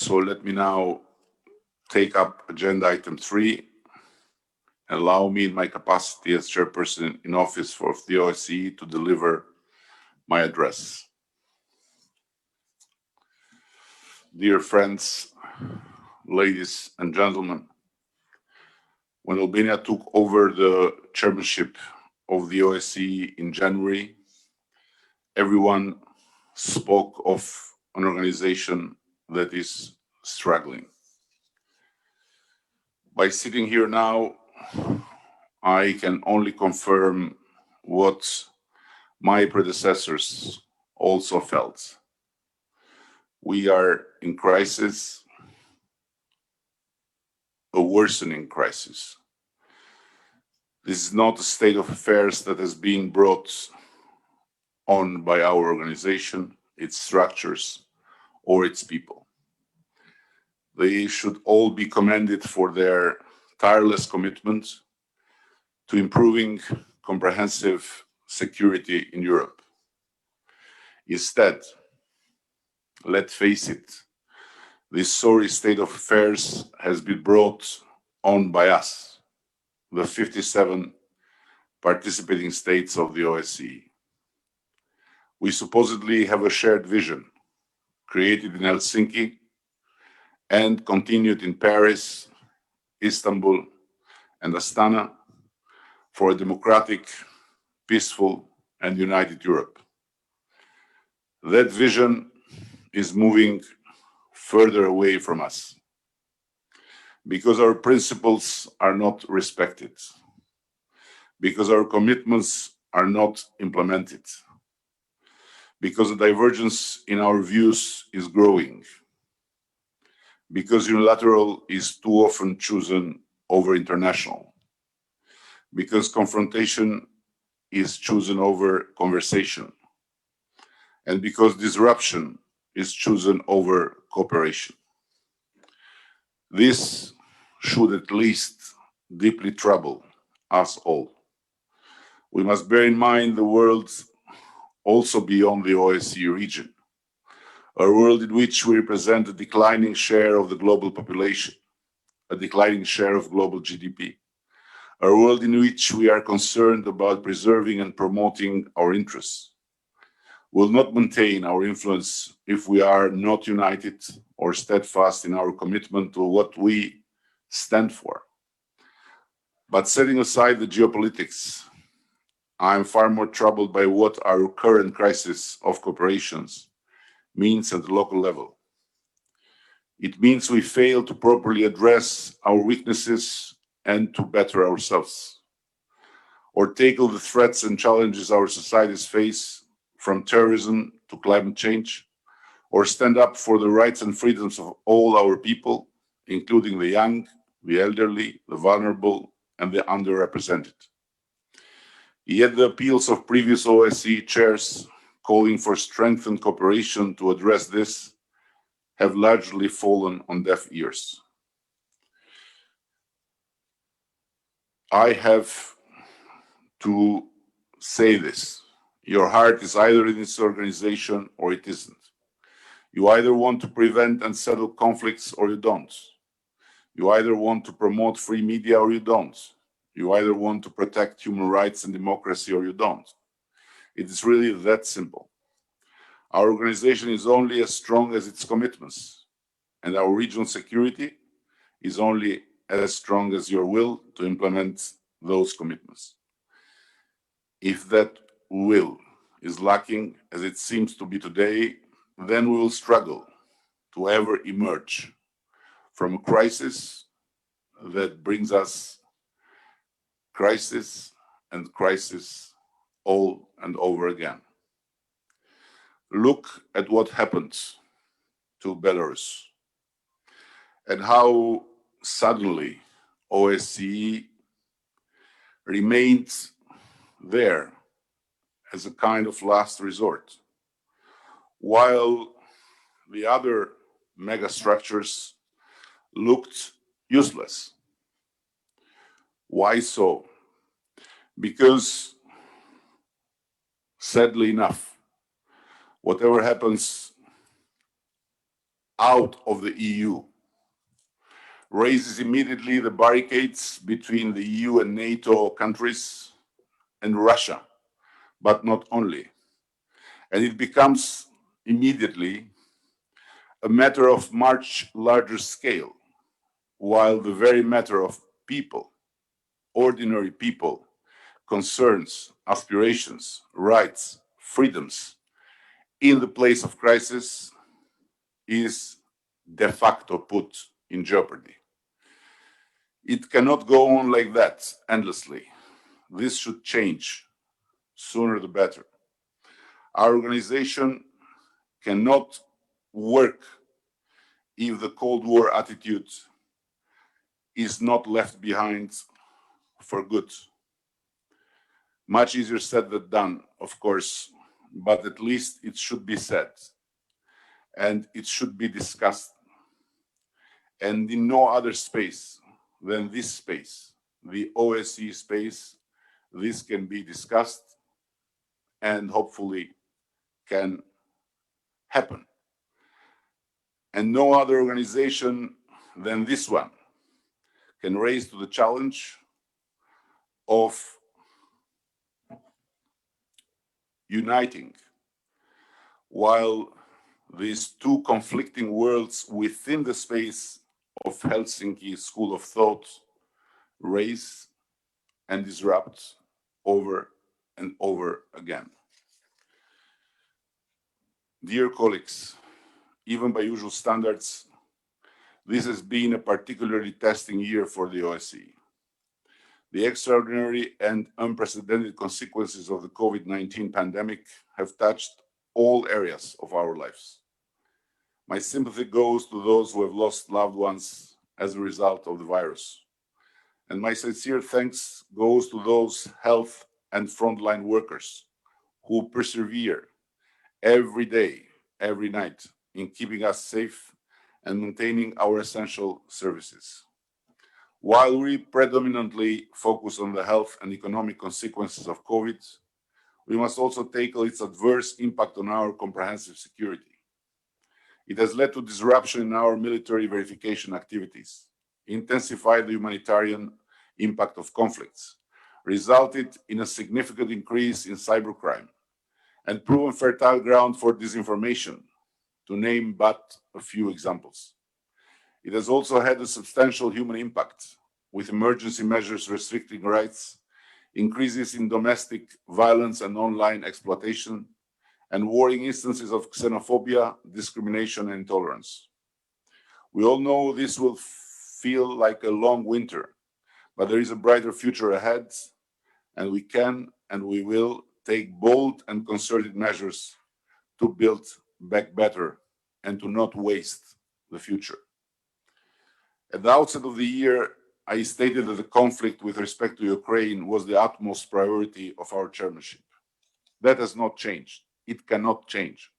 So let me now take up agenda item 3 and allow me in my capacity as chairperson in office of the OSCE to deliver my address. Dear friends, ladies and gentlemen, when Albania took over the chairmanship of the OSCE in January, everyone spoke of an organization that is struggling. By sitting here now, I can only confirm what my predecessors also felt. We are in crisis, a worsening crisis. This is not a state of affairs that is being brought on by our organization, its structures, or its people. They should all be commended for their tireless commitment to improving comprehensive security in Europe. Instead, let's face it, this sorry state of affairs has been brought on by us, the 57 participating states of the OSCE. We supposedly have a shared vision, created in Helsinki and continued in Paris, Istanbul, and Astana for a democratic, peaceful, and united Europe. That vision is moving further away from us because our principles are not respected, because our commitments are not implemented, because the divergence in our views is growing, because unilateral is too often chosen over international, because confrontation is chosen over conversation, and because disruption is chosen over cooperation. This should at least deeply trouble us all. We must bear in mind the world also beyond the OSCE region, a world in which we represent a declining share of the global population, a declining share of global GDP, a world in which we are concerned about preserving and promoting our interests. Will not maintain our influence if we are not united or steadfast in our commitment to what we stand for. But setting aside the geopolitics, I am far more troubled by what our current crisis of cooperations means at the local level. It means we fail to properly address our weaknesses and to better ourselves, or tackle the threats and challenges our societies face, from terrorism to climate change, or stand up for the rights and freedoms of all our people, including the young, the elderly, the vulnerable, and the underrepresented. Yet the appeals of previous OSCE chairs calling for strengthened cooperation to address this have largely fallen on deaf ears. I have to say this. Your heart is either in this organization or it isn't. You either want to prevent and settle conflicts or you don't. You either want to promote free media or you don't. You either want to protect human rights and democracy or you don't. It is really that simple. Our organization is only as strong as its commitments, and our regional security is only as strong as your will to implement those commitments. If that will is lacking, as it seems to be today, then we will struggle to ever emerge from a crisis that brings us crisis and crisis all and over again. Look at what happened to Belarus and how suddenly OSCE remained there as a kind of last resort, while the other mega structures looked useless. Why so? Because, sadly enough, whatever happens out of the EU, raises immediately the barricades between the EU and NATO countries and Russia, but not only. And it becomes immediately a matter of much larger scale, while the very matter of people, ordinary people, concerns, aspirations, rights, freedoms in the place of crisis is de facto put in jeopardy. It cannot go on like that endlessly. This should change, sooner the better. Our organization cannot work if the Cold War attitude is not left behind for good. Much easier said than done, of course, but at least it should be said and it should be discussed. And in no other space than this space, the OSCE space, this can be discussed and hopefully can happen. And no other organization than this one can raise to the challenge of uniting, while these two conflicting worlds within the space of Helsinki School of Thought raise and disrupt over and over again. Dear colleagues, even by usual standards, this has been a particularly testing year for the OSCE. The extraordinary and unprecedented consequences of the COVID-19 pandemic have touched all areas of our lives. My sympathy goes to those who have lost loved ones as a result of the virus. And my sincere thanks goes to those health and frontline workers who persevere every day, every night in keeping us safe and maintaining our essential services. While we predominantly focus on the health and economic consequences of COVID, we must also tackle its adverse impact on our comprehensive security. It has led to disruption in our military verification activities, intensified the humanitarian impact of conflicts, resulted in a significant increase in cybercrime, and proven fertile ground for disinformation, to name but a few examples. It has also had a substantial human impact, with emergency measures restricting rights, increases in domestic violence and online exploitation, and worrying instances of xenophobia, discrimination, and intolerance. We all know this will feel like a long winter, but there is a brighter future ahead, and we can and we will take bold and concerted measures to build back better and to not waste the future. At the outset of the year, I stated that the conflict with respect to Ukraine was the utmost priority of our chairmanship. That has not changed. It cannot change.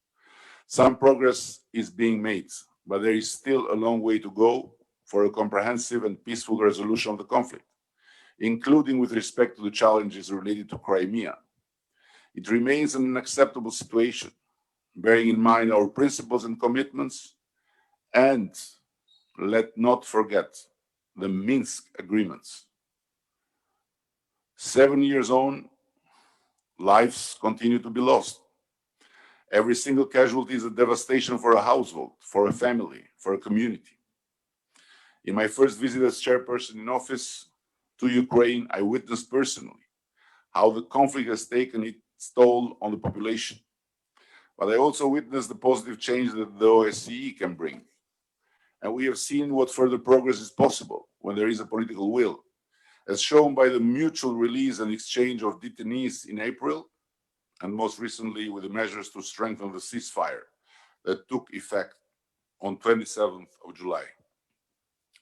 Some progress is being made, but there is still a long way to go for a comprehensive and peaceful resolution of the conflict, including with respect to the challenges related to Crimea. It remains an unacceptable situation, bearing in mind our principles and commitments, and let not forget the Minsk agreements. 7 years on, lives continue to be lost. Every single casualty is a devastation for a household, for a family, for a community. In my first visit as chairperson in office to Ukraine, I witnessed personally how the conflict has taken its toll on the population. But I also witnessed the positive change that the OSCE can bring. And we have seen what further progress is possible when there is a political will, as shown by the mutual release and exchange of detainees in April, and most recently with the measures to strengthen the ceasefire that took effect on 27th of July.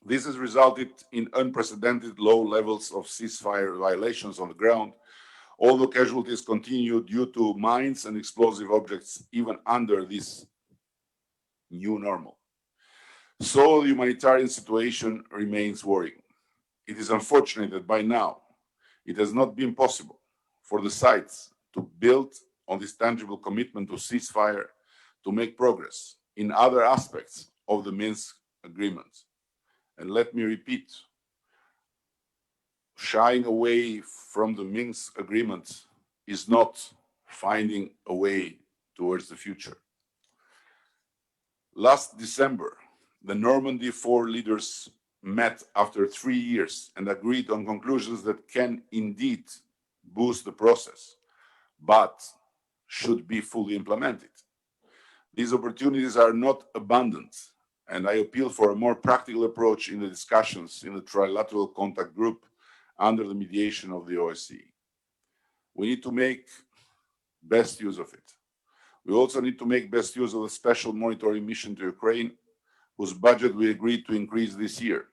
This has resulted in unprecedented low levels of ceasefire violations on the ground, although casualties continue due to mines and explosive objects even under this new normal. So the humanitarian situation remains worrying. It is unfortunate that by now it has not been possible for the sides to build on this tangible commitment to ceasefire to make progress in other aspects of the Minsk agreement. And let me repeat, shying away from the Minsk agreement is not finding a way towards the future. Last December, the Normandy 4 leaders met after 3 years and agreed on conclusions that can indeed boost the process, but should be fully implemented. These opportunities are not abundant, and I appeal for a more practical approach in the discussions in the trilateral contact group under the mediation of the OSCE. We need to make best use of it. We also need to make best use of the special monitoring mission to Ukraine, whose budget we agreed to increase this year.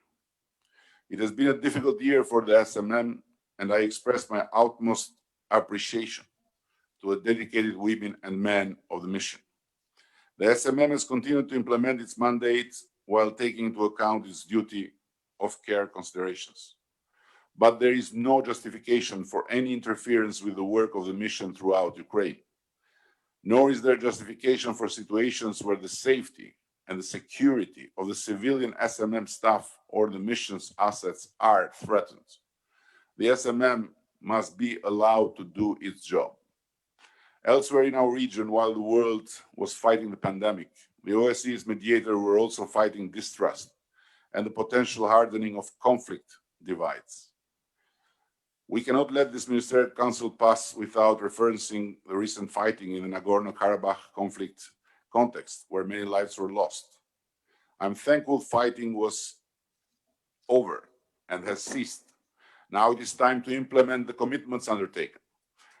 It has been a difficult year for the SMM, and I express my utmost appreciation to the dedicated women and men of the mission. The SMM has continued to implement its mandate while taking into account its duty of care considerations. But there is no justification for any interference with the work of the mission throughout Ukraine. Nor is there justification for situations where the safety and the security of the civilian SMM staff or the mission's assets are threatened. The SMM must be allowed to do its job. Elsewhere in our region, while the world was fighting the pandemic, the OSCE's mediators were also fighting distrust and the potential hardening of conflict divides. We cannot let this Ministerial Council pass without referencing the recent fighting in the Nagorno-Karabakh conflict context, where many lives were lost. I'm thankful fighting was over and has ceased. Now it is time to implement the commitments undertaken,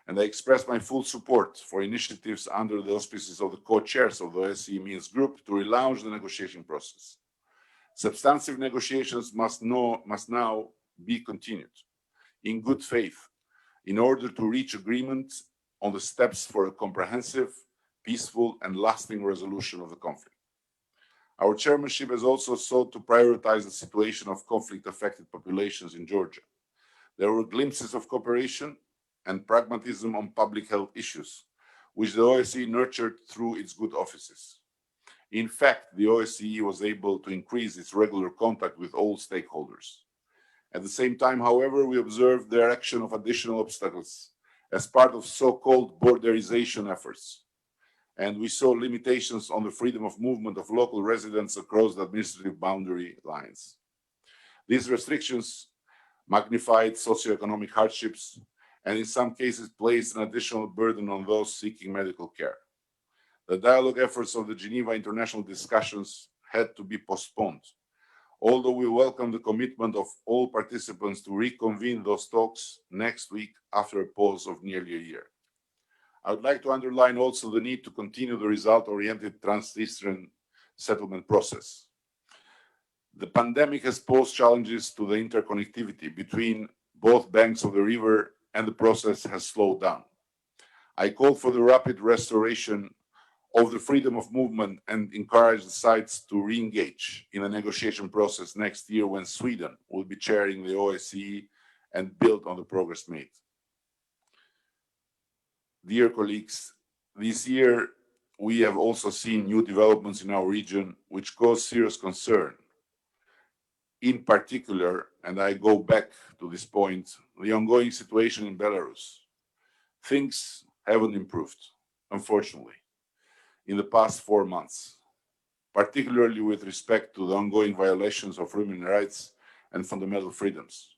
and I express my full support for initiatives under the auspices of the co-chairs of the OSCE Minsk Group to relaunch the negotiation process. Substantive negotiations must now be continued in good faith in order to reach agreement on the steps for a comprehensive, peaceful, and lasting resolution of the conflict. Our chairmanship has also sought to prioritize the situation of conflict-affected populations in Georgia. There were glimpses of cooperation and pragmatism on public health issues, which the OSCE nurtured through its good offices. In fact, the OSCE was able to increase its regular contact with all stakeholders. At the same time, however, we observed the erection of additional obstacles as part of so-called borderization efforts, and we saw limitations on the freedom of movement of local residents across the administrative boundary lines. These restrictions magnified socioeconomic hardships and in some cases placed an additional burden on those seeking medical care. The dialogue efforts of the Geneva International discussions had to be postponed, although we welcome the commitment of all participants to reconvene those talks next week after a pause of nearly a year. I would like to underline also the need to continue the result-oriented Transnistrian settlement process. The pandemic has posed challenges to the interconnectivity between both banks of the river, and the process has slowed down. I call for the rapid restoration of the freedom of movement and encourage the sides to re-engage in the negotiation process next year when Sweden will be chairing the OSCE and build on the progress made. Dear colleagues, this year we have also seen new developments in our region which cause serious concern. In particular, and I go back to this point, the ongoing situation in Belarus. Things haven't improved, unfortunately, in the past 4 months, particularly with respect to the ongoing violations of human rights and fundamental freedoms.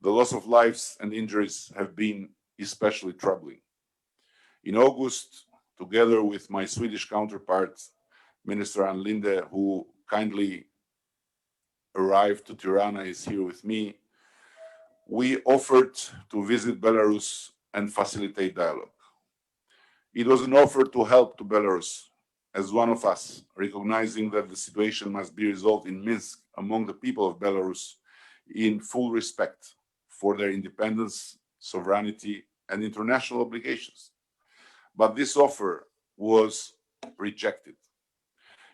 The loss of lives and injuries have been especially troubling. In August, together with my Swedish counterpart, Minister Ann Linde, who kindly arrived to Tirana, is here with me, we offered to visit Belarus and facilitate dialogue. It was an offer to help to Belarus as one of us, recognizing that the situation must be resolved in Minsk among the people of Belarus in full respect for their independence, sovereignty, and international obligations. But this offer was rejected.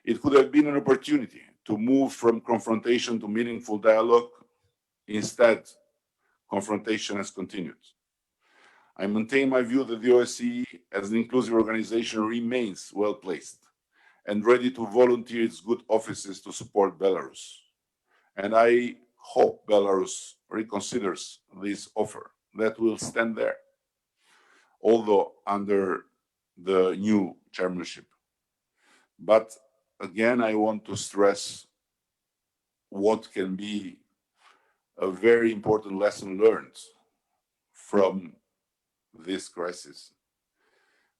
It could have been an opportunity to move from confrontation to meaningful dialogue. Instead, confrontation has continued. I maintain my view that the OSCE, as an inclusive organization, remains well placed and ready to volunteer its good offices to support Belarus. And I hope Belarus reconsiders this offer. That will stand there, although under the new chairmanship. But again, I want to stress what can be a very important lesson learned from this crisis,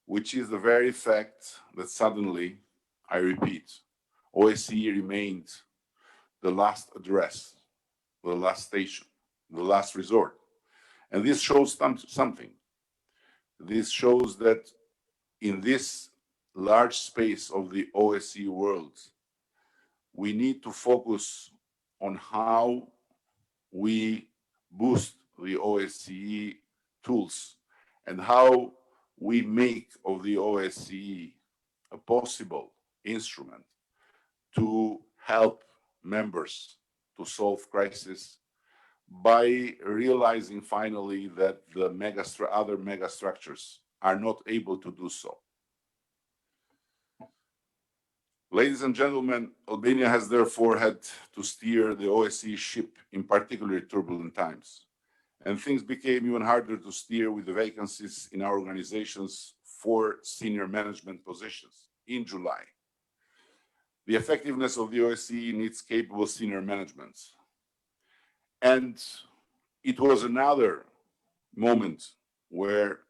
which is the very fact that suddenly, I repeat, OSCE remained the last address, the last station, the last resort. And this shows something. This shows that in this large space of the OSCE world, we need to focus on how we boost the OSCE tools and how we make of the OSCE a possible instrument to help members to solve crisis by realizing finally that the other megastructures are not able to do so. Ladies and gentlemen, Albania has therefore had to steer the OSCE ship in particularly turbulent times. And things became even harder to steer with the vacancies in our organizations for senior management positions in July. The effectiveness of the OSCE needs capable senior management. And it was another moment where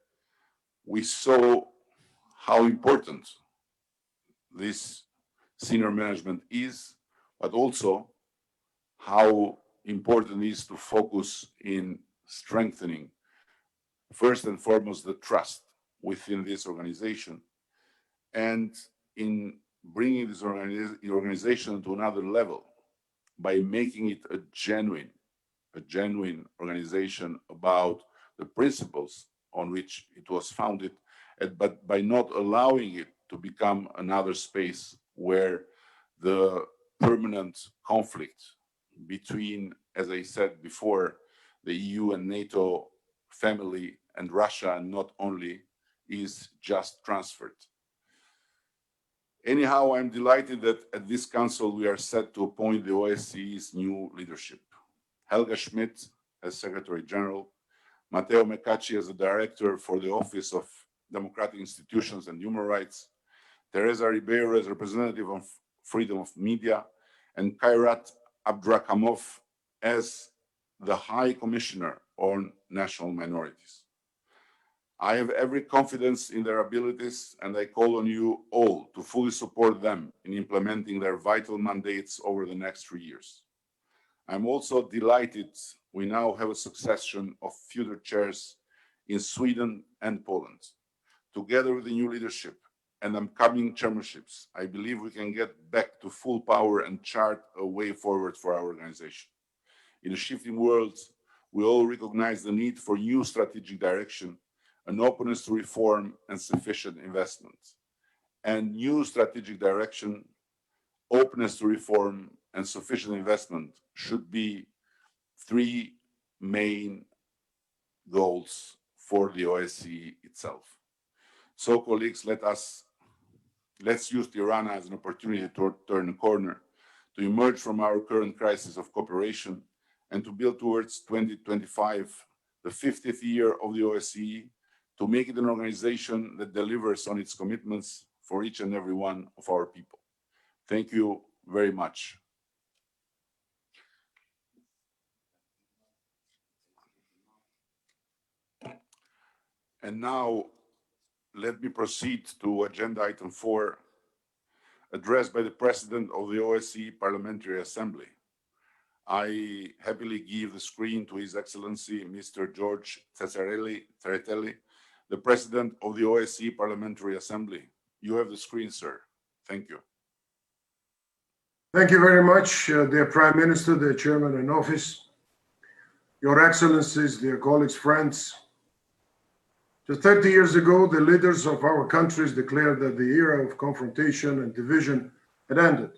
we saw how important this senior management is, but also how important it is to focus in strengthening, first and foremost, the trust within this organization, and in bringing this organization to another level by making it a genuine organization about the principles on which it was founded, but by not allowing it to become another space where the permanent conflict between, as I said before, the EU and NATO family and Russia, and not only, is just transferred. Anyhow, I'm delighted that at this council we are set to appoint the OSCE's new leadership. Helga Schmidt as Secretary General, Matteo Mecacci as the Director for the Office of Democratic Institutions and Human Rights, Teresa Ribeiro as representative of freedom of media, and Kairat Abdrakhimov as the High Commissioner on National Minorities. I have every confidence in their abilities, and I call on you all to fully support them in implementing their vital mandates over the next 3 years. I'm also delighted we now have a succession of future chairs in Sweden and Poland. Together with the new leadership and upcoming chairmanships, I believe we can get back to full power and chart a way forward for our organization. In a shifting world, we all recognize the need for new strategic direction, an openness to reform and sufficient investment. And new strategic direction, openness to reform and sufficient investment should be 3 main goals for the OSCE itself. So colleagues, let's use Tirana as an opportunity to turn a corner, to emerge from our current crisis of cooperation, and to build towards 2025, the 50th year of the OSCE, to make it an organization that delivers on its commitments for each and every one of our people. Thank you very much. And now, let me proceed to agenda item 4, addressed by the President of the OSCE Parliamentary Assembly. I happily give the screen to His Excellency, Mr. George Tsereteli, the President of the OSCE Parliamentary Assembly. You have the screen, sir. Thank you. Thank you very much, dear Prime Minister, dear Chairman in Office, Your Excellencies, dear colleagues, friends. Just 30 years ago, the leaders of our countries declared that the era of confrontation and division had ended.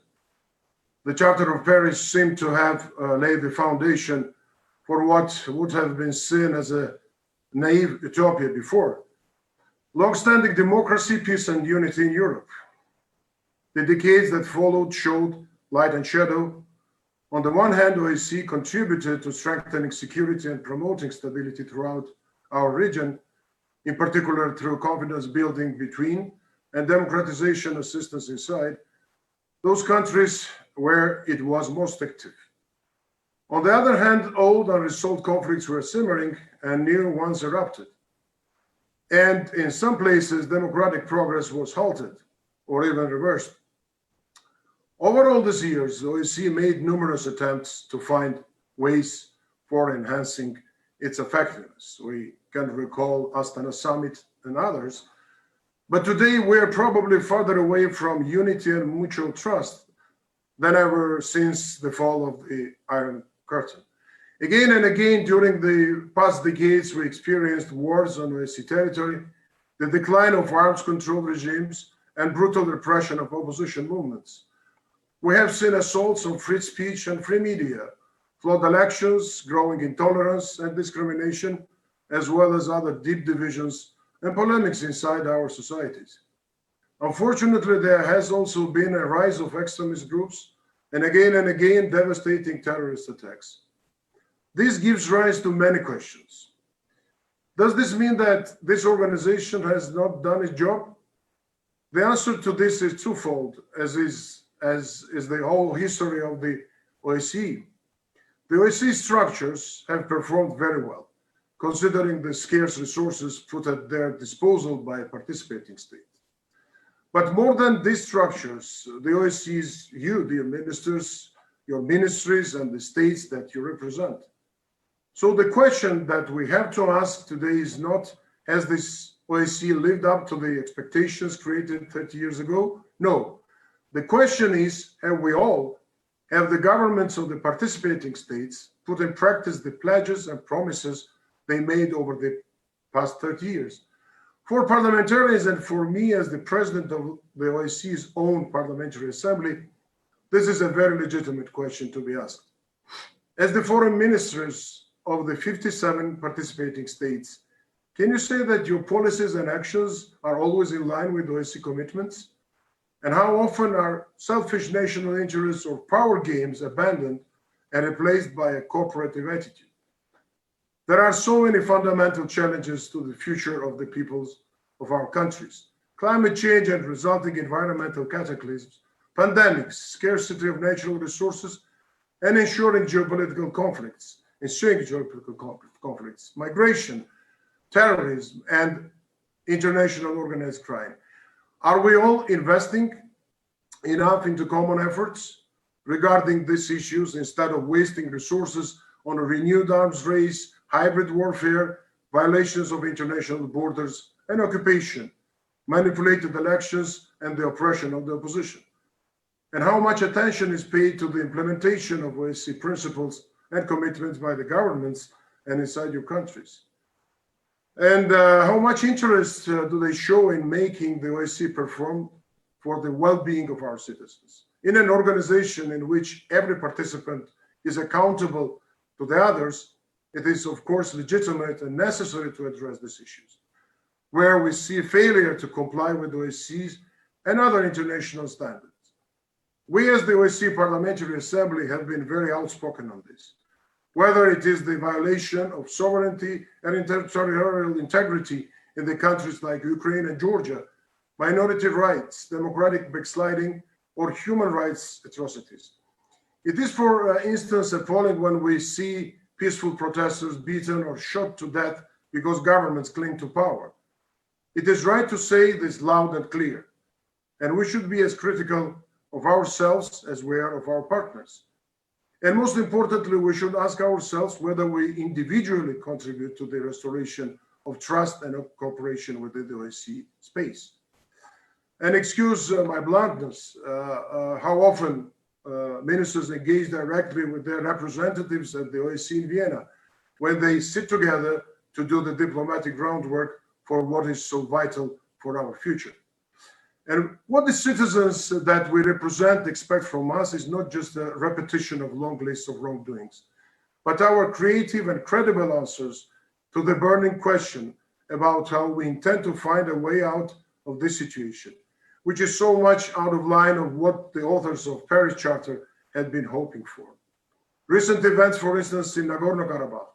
The Charter of Paris seemed to have laid the foundation for what would have been seen as a naive utopia before. Long-standing democracy, peace, and unity in Europe. The decades that followed showed light and shadow. On the one hand, OSCE contributed to strengthening security and promoting stability throughout our region, in particular through confidence building between and democratization assistance inside those countries where it was most active. On the other hand, old unresolved conflicts were simmering and new ones erupted. And in some places, democratic progress was halted or even reversed. Over all these years, OSCE made numerous attempts to find ways for enhancing its effectiveness. We can recall Astana Summit and others. But today, we're probably farther away from unity and mutual trust than ever since the fall of the Iron Curtain. Again and again during the past decades, we experienced wars on OSCE territory, the decline of arms control regimes, and brutal repression of opposition movements. We have seen assaults on free speech and free media, flawed elections, growing intolerance and discrimination, as well as other deep divisions and polemics inside our societies. Unfortunately, there has also been a rise of extremist groups and again devastating terrorist attacks. This gives rise to many questions. Does this mean that this organization has not done its job? The answer to this is twofold, as is the whole history of the OSCE. The OSCE structures have performed very well, considering the scarce resources put at their disposal by participating states. But more than these structures, the OSCE is you, dear ministers, your ministries, and the states that you represent. So the question that we have to ask today is not, has this OSCE lived up to the expectations created 30 years ago? No. The question is, have the governments of the participating states put in practice the pledges and promises they made over the past 30 years? For parliamentarians and for me as the president of the OSCE's own parliamentary assembly, this is a very legitimate question to be asked. As the foreign ministers of the 57 participating states, can you say that your policies and actions are always in line with OSCE commitments? And how often are selfish national interests or power games abandoned and replaced by a cooperative attitude? There are so many fundamental challenges to the future of the peoples of our countries. Climate change and resulting environmental cataclysms, pandemics, scarcity of natural resources, and ensuring geopolitical conflicts, migration, terrorism, and international organized crime. Are we all investing enough into common efforts regarding these issues instead of wasting resources on a renewed arms race, hybrid warfare, violations of international borders, and occupation, manipulated elections, and the oppression of the opposition? And how much attention is paid to the implementation of OSCE principles and commitments by the governments and inside your countries? And how much interest do they show in making the OSCE perform for the well-being of our citizens? In an organization in which every participant is accountable to the others, it is of course legitimate and necessary to address these issues. Where we see failure to comply with OSCE's and other international standards. We as the OSCE Parliamentary Assembly have been very outspoken on this. Whether it is the violation of sovereignty and territorial integrity in the countries like Ukraine and Georgia, minority rights, democratic backsliding, or human rights atrocities. It is, for instance, appalling when we see peaceful protesters beaten or shot to death because governments cling to power. It is right to say this loud and clear, and we should be as critical of ourselves as we are of our partners. And most importantly, we should ask ourselves whether we individually contribute to the restoration of trust and of cooperation within the OSCE space. And excuse my bluntness, how often ministers engage directly with their representatives at the OSCE in Vienna when they sit together to do the diplomatic groundwork for what is so vital for our future. And what the citizens that we represent expect from us is not just a repetition of long lists of wrongdoings, but our creative and credible answers to the burning question about how we intend to find a way out of this situation. which is so much out of line of what the authors of Paris Charter had been hoping for. Recent events, for instance, in Nagorno-Karabakh,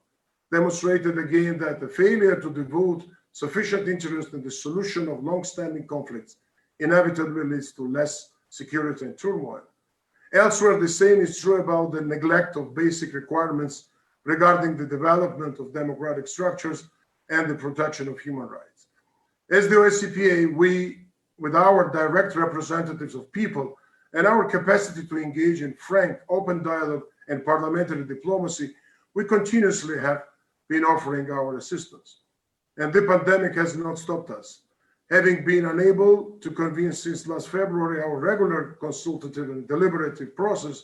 demonstrated again that the failure to devote sufficient interest in the solution of long-standing conflicts inevitably leads to less security and turmoil. Elsewhere, the same is true about the neglect of basic requirements regarding the development of democratic structures and the protection of human rights. As the OSCPA, we, with our direct representatives of people and our capacity to engage in frank, open dialogue and parliamentary diplomacy, we continuously have been offering our assistance. And the pandemic has not stopped us. Having been unable to convene since last February our regular consultative and deliberative process,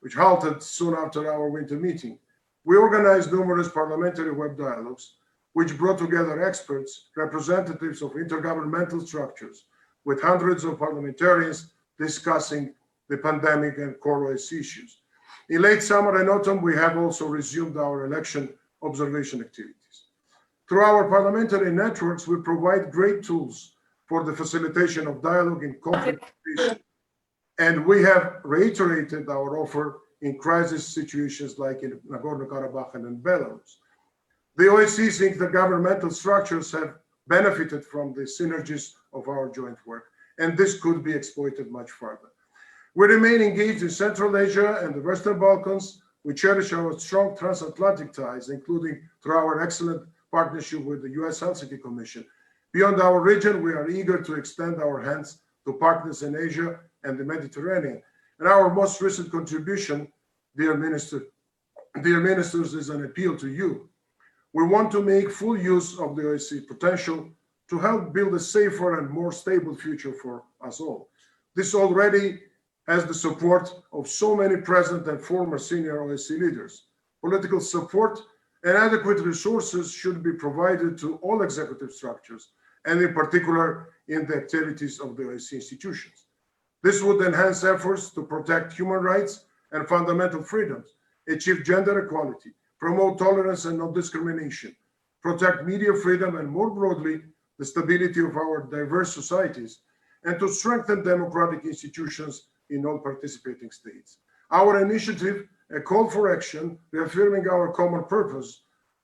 which halted soon after our winter meeting, we organized numerous parliamentary web dialogues, which brought together experts, representatives of intergovernmental structures, with hundreds of parliamentarians discussing the pandemic and core OSCE issues. In late summer and autumn, we have also resumed our election observation activities. Through our parliamentary networks, we provide great tools for the facilitation of dialogue in conflict situations, and we have reiterated our offer in crisis situations like in Nagorno-Karabakh and in Belarus. The OSCE's intergovernmental structures have benefited from the synergies of our joint work, and this could be exploited much further. We remain engaged in Central Asia and the Western Balkans. We cherish our strong transatlantic ties, including through our excellent partnership with the US Helsinki Commission. Beyond our region, we are eager to extend our hands to partners in Asia and the Mediterranean. And our most recent contribution, dear ministers, is an appeal to you. We want to make full use of the OSCE potential to help build a safer and more stable future for us all. This already has the support of so many present and former senior OSCE leaders. Political support and adequate resources should be provided to all executive structures, and in particular in the activities of the OSCE institutions. This would enhance efforts to protect human rights and fundamental freedoms, achieve gender equality, promote tolerance and non-discrimination, protect media freedom, and more broadly, the stability of our diverse societies, and to strengthen democratic institutions in all participating states. Our initiative, a call for action, reaffirming our common purpose,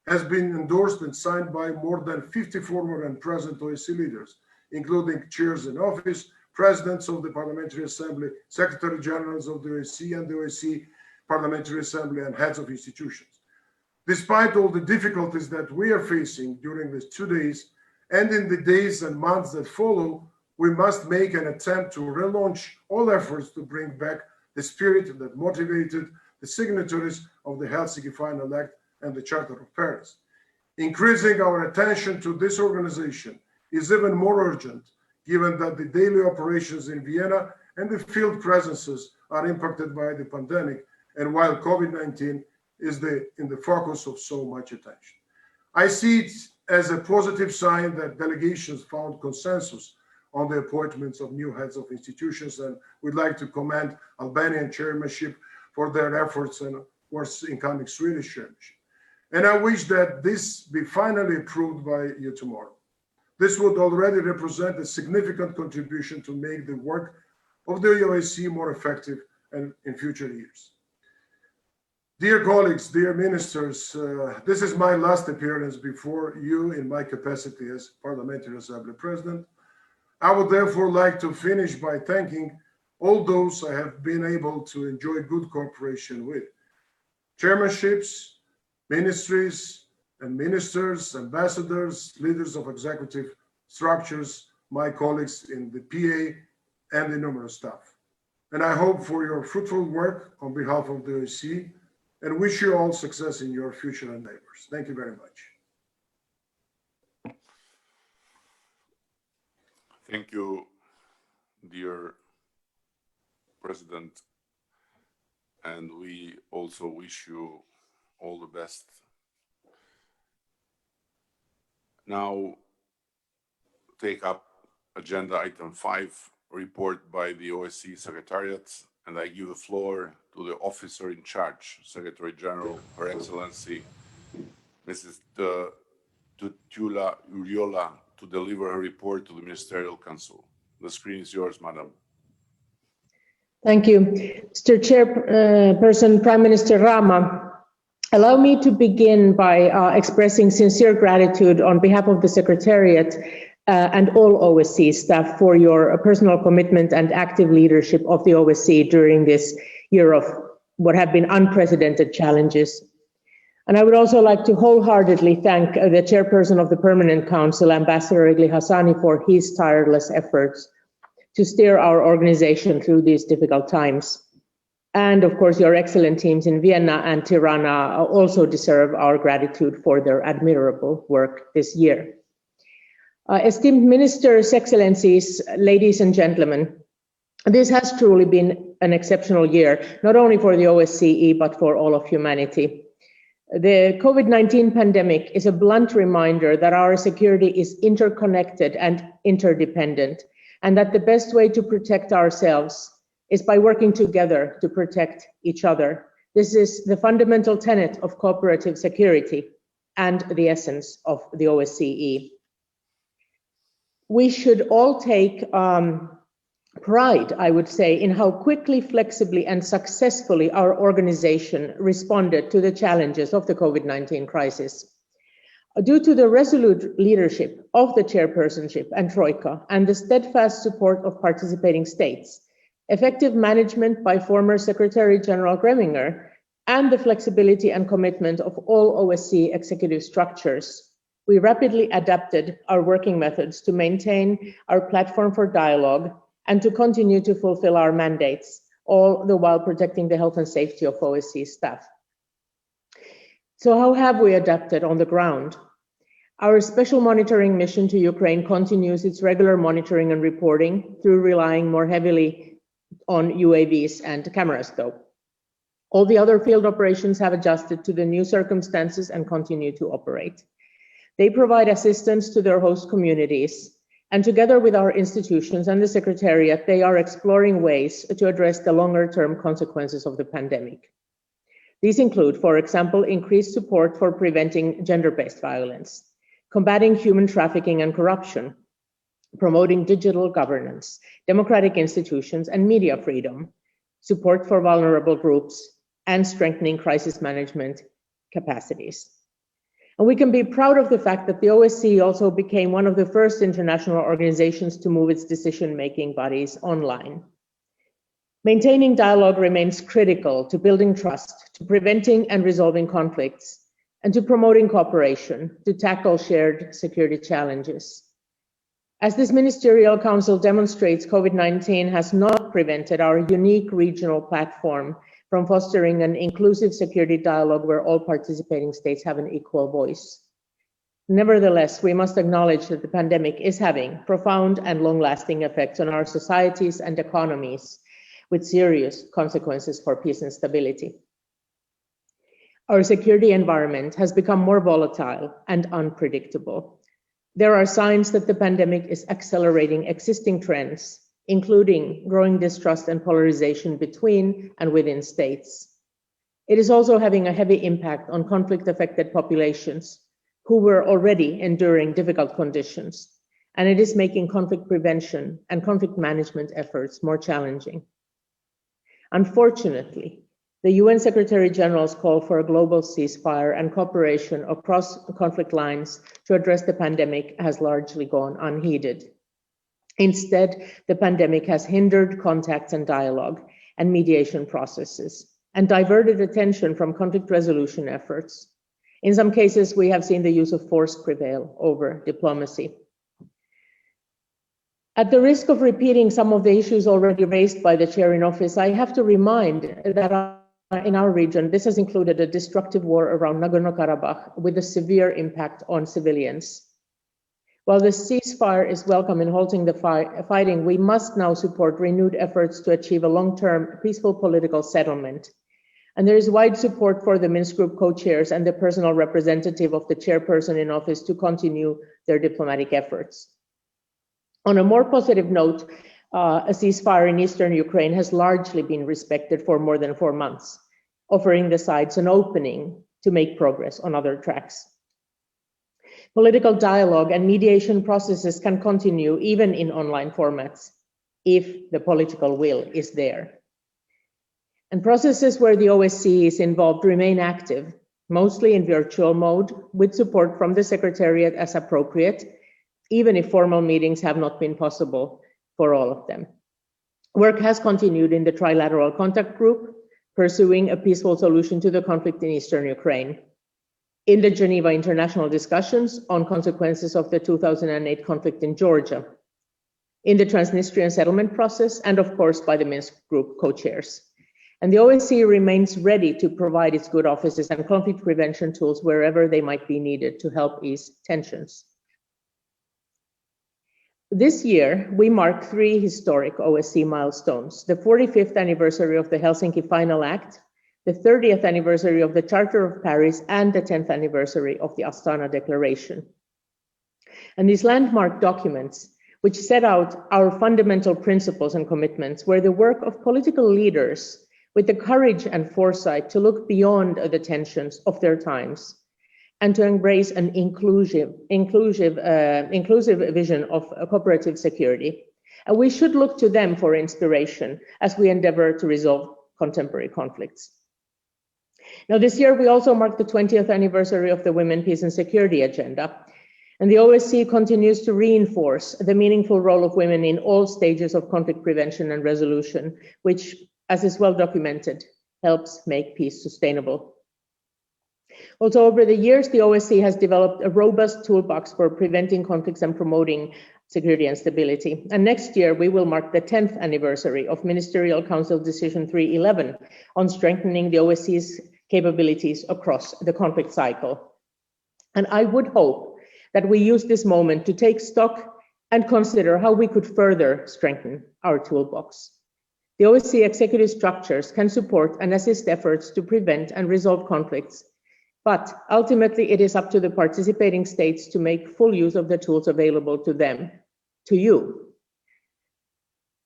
has been endorsed and signed by more than 50 former and present OSCE leaders, including chairs in office, presidents of the Parliamentary Assembly, Secretary Generals of the OSCE and the OSCE Parliamentary Assembly, and heads of institutions. Despite all the difficulties that we are facing during these 2 days and in the days and months that follow, we must make an attempt to relaunch all efforts to bring back the spirit that motivated the signatories of the Helsinki Final Act and the Charter of Paris. Increasing our attention to this organization is even more urgent, given that the daily operations in Vienna and the field presences are impacted by the pandemic, and while COVID-19 is in the focus of so much attention. I see it as a positive sign that delegations found consensus on the appointments of new heads of institutions, and we'd like to commend Albanian chairmanship for their efforts and of course incoming Swedish chairmanship. And I wish that this be finally approved by you tomorrow. This would already represent a significant contribution to make the work of the OSCE more effective and in future years. Dear colleagues, dear ministers, this is my last appearance before you in my capacity as Parliamentary Assembly President. I would therefore like to finish by thanking all those I have been able to enjoy good cooperation with. Chairmanships, ministries and ministers, ambassadors, leaders of executive structures, my colleagues in the PA and the numerous staff. And I hope for your fruitful work on behalf of the OSCE and wish you all success in your future endeavors. Thank you very much. Thank you, dear President, and we also wish you all the best. Now, take up agenda item 5, report by the OSCE Secretariat, and I give the floor to the officer in charge, Secretary General, Her Excellency, Mrs. Tutula Uriola, to deliver her report to the Ministerial Council. The screen is yours, Madam. Thank you. Mr. Chairperson, Prime Minister Rama, allow me to begin by expressing sincere gratitude on behalf of the Secretariat and all OSCE staff for your personal commitment and active leadership of the OSCE during this year of what have been unprecedented challenges. And I would also like to wholeheartedly thank the Chairperson of the Permanent Council, Ambassador Egli Hassani, for his tireless efforts to steer our organization through these difficult times. And of course, your excellent teams in Vienna and Tirana also deserve our gratitude for their admirable work this year. Esteemed Ministers, Excellencies, ladies and gentlemen, this has truly been an exceptional year, not only for the OSCE, but for all of humanity. The COVID-19 pandemic is a blunt reminder that our security is interconnected and interdependent, and that the best way to protect ourselves is by working together to protect each other. This is the fundamental tenet of cooperative security and the essence of the OSCE. We should all take pride, I would say, in how quickly, flexibly, and successfully our organization responded to the challenges of the COVID-19 crisis. Due to the resolute leadership of the chairpersonship and Troika and the steadfast support of participating states, effective management by former Secretary General Greminger, and the flexibility and commitment of all OSCE executive structures, we rapidly adapted our working methods to maintain our platform for dialogue and to continue to fulfill our mandates, all the while protecting the health and safety of OSCE staff. So how have we adapted on the ground? Our special monitoring mission to Ukraine continues its regular monitoring and reporting through relying more heavily on UAVs and cameras, though. All the other field operations have adjusted to the new circumstances and continue to operate. They provide assistance to their host communities, and together with our institutions and the Secretariat, they are exploring ways to address the longer-term consequences of the pandemic. These include, for example, increased support for preventing gender-based violence, combating human trafficking and corruption, promoting digital governance, democratic institutions and media freedom, support for vulnerable groups, and strengthening crisis management capacities. And we can be proud of the fact that the OSCE also became one of the first international organizations to move its decision-making bodies online. Maintaining dialogue remains critical to building trust, to preventing and resolving conflicts, and to promoting cooperation to tackle shared security challenges. As this Ministerial Council demonstrates, COVID-19 has not prevented our unique regional platform from fostering an inclusive security dialogue where all participating states have an equal voice. Nevertheless, we must acknowledge that the pandemic is having profound and long-lasting effects on our societies and economies, with serious consequences for peace and stability. Our security environment has become more volatile and unpredictable. There are signs that the pandemic is accelerating existing trends, including growing distrust and polarization between and within states. It is also having a heavy impact on conflict-affected populations who were already enduring difficult conditions, and it is making conflict prevention and conflict management efforts more challenging. Unfortunately, the UN Secretary General's call for a global ceasefire and cooperation across conflict lines to address the pandemic has largely gone unheeded. Instead, the pandemic has hindered contacts and dialogue and mediation processes and diverted attention from conflict resolution efforts. In some cases, we have seen the use of force prevail over diplomacy. At the risk of repeating some of the issues already raised by the chair in office, I have to remind that in our region, this has included a destructive war around Nagorno-Karabakh with a severe impact on civilians. While the ceasefire is welcome in halting the fighting, we must now support renewed efforts to achieve a long-term peaceful political settlement. And there is wide support for the Minsk Group co-chairs and the personal representative of the chairperson in office to continue their diplomatic efforts. On a more positive note, a ceasefire in eastern Ukraine has largely been respected for more than 4 months, offering the sides an opening to make progress on other tracks. Political dialogue and mediation processes can continue even in online formats if the political will is there. And processes where the OSCE is involved remain active, mostly in virtual mode, with support from the Secretariat as appropriate, even if formal meetings have not been possible for all of them. Work has continued in the Trilateral Contact Group, pursuing a peaceful solution to the conflict in eastern Ukraine, in the Geneva international discussions on consequences of the 2008 conflict in Georgia, in the Transnistrian settlement process, and of course by the Minsk Group co-chairs. And the OSCE remains ready to provide its good offices and conflict prevention tools wherever they might be needed to help ease tensions. This year, we mark 3 historic OSCE milestones: the 45th anniversary of the Helsinki Final Act, the 30th anniversary of the Charter of Paris, and the 10th anniversary of the Astana Declaration. And these landmark documents, which set out our fundamental principles and commitments, were the work of political leaders with the courage and foresight to look beyond the tensions of their times and to embrace an inclusive vision of cooperative security. And we should look to them for inspiration as we endeavor to resolve contemporary conflicts. Now, this year we also mark the 20th anniversary of the Women, Peace and Security Agenda. And the OSCE continues to reinforce the meaningful role of women in all stages of conflict prevention and resolution, which, as is well documented, helps make peace sustainable. Also, over the years, the OSCE has developed a robust toolbox for preventing conflicts and promoting security and stability. And next year, we will mark the 10th anniversary of Ministerial Council Decision 311 on strengthening the OSCE's capabilities across the conflict cycle. And I would hope that we use this moment to take stock and consider how we could further strengthen our toolbox. The OSCE executive structures can support and assist efforts to prevent and resolve conflicts, but ultimately it is up to the participating states to make full use of the tools available to them, to you.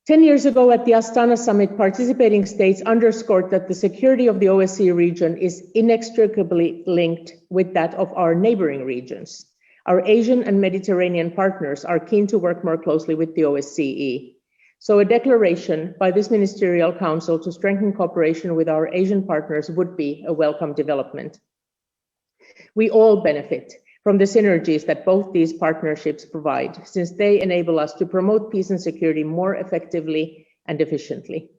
10 years ago at the Astana summit, participating states underscored that the security of the OSCE region is inextricably linked with that of our neighboring regions. Our Asian and Mediterranean partners are keen to work more closely with the OSCE. So a declaration by this Ministerial Council to strengthen cooperation with our Asian partners would be a welcome development. We all benefit from the synergies that both these partnerships provide, since they enable us to promote peace and security more effectively and efficiently.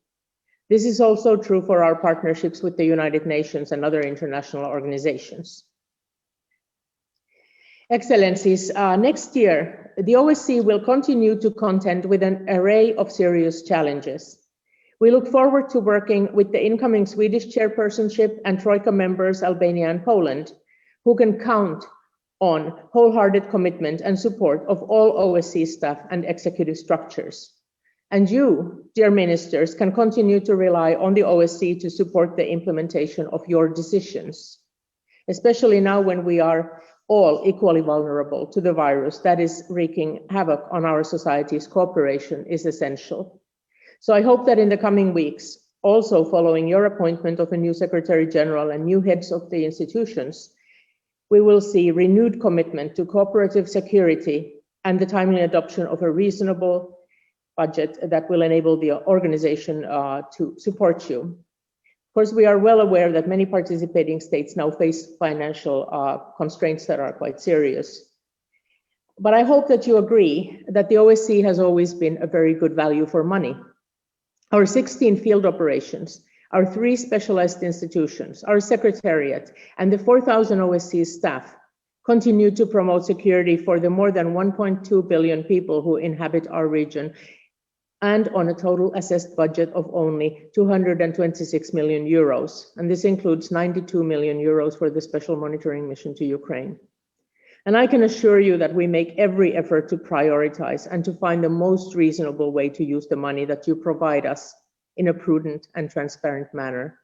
This is also true for our partnerships with the United Nations and other international organizations. Excellencies, next year, the OSCE will continue to contend with an array of serious challenges. We look forward to working with the incoming Swedish chairpersonship and Troika members, Albania and Poland, who can count on wholehearted commitment and support of all OSCE staff and executive structures. And you, dear ministers, can continue to rely on the OSCE to support the implementation of your decisions, especially now when we are all equally vulnerable to the virus that is wreaking havoc on our society's. Cooperation is essential. So I hope that in the coming weeks, also following your appointment of a new Secretary General and new heads of the institutions, we will see renewed commitment to cooperative security and the timely adoption of a reasonable budget that will enable the organization to support you. Of course, we are well aware that many participating states now face financial constraints that are quite serious. But I hope that you agree that the OSCE has always been a very good value for money. Our 16 field operations, our 3 specialized institutions, our secretariat, and the 4,000 OSCE staff continue to promote security for the more than 1.2 billion people who inhabit our region, and on a total assessed budget of only 226 million euros. And this includes 92 million euros for the special monitoring mission to Ukraine. And I can assure you that we make every effort to prioritize and to find the most reasonable way to use the money that you provide us in a prudent and transparent manner.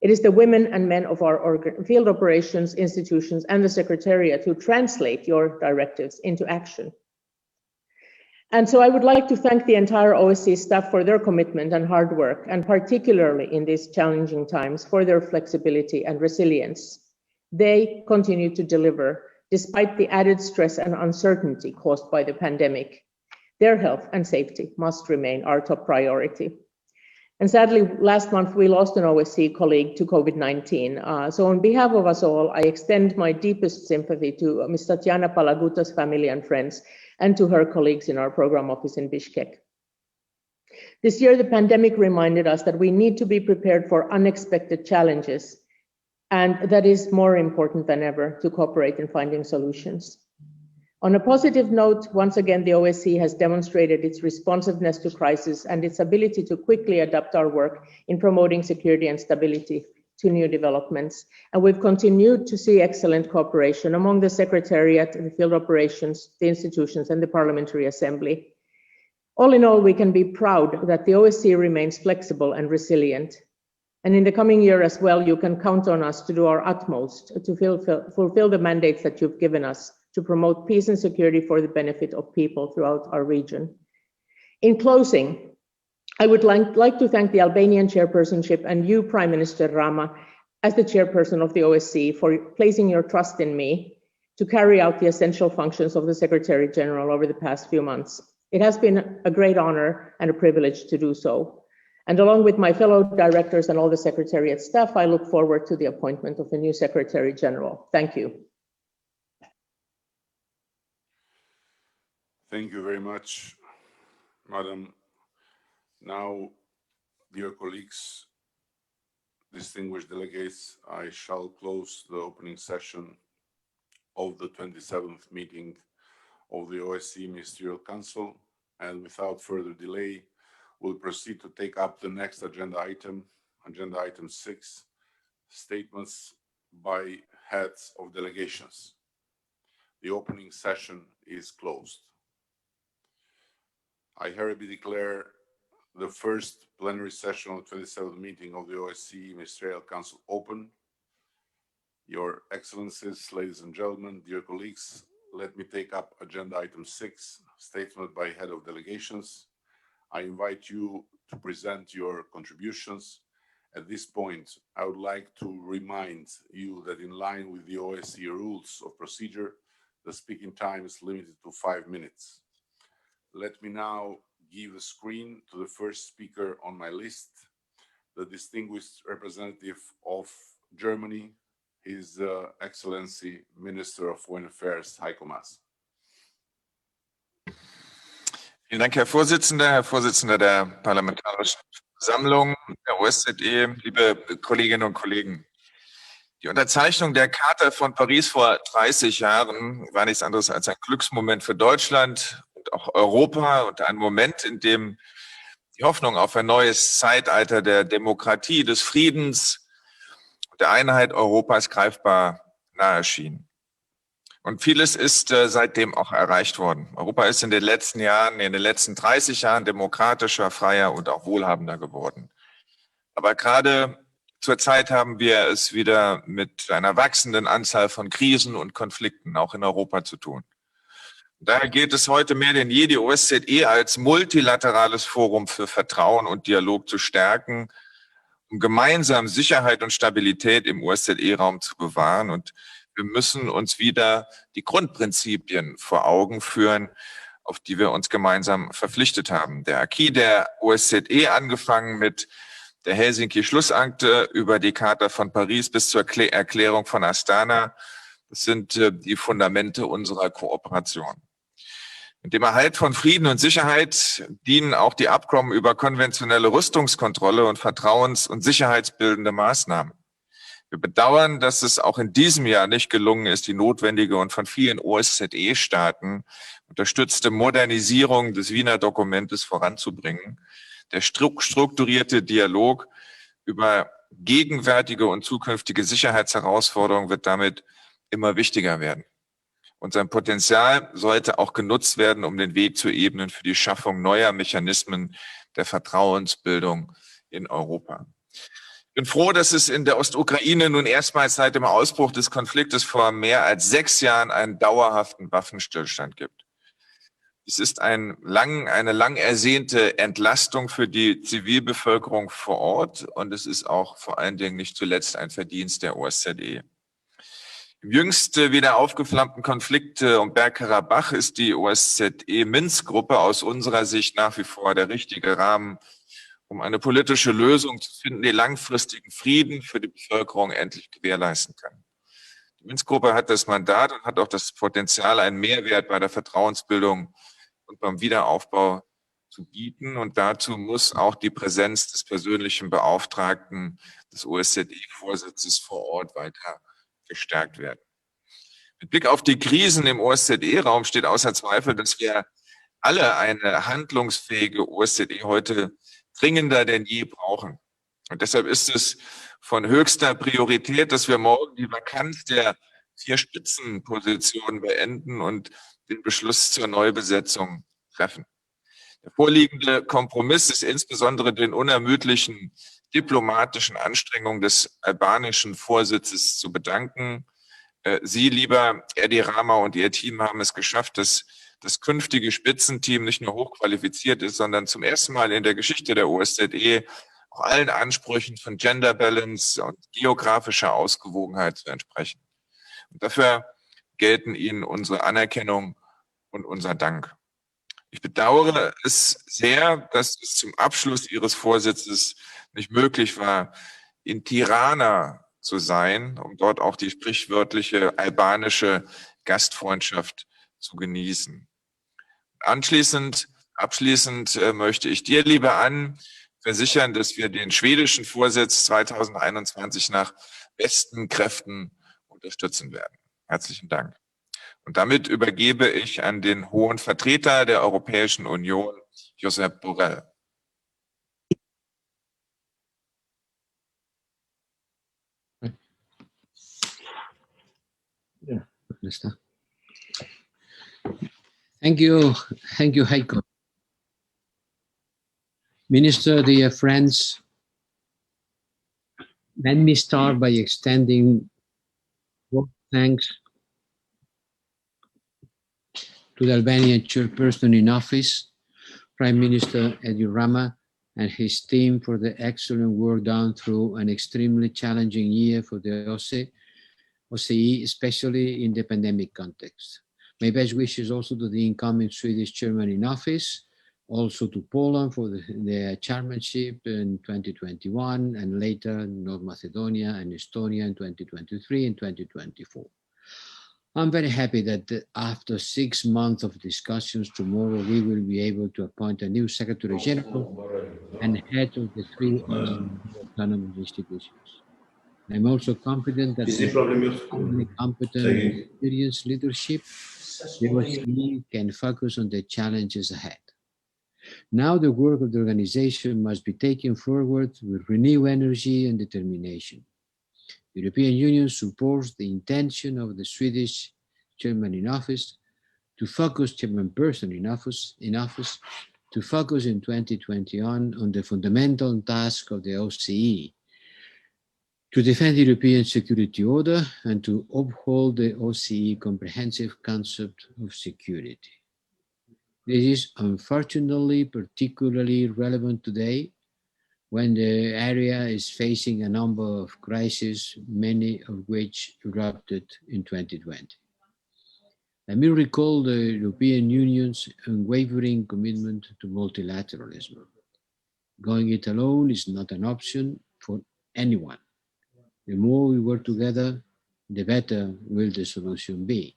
It is the women and men of our field operations, institutions, and the Secretariat who translate your directives into action. And so I would like to thank the entire OSCE staff for their commitment and hard work, and particularly in these challenging times for their flexibility and resilience. They continue to deliver despite the added stress and uncertainty caused by the pandemic. Their health and safety must remain our top priority. And sadly, last month we lost an OSCE colleague to COVID-19. So on behalf of us all, I extend my deepest sympathy to Ms. Tatiana Palaguta's family and friends, and to her colleagues in our program office in Bishkek. This year, the pandemic reminded us that we need to be prepared for unexpected challenges, and that is more important than ever to cooperate in finding solutions. On a positive note, once again, the OSCE has demonstrated its responsiveness to crisis and its ability to quickly adapt our work in promoting security and stability to new developments. And we've continued to see excellent cooperation among the Secretariat, the field operations, the institutions, and the Parliamentary Assembly. All in all, we can be proud that the OSCE remains flexible and resilient. And in the coming year as well, you can count on us to do our utmost to fulfill the mandates that you've given us to promote peace and security for the benefit of people throughout our region. In closing, I would like to thank the Albanian chairpersonship and you, Prime Minister Rama, as the chairperson of the OSCE, for placing your trust in me to carry out the essential functions of the Secretary General over the past few months. It has been a great honor and a privilege to do so. And along with my fellow directors and all the Secretariat staff, I look forward to the appointment of a new Secretary General. Thank you. Thank you very much, Madam. Now, dear colleagues, distinguished delegates, I shall close the opening session of the 27th meeting of the OSCE Ministerial Council, and without further delay, we'll proceed to take up the next agenda item 6, statements by heads of delegations. The opening session is closed. I hereby declare the first plenary session of the 27th meeting of the OSCE Ministerial Council open. Your Excellencies, ladies and gentlemen, dear colleagues, let me take up agenda item 6, statement by head of delegations. I invite you to present your contributions. At this point, I would like to remind you that in line with the OSCE rules of procedure, the speaking time is limited to 5 minutes. Let me now give the screen to the first speaker on my list, the distinguished representative of Germany, His Excellency Minister of Foreign Affairs, Heiko Maas. Vielen Dank, Herr Vorsitzender der Parlamentarischen Versammlung der OSZE, liebe Kolleginnen und Kollegen. Die Unterzeichnung der Charta von Paris vor 30 Jahren war nichts anderes als ein Glücksmoment für Deutschland und auch Europa und ein Moment, in dem die Hoffnung auf ein neues Zeitalter der Demokratie, des Friedens und der Einheit Europas greifbar nahe schien. Und vieles ist seitdem auch erreicht worden. Europa ist in den letzten 30 Jahren demokratischer, freier und auch wohlhabender geworden. Aber gerade zurzeit haben wir es wieder mit einer wachsenden Anzahl von Krisen und Konflikten auch in Europa zu tun. Und daher gilt es heute mehr denn je, die OSZE als multilaterales Forum für Vertrauen und Dialog zu stärken, um gemeinsam Sicherheit und Stabilität im OSZE-Raum zu bewahren. Und wir müssen uns wieder die Grundprinzipien vor Augen führen, auf die wir uns gemeinsam verpflichtet haben. Der Acquis der OSZE, angefangen mit der Helsinki-Schlussakte über die Charta von Paris bis zur Erklärung von Astana, das sind die Fundamente unserer Kooperation. Mit dem Erhalt von Frieden und Sicherheit dienen auch die Abkommen über konventionelle Rüstungskontrolle und vertrauens- und sicherheitsbildende Maßnahmen. Wir bedauern, dass es auch in diesem Jahr nicht gelungen ist, die notwendige und von vielen OSZE-Staaten unterstützte Modernisierung des Wiener Dokumentes voranzubringen. Der strukturierte Dialog über gegenwärtige und zukünftige Sicherheitsherausforderungen wird damit immer wichtiger werden. Und sein Potenzial sollte auch genutzt werden, um den Weg zu ebnen für die Schaffung neuer Mechanismen der Vertrauensbildung in Europa. Ich bin froh, dass es in der Ostukraine nun erstmals seit dem Ausbruch des Konfliktes vor mehr als 6 Jahren einen dauerhaften Waffenstillstand gibt. Es ist eine lang ersehnte Entlastung für die Zivilbevölkerung vor Ort und es ist auch vor allen Dingen nicht zuletzt ein Verdienst der OSZE. Im jüngst wieder aufgeflammten Konflikt um Bergkarabach ist die OSZE-Minsk-Gruppe aus unserer Sicht nach wie vor der richtige Rahmen, um eine politische Lösung zu finden, die langfristigen Frieden für die Bevölkerung endlich gewährleisten kann. Die Minsk-Gruppe hat das Mandat und hat auch das Potenzial, einen Mehrwert bei der Vertrauensbildung und beim Wiederaufbau zu bieten. Und dazu muss auch die Präsenz des persönlichen Beauftragten des OSZE-Vorsitzes vor Ort weiter gestärkt werden. Mit Blick auf die Krisen im OSZE-Raum steht außer Zweifel, dass wir alle eine handlungsfähige OSZE heute dringender denn je brauchen. Und deshalb ist es von höchster Priorität, dass wir morgen die Vakanz der 4 Spitzenpositionen beenden und den Beschluss zur Neubesetzung treffen. Der vorliegende Kompromiss ist insbesondere den unermüdlichen diplomatischen Anstrengungen des albanischen Vorsitzes zu bedanken. Sie, lieber Edi Rama, und Ihr Team haben es geschafft, dass das künftige Spitzenteam nicht nur hochqualifiziert ist, sondern zum ersten Mal in der Geschichte der OSZE auch allen Ansprüchen von Gender Balance und geografischer Ausgewogenheit zu entsprechen. Und dafür gelten Ihnen unsere Anerkennung und unser Dank. Ich bedauere es sehr, dass es zum Abschluss Ihres Vorsitzes nicht möglich war, in Tirana zu sein, um dort auch die sprichwörtliche albanische Gastfreundschaft zu genießen. Abschließend möchte ich dir, lieber Ann, versichern, dass wir den schwedischen Vorsitz 2021 nach besten Kräften unterstützen werden. Herzlichen Dank. Und damit übergebe ich an den Hohen Vertreter der Europäischen Union, Josep Borrell. Thank you, Heiko. Minister, dear friends, let me start by extending warm thanks to the Albanian chairperson in office, Prime Minister Edi Rama, and his team for the excellent work done through an extremely challenging year for the OSCE, especially in the pandemic context. My best wishes also to the incoming Swedish chairman in office, also to Poland for the chairmanship in 2021, and later North Macedonia and Estonia in 2023 and 2024. I'm very happy that after 6 months of discussions, tomorrow we will be able to appoint a new Secretary General and head of the 3 autonomous institutions. I'm also confident that with competent and experienced leadership, the OSCE can focus on the challenges ahead. Now the work of the organization must be taken forward with renewed energy and determination. The European Union supports the intention of the Swedish chairman in office to focus, chairperson in office, to focus in 2021 on the fundamental task of the OSCE, to defend the European security order and to uphold the OSCE comprehensive concept of security. This is unfortunately particularly relevant today when the area is facing a number of crises, many of which erupted in 2020. Let me recall the European Union's unwavering commitment to multilateralism. Going it alone is not an option for anyone. The more we work together, the better will the solution be.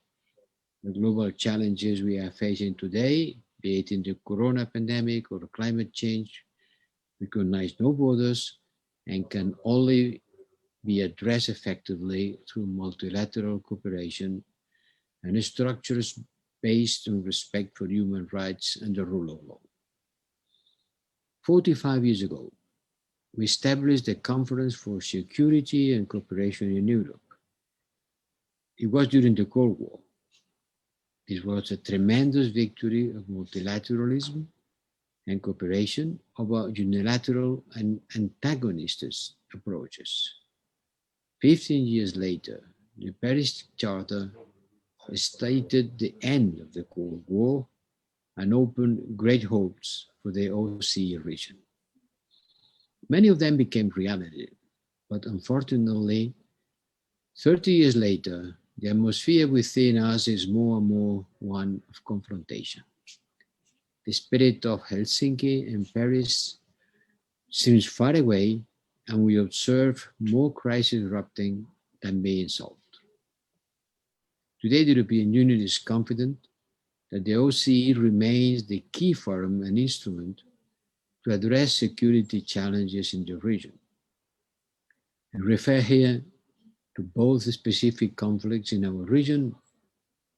The global challenges we are facing today, be it in the corona pandemic or climate change, recognize no borders and can only be addressed effectively through multilateral cooperation and structures based on respect for human rights and the rule of law. 45 years ago, we established the Conference for Security and Cooperation in Europe. It was during the Cold War. It was a tremendous victory of multilateralism and cooperation over unilateral and antagonist approaches. 15 years later, the Paris Charter stated the end of the Cold War and opened great hopes for the OSCE region. Many of them became reality, but unfortunately, 30 years later, The atmosphere within us is more and more one of confrontation. The spirit of Helsinki and Paris seems far away, and we observe more crises erupting than being solved. Today, the European Union is confident that the OSCE remains the key forum and instrument to address security challenges in the region. I refer here to both specific conflicts in our region,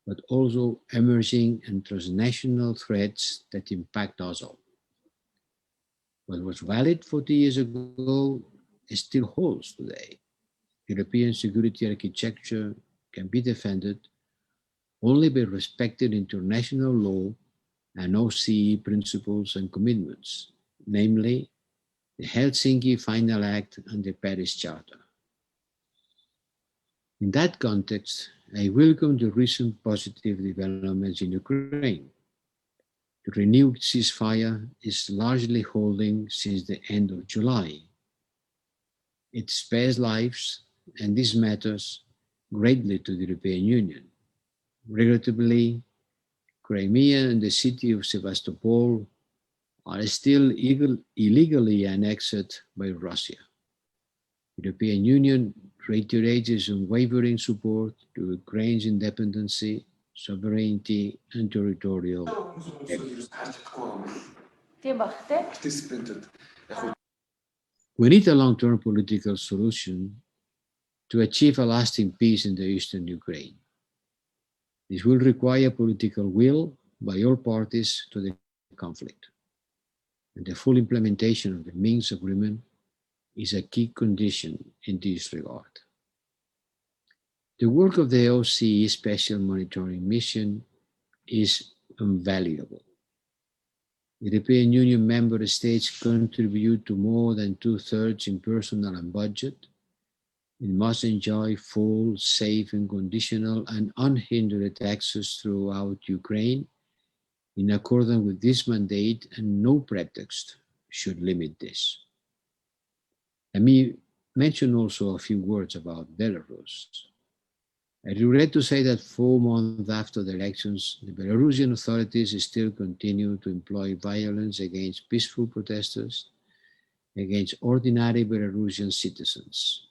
but also emerging and transnational threats that impact us all. What was valid 40 years ago still holds today. European security architecture can be defended only by respecting international law and OSCE principles and commitments, namely the Helsinki Final Act and the Paris Charter. In that context, I welcome the recent positive developments in Ukraine. The renewed ceasefire is largely holding since the end of July. It spares lives, and this matters greatly to the European Union. Regrettably, Crimea and the city of Sevastopol are still illegally annexed by Russia. The European Union reiterates its unwavering support to Ukraine's independence, sovereignty, and territorial integrity. We need a long-term political solution to achieve a lasting peace in the eastern Ukraine. This will require political will by all parties to the conflict, and the full implementation of the Minsk Agreement is a key condition in this regard. The work of the OSCE Special Monitoring Mission is invaluable. European Union member states contribute to more than 2/3 in personnel and budget. It must enjoy full, safe, unconditional, and unhindered access throughout Ukraine in accordance with this mandate, and no pretext should limit this. Let me mention also a few words about Belarus. I regret to say that 4 months after the elections, the Belarusian authorities still continue to employ violence against peaceful protesters, against ordinary Belarusian citizens.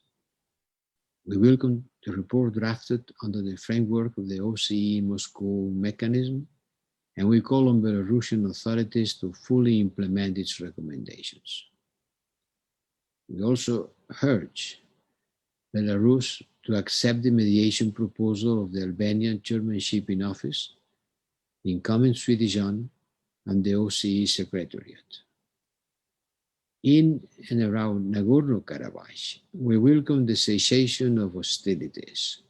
We welcome the report drafted under the framework of the OSCE Moscow mechanism, and we call on Belarusian authorities to fully implement its recommendations. We also urge Belarus to accept the mediation proposal of the Albanian chairmanship in office, the incoming Swedish one, and the OSCE Secretariat. In and around Nagorno-Karabakh, we welcome the cessation of hostilities.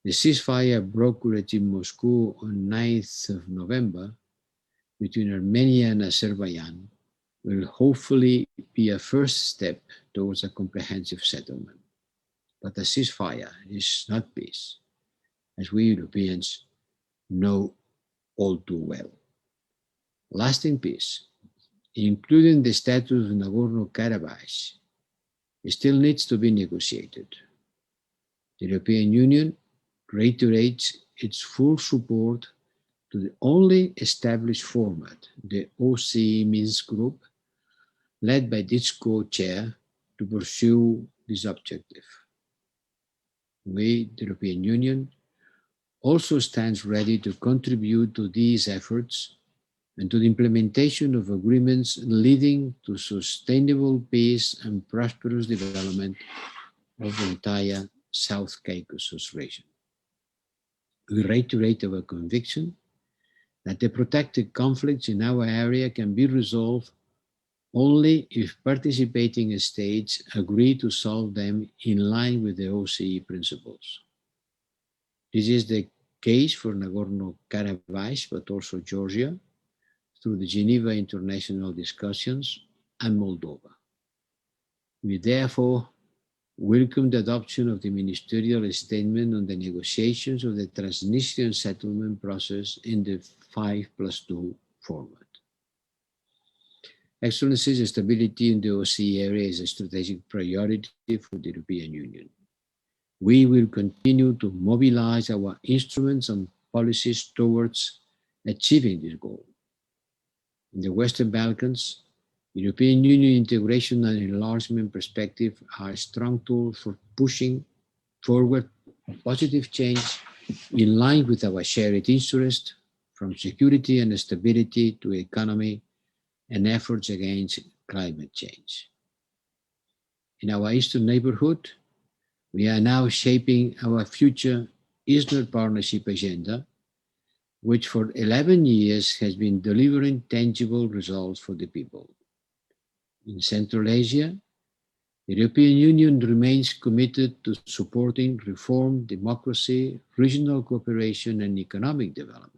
The ceasefire brokered in Moscow on 9th of November between Armenia and Azerbaijan will hopefully be a first step towards a comprehensive settlement. But a ceasefire is not peace, as we Europeans know all too well. Lasting peace, including the status of Nagorno-Karabakh, still needs to be negotiated. The European Union reiterates its full support to the only established format, the OSCE Minsk Group, led by its co-chair, to pursue this objective. We, the European Union, also stands ready to contribute to these efforts and to the implementation of agreements leading to sustainable peace and prosperous development of the entire South Caucasus region. We reiterate our conviction that the protracted conflicts in our area can be resolved only if participating states agree to solve them in line with the OSCE principles. This is the case for Nagorno-Karabakh, but also Georgia, through the Geneva International Discussions, and Moldova. We therefore welcome the adoption of the ministerial statement on the negotiations of the Transnistrian settlement process in the 5+2 format. Excellencies, stability in the OSCE area is a strategic priority for the European Union. We will continue to mobilize our instruments and policies towards achieving this goal. In the Western Balkans, European Union integration and enlargement perspective are a strong tool for pushing forward positive change in line with our shared interest, from security and stability to economy and efforts against climate change. In our Eastern neighborhood, we are now shaping our future Eastern Partnership agenda, which for 11 years has been delivering tangible results for the people. In Central Asia, the European Union remains committed to supporting reform, democracy, regional cooperation, and economic development,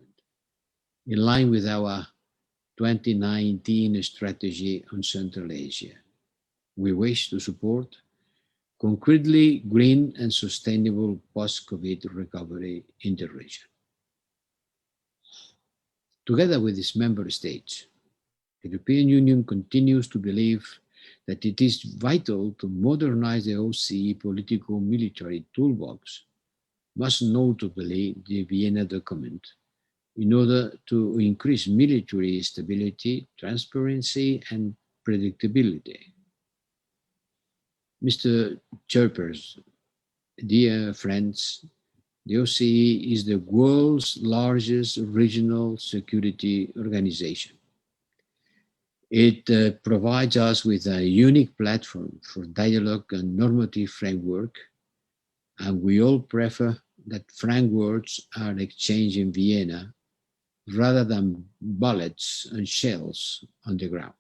in line with our 2019 strategy on Central Asia. We wish to support concretely green and sustainable post-COVID recovery in the region. Together with its member states, the European Union continues to believe that it is vital to modernize the OSCE political-military toolbox, most notably the Vienna document, in order to increase military stability, transparency, and predictability. Mr. Chairperson, dear friends, the OSCE is the world's largest regional security organization. It provides us with a unique platform for dialogue and normative framework, and we all prefer that frank words are exchanged in Vienna rather than bullets and shells on the ground.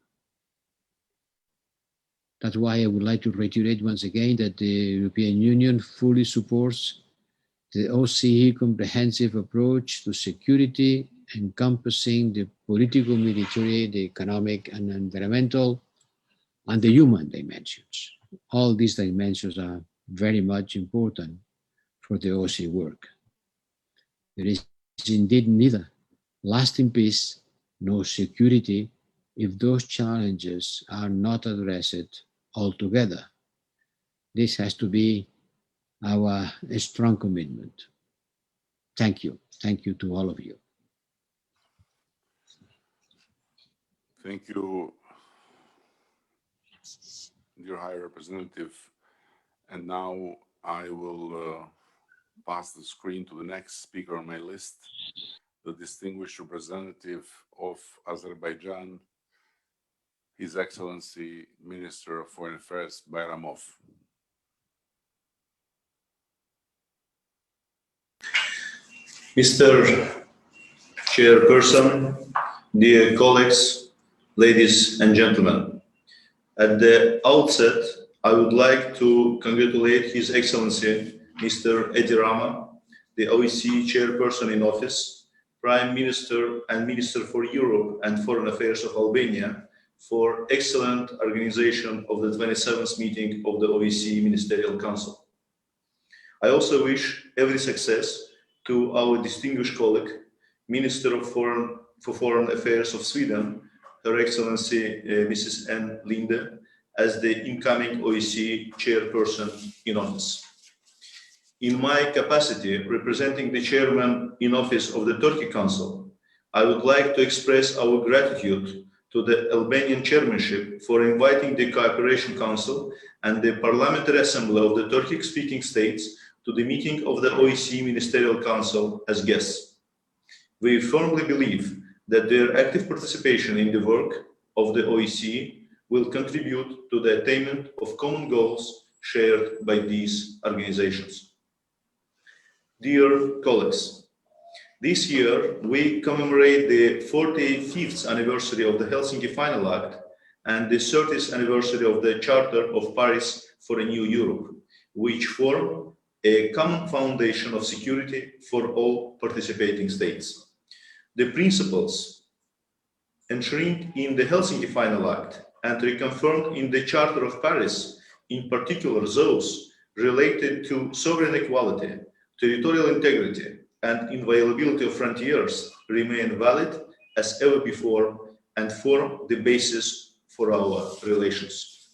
That's why I would like to reiterate once again that the European Union fully supports the OSCE comprehensive approach to security, encompassing the political, military, the economic and environmental, and the human dimensions. All these dimensions are very much important for the OSCE work. There is indeed neither lasting peace nor security if those challenges are not addressed altogether. This has to be our strong commitment. Thank you. Thank you to all of you. Thank you, dear High Representative. And now I will pass the screen to the next speaker on my list, the distinguished representative of Azerbaijan, His Excellency Minister of Foreign Affairs, Bayramov. Mr. Chairperson, dear colleagues, ladies and gentlemen, at the outset, I would like to congratulate His Excellency Mr. Edi Rama, the OSCE Chairperson in Office, Prime Minister and Minister for Europe and Foreign Affairs of Albania, for excellent organization of the 27th meeting of the OSCE Ministerial Council. I also wish every success to our distinguished colleague, Minister of Foreign Affairs of Sweden, Her Excellency Mrs. Ann Linde, as the incoming OSCE Chairperson in Office. In my capacity representing the Chairman in Office of the Turkey Council, I would like to express our gratitude to the Albanian Chairmanship for inviting the Cooperation Council and the Parliamentary Assembly of the Turkic-speaking states to the meeting of the OSCE Ministerial Council as guests. We firmly believe that their active participation in the work of the OSCE will contribute to the attainment of common goals shared by these organizations. Dear colleagues, this year we commemorate the 45th anniversary of the Helsinki Final Act and the 30th anniversary of the Charter of Paris for a New Europe, which form a common foundation of security for all participating states. The principles enshrined in the Helsinki Final Act and reconfirmed in the Charter of Paris, in particular those related to sovereign equality, territorial integrity, and inviolability of frontiers, remain valid as ever before and form the basis for our relations.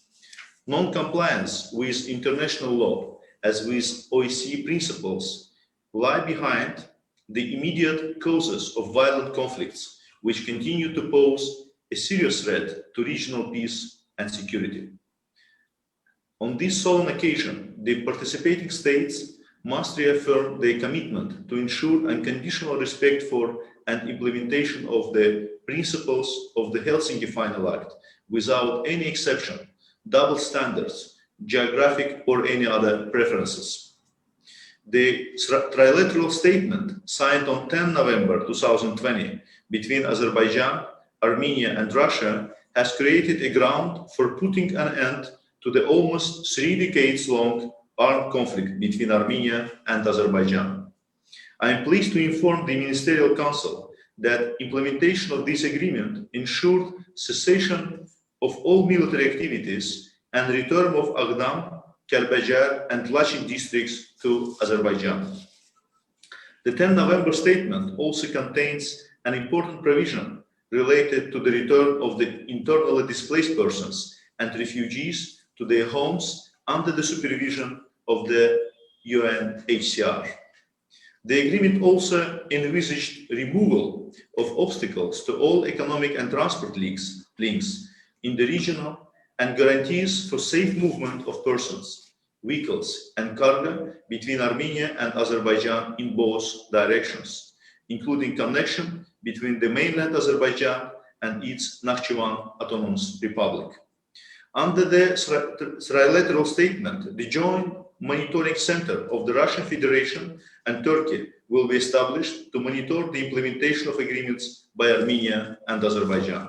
Non-compliance with international law as with OSCE principles, lie behind the immediate causes of violent conflicts, which continue to pose a serious threat to regional peace and security. On this solemn occasion, the participating states must reaffirm their commitment to ensure unconditional respect for and implementation of the principles of the Helsinki Final Act without any exception, double standards, geographic or any other preferences. The trilateral statement signed on 10 November 2020 between Azerbaijan, Armenia and Russia has created a ground for putting an end to the almost 3 decades long armed conflict between Armenia and Azerbaijan. I am pleased to inform the Ministerial Council that implementation of this agreement ensured cessation of all military activities and return of Agdam, Kalbajar and Lachin districts to Azerbaijan. The 10 November statement also contains an important provision related to the return of the internally displaced persons and refugees to their homes under the supervision of the UNHCR. The agreement also envisaged removal of obstacles to all economic and transport links in the regional and guarantees for safe movement of persons, vehicles and cargo between Armenia and Azerbaijan in both directions, including connection between the mainland Azerbaijan and its Nakhchivan Autonomous Republic. Under the trilateral statement, the joint monitoring center of the Russian Federation and Turkey will be established to monitor the implementation of agreements by Armenia and Azerbaijan.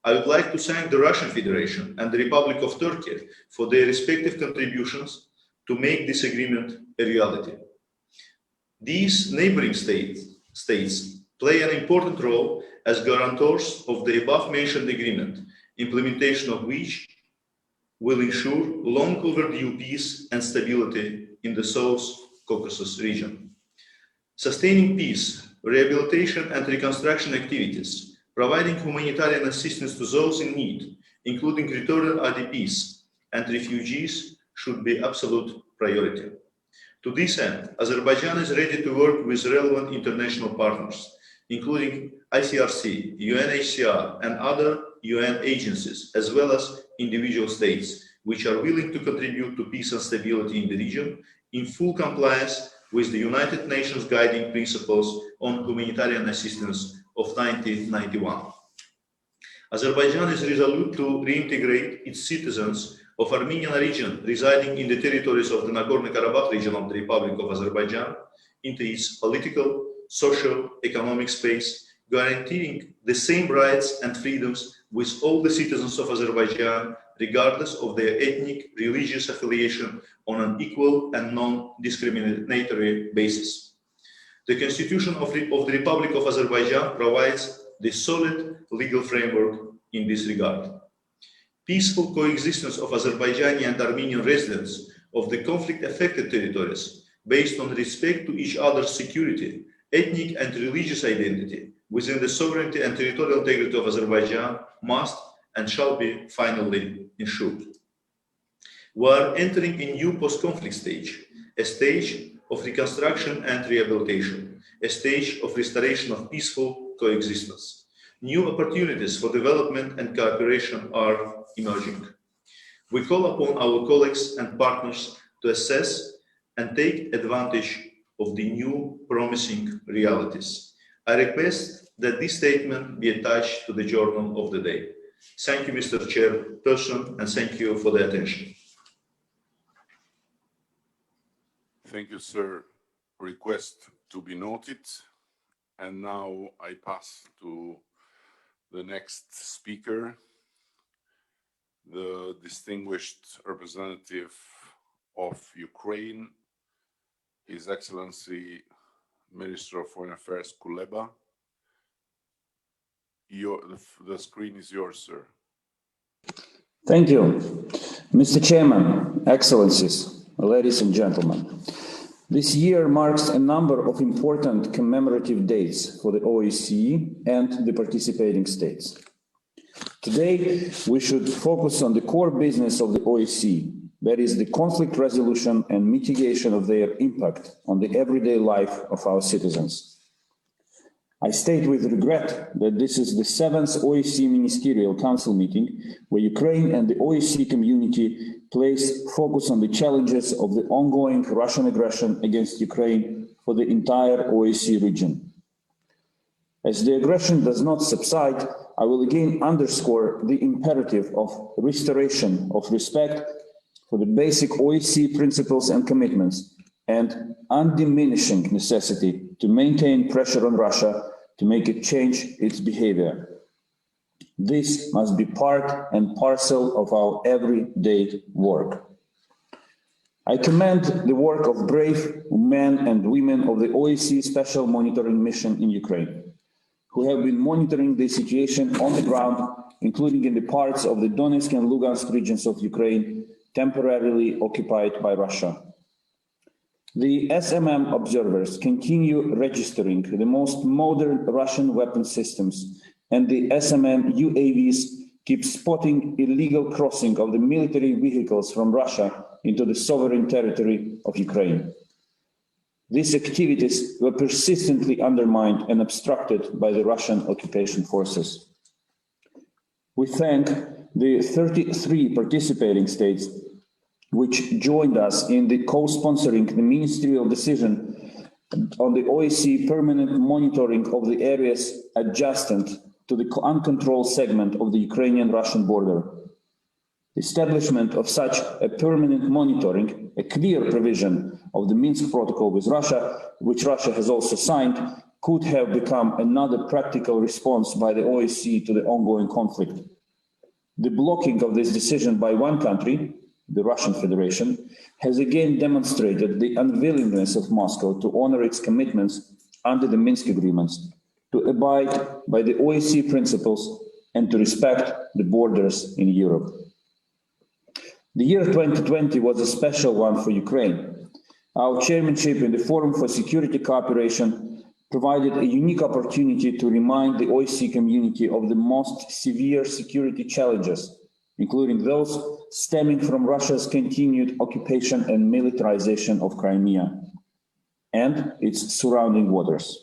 I would like to thank the Russian Federation and the Republic of Turkey for their respective contributions to make this agreement a reality. These neighboring states play an important role as guarantors of the above-mentioned agreement, implementation of which will ensure long overdue peace and stability in the South Caucasus region. Sustaining peace, rehabilitation and reconstruction activities, providing humanitarian assistance to those in need, including returned IDPs and refugees, should be absolute priority. To this end, Azerbaijan is ready to work with relevant international partners, including ICRC, UNHCR, and other UN agencies, as well as individual states, which are willing to contribute to peace and stability in the region in full compliance with the United Nations Guiding Principles on Humanitarian Assistance of 1991. Azerbaijan is resolute to reintegrate its citizens of Armenian origin residing in the territories of the Nagorno-Karabakh region of the Republic of Azerbaijan into its political, social, economic space, guaranteeing the same rights and freedoms with all the citizens of Azerbaijan, regardless of their ethnic, religious affiliation, on an equal and non-discriminatory basis. The Constitution of the Republic of Azerbaijan provides the solid legal framework in this regard. Peaceful coexistence of Azerbaijani and Armenian residents of the conflict-affected territories based on respect to each other's security, ethnic and religious identity within the sovereignty and territorial integrity of Azerbaijan must and shall be finally ensured. We are entering a new post-conflict stage, a stage of reconstruction and rehabilitation, a stage of restoration of peaceful coexistence. New opportunities for development and cooperation are emerging. We call upon our colleagues and partners to assess and take advantage of the new promising realities. I request that this statement be attached to the journal of the day. Thank you, Mr. Chairperson, and thank you for the attention. Thank you, sir. Request to be noted. And now I pass to the next speaker, the distinguished representative of Ukraine, His Excellency Minister of Foreign Affairs Kuleba. The screen is yours, sir. Thank you. Mr. Chairman, Excellencies, ladies and gentlemen. This year marks a number of important commemorative dates for the OSCE and the participating states. Today, we should focus on the core business of the OSCE, that is the conflict resolution and mitigation of their impact on the everyday life of our citizens. I state with regret that this is the 7th OSCE Ministerial Council meeting where Ukraine and the OSCE community place focus on the challenges of the ongoing Russian aggression against Ukraine for the entire OSCE region. As the aggression does not subside, I will again underscore the imperative of restoration of respect for the basic OSCE principles and commitments and undiminishing necessity to maintain pressure on Russia to make it change its behavior. This must be part and parcel of our everyday work. I commend the work of brave men and women of the OSCE Special Monitoring Mission in Ukraine, who have been monitoring the situation on the ground, including in the parts of the Donetsk and Lugansk regions of Ukraine temporarily occupied by Russia. The SMM observers continue registering the most modern Russian weapon systems, and the SMM UAVs keep spotting illegal crossing of the military vehicles from Russia into the sovereign territory of Ukraine. These activities were persistently undermined and obstructed by the Russian occupation forces. We thank the 33 participating states which joined us in the co-sponsoring the ministerial decision on the OSCE permanent monitoring of the areas adjacent to the uncontrolled segment of the Ukrainian-Russian border. The establishment of such a permanent monitoring, a clear provision of the Minsk Protocol with Russia, which Russia has also signed, could have become another practical response by the OSCE to the ongoing conflict. The blocking of this decision by one country, the Russian Federation, has again demonstrated the unwillingness of Moscow to honor its commitments under the Minsk agreements, to abide by the OSCE principles and to respect the borders in Europe. The year 2020 was a special one for Ukraine. Our chairmanship in the Forum for Security Cooperation provided a unique opportunity to remind the OSCE community of the most severe security challenges, including those stemming from Russia's continued occupation and militarization of Crimea and its surrounding waters.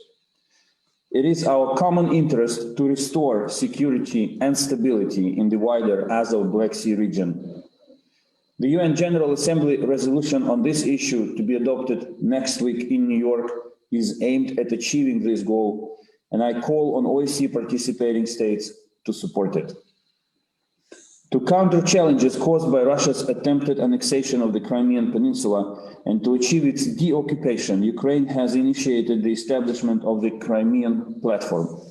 It is our common interest to restore security and stability in the wider Azov Black Sea region. The UN General Assembly resolution on this issue, to be adopted next week in New York, is aimed at achieving this goal, and I call on OSCE participating states to support it. To counter challenges caused by Russia's attempted annexation of the Crimean Peninsula and to achieve its deoccupation, Ukraine has initiated the establishment of the Crimean Platform.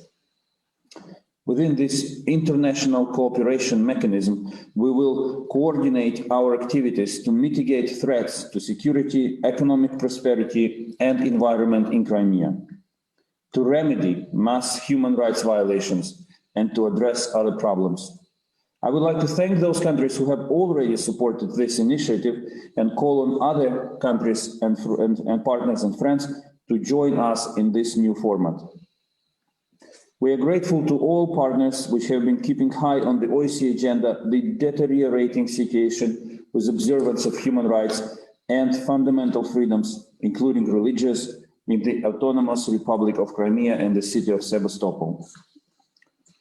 Within this international cooperation mechanism, we will coordinate our activities to mitigate threats to security, economic prosperity, and environment in Crimea, to remedy mass human rights violations, and to address other problems. I would like to thank those countries who have already supported this initiative and call on other countries and partners and friends to join us in this new format. We are grateful to all partners which have been keeping high on the OSCE agenda the deteriorating situation with observance of human rights and fundamental freedoms, including religious, in the Autonomous Republic of Crimea and the city of Sevastopol.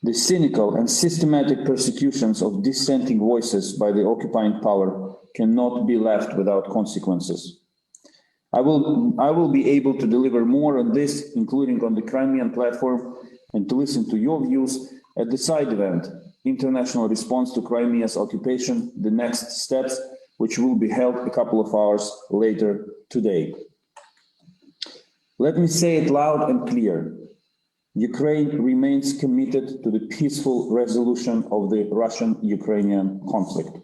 The cynical and systematic persecutions of dissenting voices by the occupying power cannot be left without consequences. I will be able to deliver more on this, including on the Crimean Platform, and to listen to your views at the side event, International Response to Crimea's Occupation, the Next Steps, which will be held a couple of hours later today. Let me say it loud and clear. Ukraine remains committed to the peaceful resolution of the Russian-Ukrainian conflict.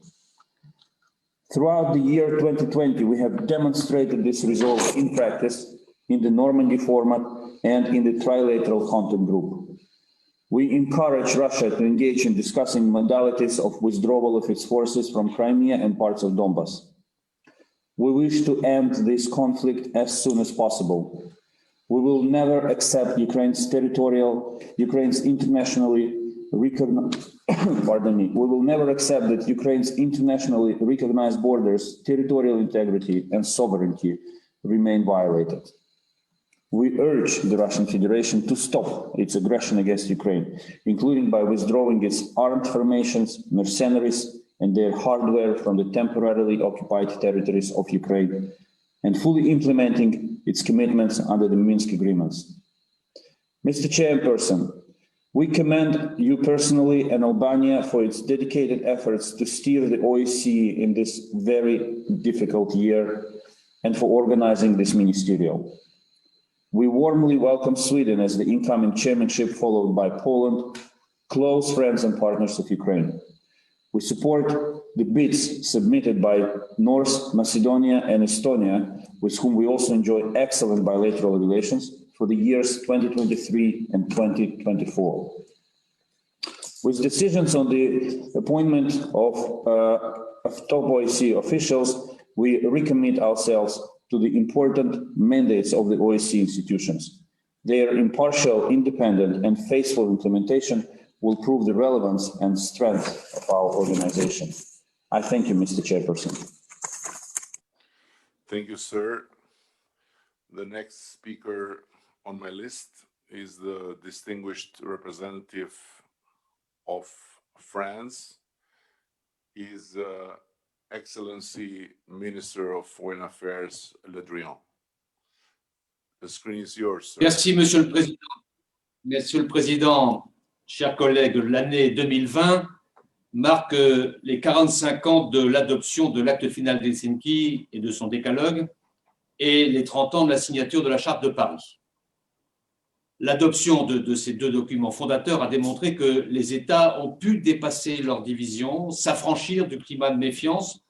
Throughout the year 2020, we have demonstrated this resolve in practice in the Normandy format and in the trilateral contact group. We encourage Russia to engage in discussing modalities of withdrawal of its forces from Crimea and parts of Donbas. We wish to end this conflict as soon as possible. We will never accept Ukraine's internationally recognized pardon me, we will never accept that Ukraine's internationally recognized borders, territorial integrity, and sovereignty remain violated. We urge the Russian Federation to stop its aggression against Ukraine, including by withdrawing its armed formations, mercenaries, and their hardware from the temporarily occupied territories of Ukraine, and fully implementing its commitments under the Minsk agreements. Mr. Chairperson, we commend you personally and Albania for its dedicated efforts to steer the OSCE in this very difficult year and for organizing this ministerial. We warmly welcome Sweden as the incoming chairmanship, followed by Poland, close friends and partners of Ukraine. We support the bids submitted by North Macedonia and Estonia, with whom we also enjoy excellent bilateral relations for the years 2023 and 2024. With decisions on the appointment of top OSCE officials, we recommit ourselves to the important mandates of the OSCE institutions. Their impartial, independent, and faithful implementation will prove the relevance and strength of our organization. I thank you, Mr. Chairperson. Thank you, sir. The next speaker on my list is the distinguished representative of France. Is Excellency Minister of Foreign Affairs, Le Drian. The screen is yours, sir. Merci, Monsieur le Président. Monsieur le Président, chers collègues, l'année 2020 marque les 45 ans de l'adoption de l'acte final d'Helsinki et de son décalogue et les 30 ans de la signature de la Charte de Paris. L'adoption de ces deux documents fondateurs a démontré que les États ont pu dépasser leurs divisions, s'affranchir du climat de méfiance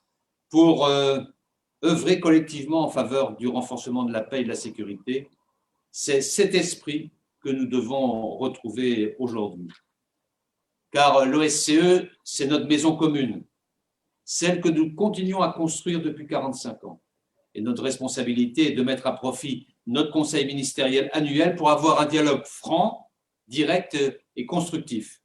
pour œuvrer collectivement en faveur du renforcement de la paix et de la sécurité. C'est cet esprit que nous devons retrouver aujourd'hui. Car l'OSCE, c'est notre maison commune, celle que nous continuons à construire depuis 45 ans. Et notre responsabilité est de mettre à profit notre conseil ministériel annuel pour avoir un dialogue franc, direct et constructif.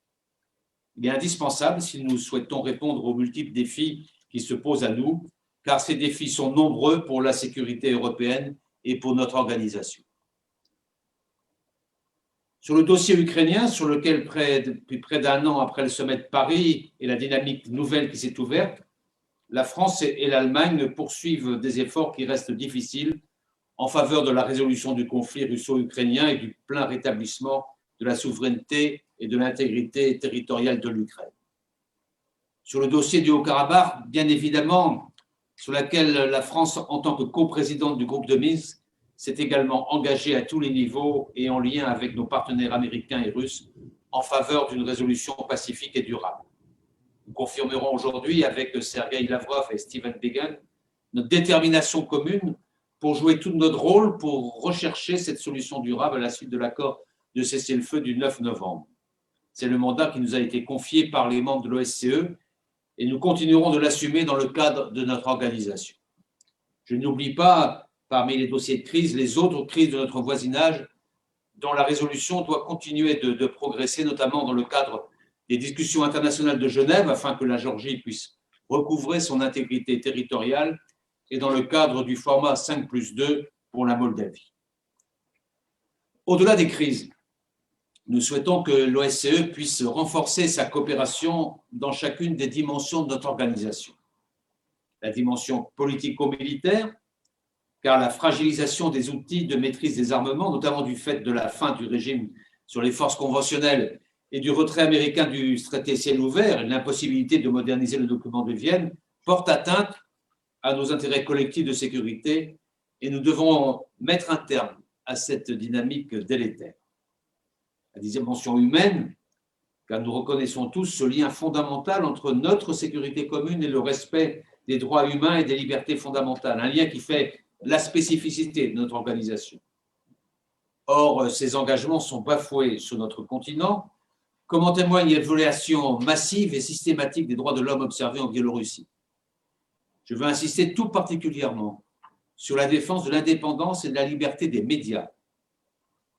Il est indispensable si nous souhaitons répondre aux multiples défis qui se posent à nous, car ces défis sont nombreux pour la sécurité européenne et pour notre organisation. Sur le dossier ukrainien, sur lequel depuis près d'un an après le sommet de Paris et la dynamique nouvelle qui s'est ouverte, la France et l'Allemagne poursuivent des efforts qui restent difficiles en faveur de la résolution du conflit russo-ukrainien et du plein rétablissement de la souveraineté et de l'intégrité territoriale de l'Ukraine. Sur le dossier du Haut-Karabakh, bien évidemment, sur laquelle la France, en tant que coprésidente du groupe de Minsk, s'est également engagée à tous les niveaux et en lien avec nos partenaires américains et russes en faveur d'une résolution pacifique et durable. Nous confirmerons aujourd'hui avec Sergei Lavrov et Stephen Biegun notre détermination commune pour jouer tout notre rôle pour rechercher cette solution durable à la suite de l'accord de cessez-le-feu du 9 novembre. C'est le mandat qui nous a été confié par les membres de l'OSCE et nous continuerons de l'assumer dans le cadre de notre organisation. Je n'oublie pas, parmi les dossiers de crise, les autres crises de notre voisinage dont la résolution doit continuer de progresser, notamment dans le cadre des discussions internationales de Genève, afin que la Géorgie puisse recouvrer son intégrité territoriale et dans le cadre du format 5+2 pour la Moldavie. Au-delà des crises, nous souhaitons que l'OSCE puisse renforcer sa coopération dans chacune des dimensions de notre organisation. La dimension politico-militaire, car la fragilisation des outils de maîtrise des armements, notamment du fait de la fin du régime sur les forces conventionnelles et du retrait américain du traité ciel ouvert et de l'impossibilité de moderniser le document de Vienne, porte atteinte à nos intérêts collectifs de sécurité et nous devons mettre un terme à cette dynamique délétère. La dimension humaine, car nous reconnaissons tous ce lien fondamental entre notre sécurité commune et le respect des droits humains et des libertés fondamentales, un lien qui fait la spécificité de notre organisation. Or, ces engagements sont bafoués sur notre continent, comme en témoigne les violations massives et systématiques des droits de l'homme observées en Biélorussie. Je veux insister tout particulièrement sur la défense de l'indépendance et de la liberté des médias.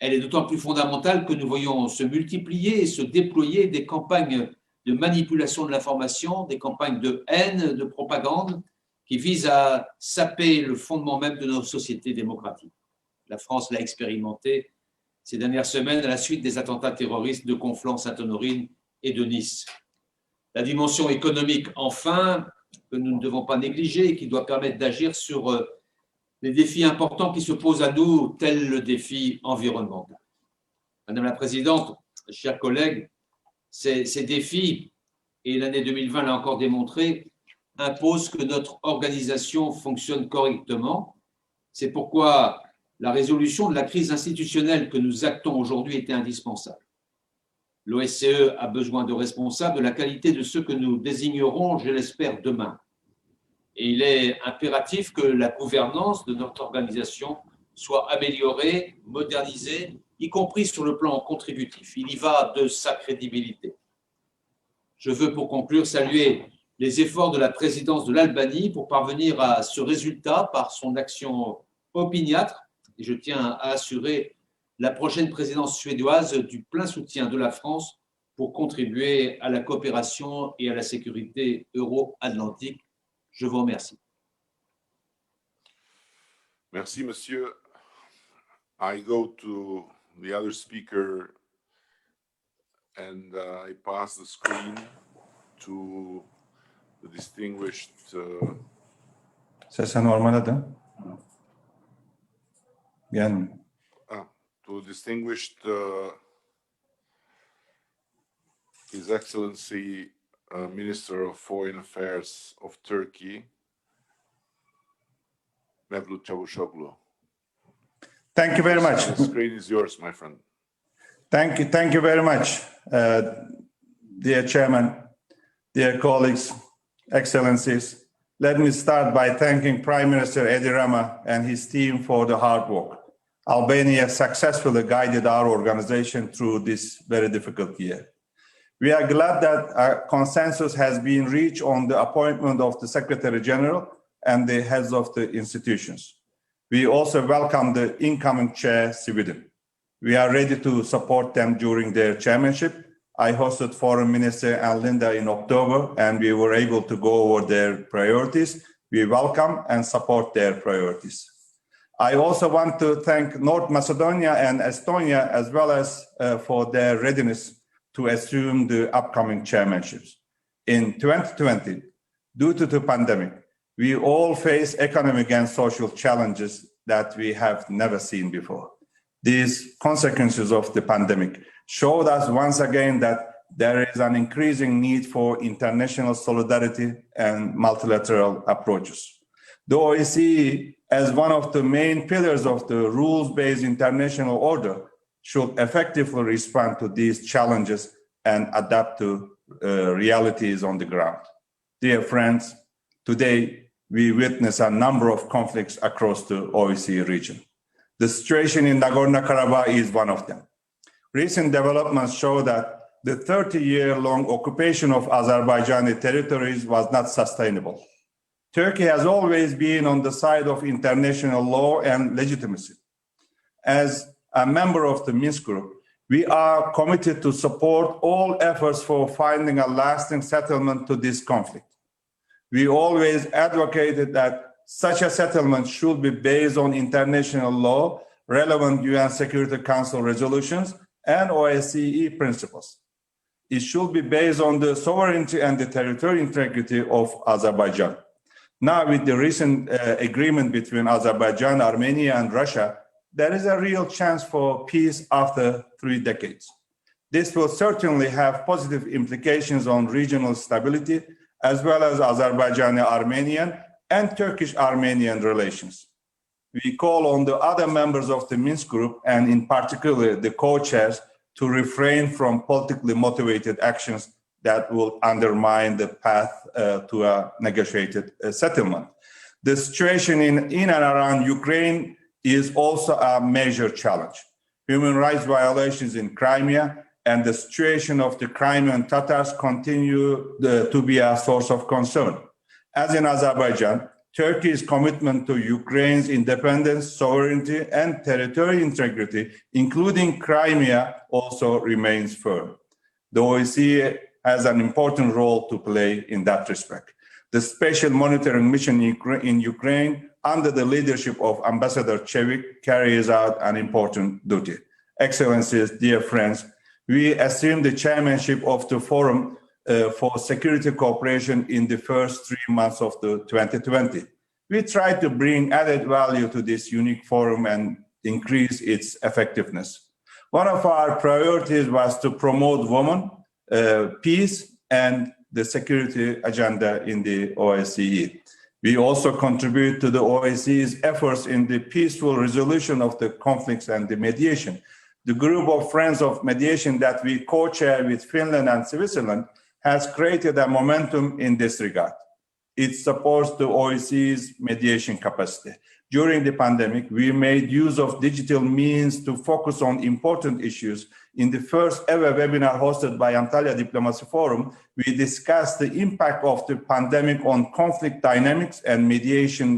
Elle est d'autant plus fondamentale que nous voyons se multiplier et se déployer des campagnes de manipulation de l'information, des campagnes de haine, de propagande qui visent à saper le fondement même de nos sociétés démocratiques. La France l'a expérimenté ces dernières semaines à la suite des attentats terroristes de Conflans-Sainte-Honorine et de Nice. La dimension économique, enfin, que nous ne devons pas négliger et qui doit permettre d'agir sur les défis importants qui se posent à nous, tels le défi environnemental. Madame la Présidente, chers collègues, ces défis, et l'année 2020 l'a encore démontré, imposent que notre organisation fonctionne correctement. C'est pourquoi la résolution de la crise institutionnelle que nous actons aujourd'hui était indispensable. L'OSCE a besoin de responsables de la qualité de ceux que nous désignerons, je l'espère, demain. Et il est impératif que la gouvernance de notre organisation soit améliorée, modernisée, y compris sur le plan contributif. Il y va de sa crédibilité. Je veux, pour conclure, saluer les efforts de la présidence de l'Albanie pour parvenir à ce résultat par son action opiniâtre. Et je tiens à assurer la prochaine présidence suédoise du plein soutien de la France pour contribuer à la coopération et à la sécurité euro-atlantique. Je vous remercie. Merci, monsieur. I go to the other speaker and I pass the screen to the distinguished Sese normale gelmiyor. to distinguished His Excellency Minister of Foreign Affairs of Turkey, Mevlut Çavuşoğlu. Thank you very much. The screen is yours, my friend. Thank you very much, dear Chairman, dear colleagues, Excellencies. Let me start by thanking Prime Minister Edi Rama and his team for the hard work. Albania successfully guided our organization through this very difficult year. We are glad that a consensus has been reached on the appointment of the Secretary General and the heads of the institutions. We also welcome the incoming chair, Sweden. We are ready to support them during their chairmanship. I hosted Foreign Minister and Linda in October, and we were able to go over their priorities. We welcome and support their priorities. I also want to thank North Macedonia and Estonia as well as for their readiness to assume the upcoming chairmanships. In 2020, due to the pandemic, we all face economic and social challenges that we have never seen before. These consequences of the pandemic showed us once again that there is an increasing need for international solidarity and multilateral approaches. The OSCE, as one of the main pillars of the rules-based international order, should effectively respond to these challenges and adapt to realities on the ground. Dear friends, today we witness a number of conflicts across the OSCE region. The situation in Nagorno-Karabakh is one of them. Recent developments show that the 30-year-long occupation of Azerbaijani territories was not sustainable. Turkey has always been on the side of international law and legitimacy. As a member of the Minsk Group, we are committed to support all efforts for finding a lasting settlement to this conflict. We always advocated that such a settlement should be based on international law, relevant UN Security Council resolutions, and OSCE principles. It should be based on the sovereignty and the territorial integrity of Azerbaijan. Now, with the recent agreement between Azerbaijan, Armenia, and Russia, there is a real chance for peace after 3 decades. This will certainly have positive implications on regional stability, as well as Azerbaijani-Armenian and Turkish-Armenian relations. We call on the other members of the Minsk Group, and in particular the co-chairs, to refrain from politically motivated actions that will undermine the path to a negotiated settlement. The situation in and around Ukraine is also a major challenge. Human rights violations in Crimea and the situation of the Crimean Tatars continue to be a source of concern. As in Azerbaijan, Turkey's commitment to Ukraine's independence, sovereignty, and territorial integrity, including Crimea, also remains firm. The OSCE has an important role to play in that respect. The special monitoring mission in Ukraine, under the leadership of Ambassador Chevik, carries out an important duty. Excellencies, dear friends, we assume the chairmanship of the Forum for Security Cooperation in the first 3 months of 2020. We try to bring added value to this unique forum and increase its effectiveness. One of our priorities was to promote women, peace, and the security agenda in the OSCE. We also contribute to the OSCE's efforts in the peaceful resolution of the conflicts and the mediation. The group of friends of mediation that we co-chair with Finland and Switzerland has created a momentum in this regard. It supports the OSCE's mediation capacity. During the pandemic, we made use of digital means to focus on important issues. In the first ever webinar hosted by Antalya Diplomacy Forum, we discussed the impact of the pandemic on conflict dynamics and mediation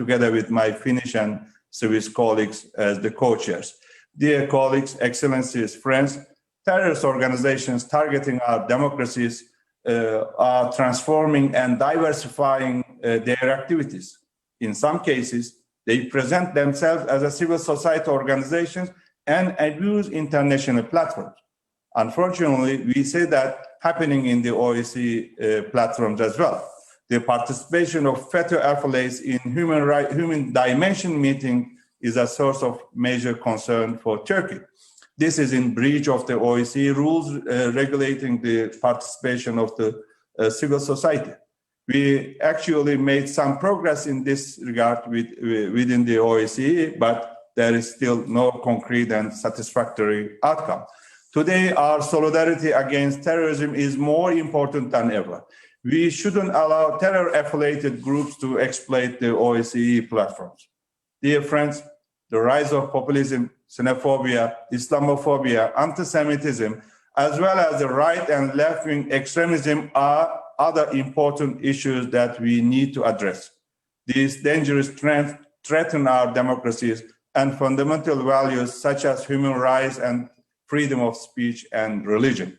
together with my Finnish and Swiss colleagues as the co-chairs. Dear colleagues, excellencies, friends, terrorist organizations targeting our democracies are transforming and diversifying their activities. In some cases, they present themselves as a civil society organizations and abuse international platforms. Unfortunately, we see that happening in the OSCE platforms as well. The participation of FETÖ affiliates in human dimension meeting is a source of major concern for Turkey. This is in breach of the OSCE rules regulating the participation of the civil society. We actually made some progress in this regard within the OSCE, but there is still no concrete and satisfactory outcome. Today, our solidarity against terrorism is more important than ever. We shouldn't allow terror-affiliated groups to exploit the OSCE platforms. Dear friends, the rise of populism, xenophobia, Islamophobia, anti-Semitism, as well as the right and left-wing extremism are other important issues that we need to address. These dangerous trends threaten our democracies and fundamental values such as human rights and freedom of speech and religion.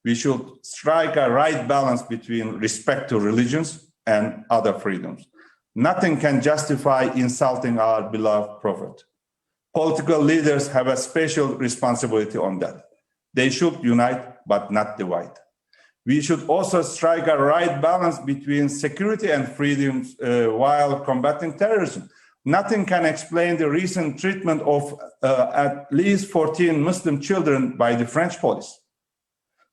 We should strike a right balance between respect to religions and other freedoms. Nothing can justify insulting our beloved prophet. Political leaders have a special responsibility on that. They should unite, but not divide. We should also strike a right balance between security and freedoms while combating terrorism. Nothing can explain the recent treatment of at least 14 Muslim children by the French police.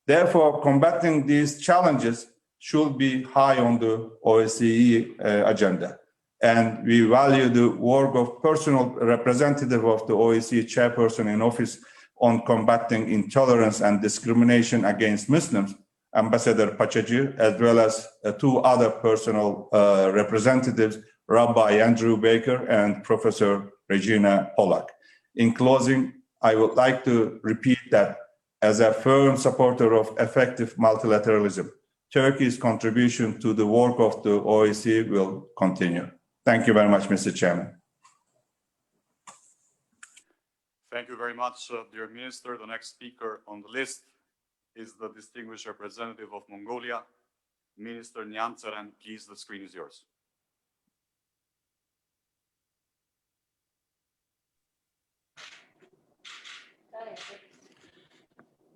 Therefore, combating these challenges should be high on the OSCE agenda. And we value the work of personal representative of the OSCE chairperson in office on combating intolerance and discrimination against Muslims, Ambassador Pachaji, as well as two other personal representatives, Rabbi Andrew Baker and Professor Regina Pollack. In closing, I would like to repeat that as a firm supporter of effective multilateralism, Turkey's contribution to the work of the OSCE will continue. Thank you very much, Mr. Chairman. Thank you very much, dear Minister. The next speaker on the list is the distinguished representative of Mongolia, Minister Nyantsaren. Please, the screen is yours.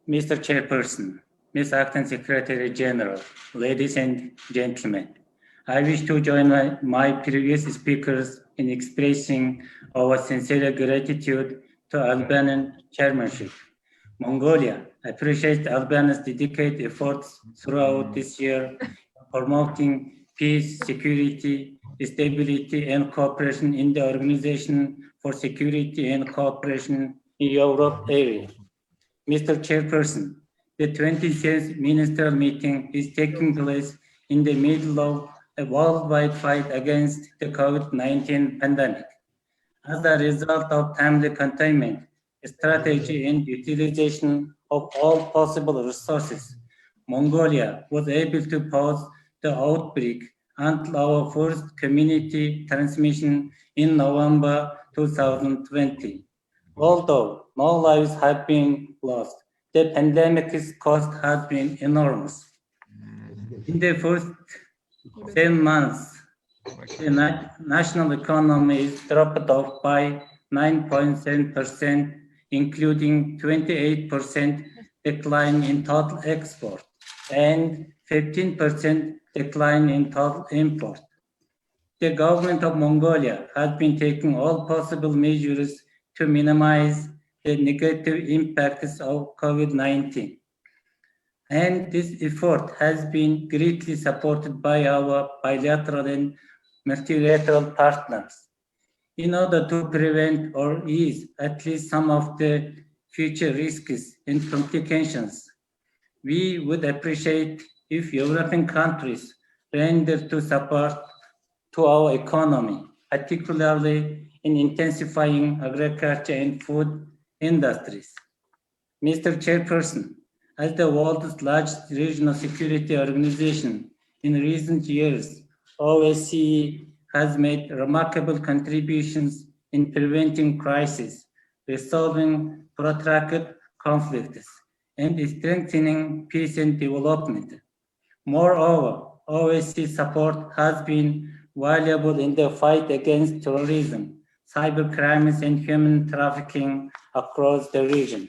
Mr. Chairperson, Ms. Acting Secretary General, ladies and gentlemen, I wish to join my previous speakers in expressing our sincere gratitude to Albanian chairmanship. Mongolia appreciates Albania's dedicated efforts throughout this year, promoting peace, security, stability, and cooperation in the Organization for Security and Cooperation in Europe area. Mr. Chairperson, the 27th ministerial meeting is taking place in the middle of a worldwide fight against the COVID-19 pandemic. As a result of timely containment, strategy, and utilization of all possible resources, Mongolia was able to pause the outbreak until our first community transmission in November 2020. Although no lives have been lost, the pandemic's cost has been enormous. In the first 10 months, the national economy is dropped off by 9.7%, including 28% decline in total export and 15% decline in total import. The government of Mongolia has been taking all possible measures to minimize the negative impacts of COVID-19. And this effort has been greatly supported by our bilateral and multilateral partners. In order to prevent or ease at least some of the future risks and complications, we would appreciate if European countries render to support to our economy, particularly in intensifying agriculture and food industries. Mr. Chairperson, as the world's largest regional security organization in recent years, OSCE has made remarkable contributions in preventing crises, resolving protracted conflicts, and strengthening peace and development. Moreover, OSCE support has been valuable in the fight against terrorism, cybercrimes, and human trafficking across the region.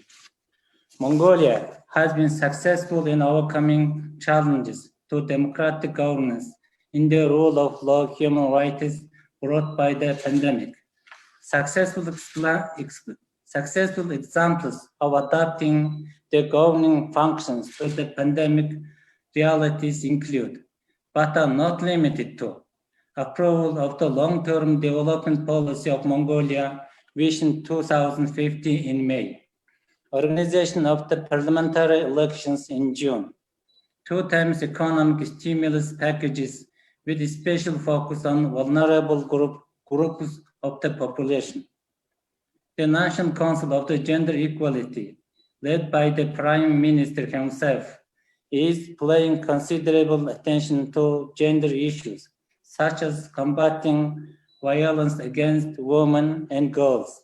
Mongolia has been successful in overcoming challenges to democratic governance in the rule of law, human rights brought by the pandemic. Successful examples of adapting the governing functions to the pandemic realities include, but are not limited to, approval of the long-term development policy of Mongolia Vision 2050 in May, organization of the parliamentary elections in June, 2 times economic stimulus packages with a special focus on vulnerable groups of the population. The National Council of the Gender Equality, led by the Prime Minister himself, is paying considerable attention to gender issues, such as combating violence against women and girls,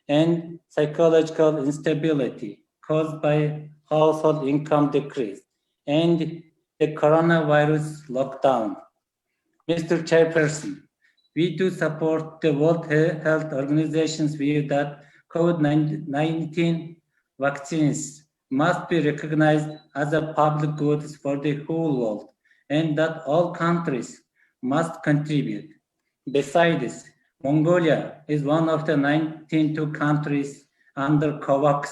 and psychological instability caused by household income decrease and the coronavirus lockdown. Mr. Chairperson, we do support the World Health Organization's view that COVID-19 vaccines must be recognized as a public good for the whole world and that all countries must contribute. Besides, Mongolia is one of the 19 countries under COVAX,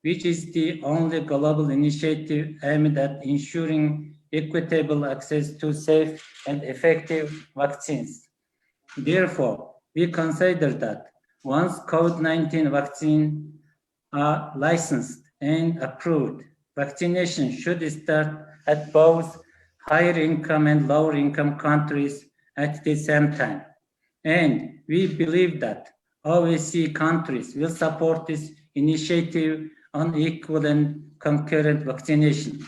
which is the only global initiative aimed at ensuring equitable access to safe and effective vaccines. Therefore, we consider that once COVID-19 vaccines are licensed and approved, vaccination should start at both higher income and lower income countries at the same time. And we believe that OSCE countries will support this initiative on equal and concurrent vaccination.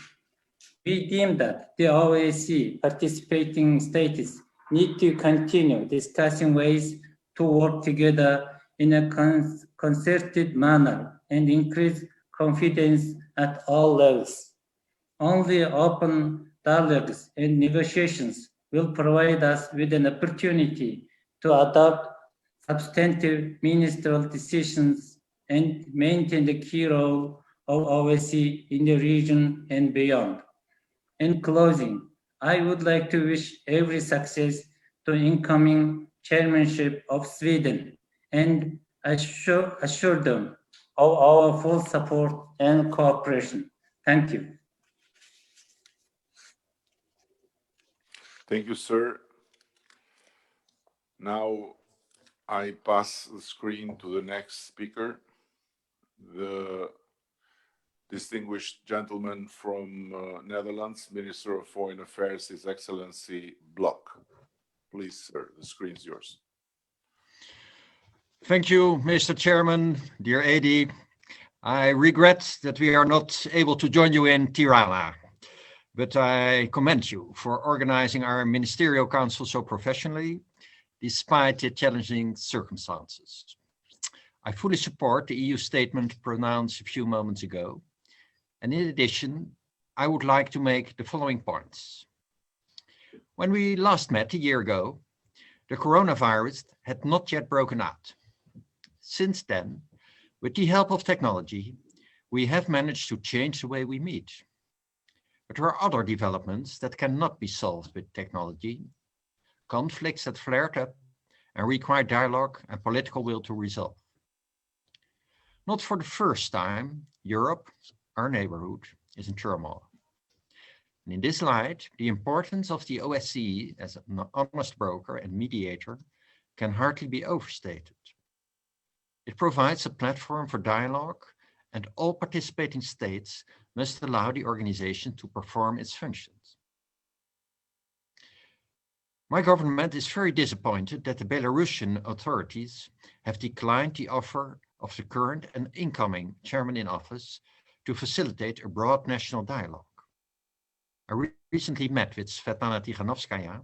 We deem that the OSCE participating states need to continue discussing ways to work together in a concerted manner and increase confidence at all levels. Only open dialogues and negotiations will provide us with an opportunity to adopt substantive ministerial decisions and maintain the key role of OSCE in the region and beyond. In closing, I would like to wish every success to incoming chairmanship of Sweden and assure them of our full support and cooperation. Thank you. Thank you, sir. Now I pass the screen to the next speaker, the distinguished gentleman from Netherlands, Minister of Foreign Affairs, His Excellency Blok. Please, sir, the screen is yours. Thank you, Mr. Chairman, dear Adi. I regret that we are not able to join you in Tirana, but I commend you for organizing our Ministerial Council so professionally, despite the challenging circumstances. I fully support the EU statement pronounced a few moments ago. And in addition, I would like to make the following points. When we last met a year ago, the coronavirus had not yet broken out. Since then, with the help of technology, we have managed to change the way we meet. But there are other developments that cannot be solved with technology, conflicts that flared up and require dialogue and political will to resolve. Not for the first time, Europe, our neighborhood, is in turmoil. And in this light, the importance of the OSCE as an honest broker and mediator can hardly be overstated. It provides a platform for dialogue, and all participating states must allow the organization to perform its functions. My government is very disappointed that the Belarusian authorities have declined the offer of the current and incoming chairman in office to facilitate a broad national dialogue. I recently met with Svetlana Tikhanovskaya,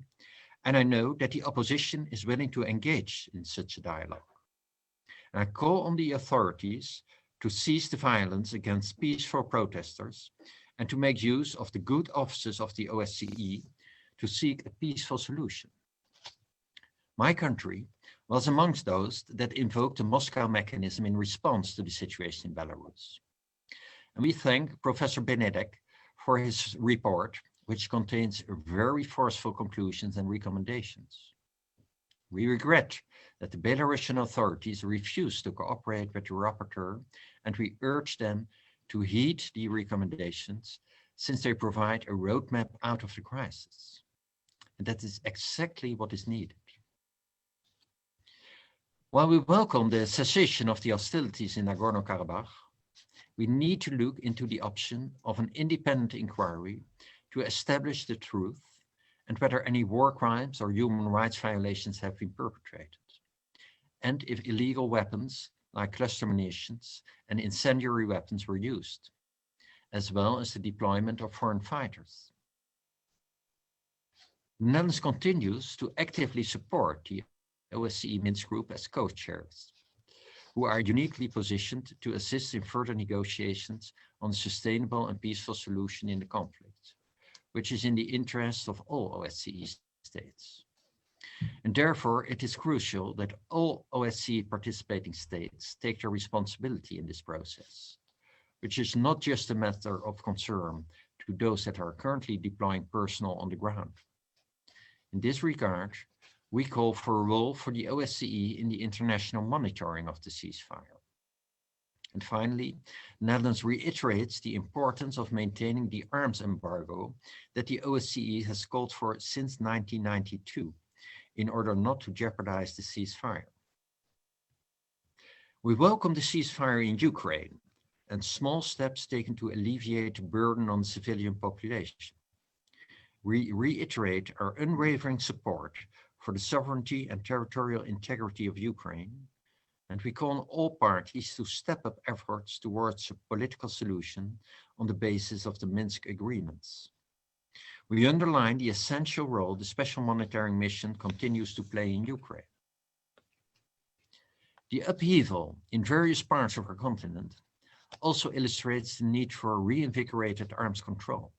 and I know that the opposition is willing to engage in such a dialogue. And I call on the authorities to cease the violence against peaceful protesters and to make use of the good offices of the OSCE to seek a peaceful solution. My country was amongst those that invoked the Moscow mechanism in response to the situation in Belarus. And we thank Professor Benedek for his report, which contains very forceful conclusions and recommendations. We regret that the Belarusian authorities refuse to cooperate with the rapporteur, and we urge them to heed the recommendations since they provide a roadmap out of the crisis. And that is exactly what is needed. While we welcome the cessation of the hostilities in Nagorno-Karabakh, we need to look into the option of an independent inquiry to establish the truth and whether any war crimes or human rights violations have been perpetrated, and if illegal weapons like cluster munitions and incendiary weapons were used, as well as the deployment of foreign fighters. The Netherlands continues to actively support the OSCE Minsk Group as co-chairs, who are uniquely positioned to assist in further negotiations on a sustainable and peaceful solution in the conflict, which is in the interest of all OSCE states. And therefore, it is crucial that all OSCE participating states take their responsibility in this process, which is not just a matter of concern to those that are currently deploying personnel on the ground. In this regard, we call for a role for the OSCE in the international monitoring of the ceasefire. And finally, the Netherlands reiterates the importance of maintaining the arms embargo that the OSCE has called for since 1992 in order not to jeopardize the ceasefire. We welcome the ceasefire in Ukraine and small steps taken to alleviate the burden on the civilian population. We reiterate our unwavering support for the sovereignty and territorial integrity of Ukraine, and we call on all parties to step up efforts towards a political solution on the basis of the Minsk agreements. We underline the essential role the Special Monitoring Mission continues to play in Ukraine. The upheaval in various parts of our continent also illustrates the need for reinvigorated arms control.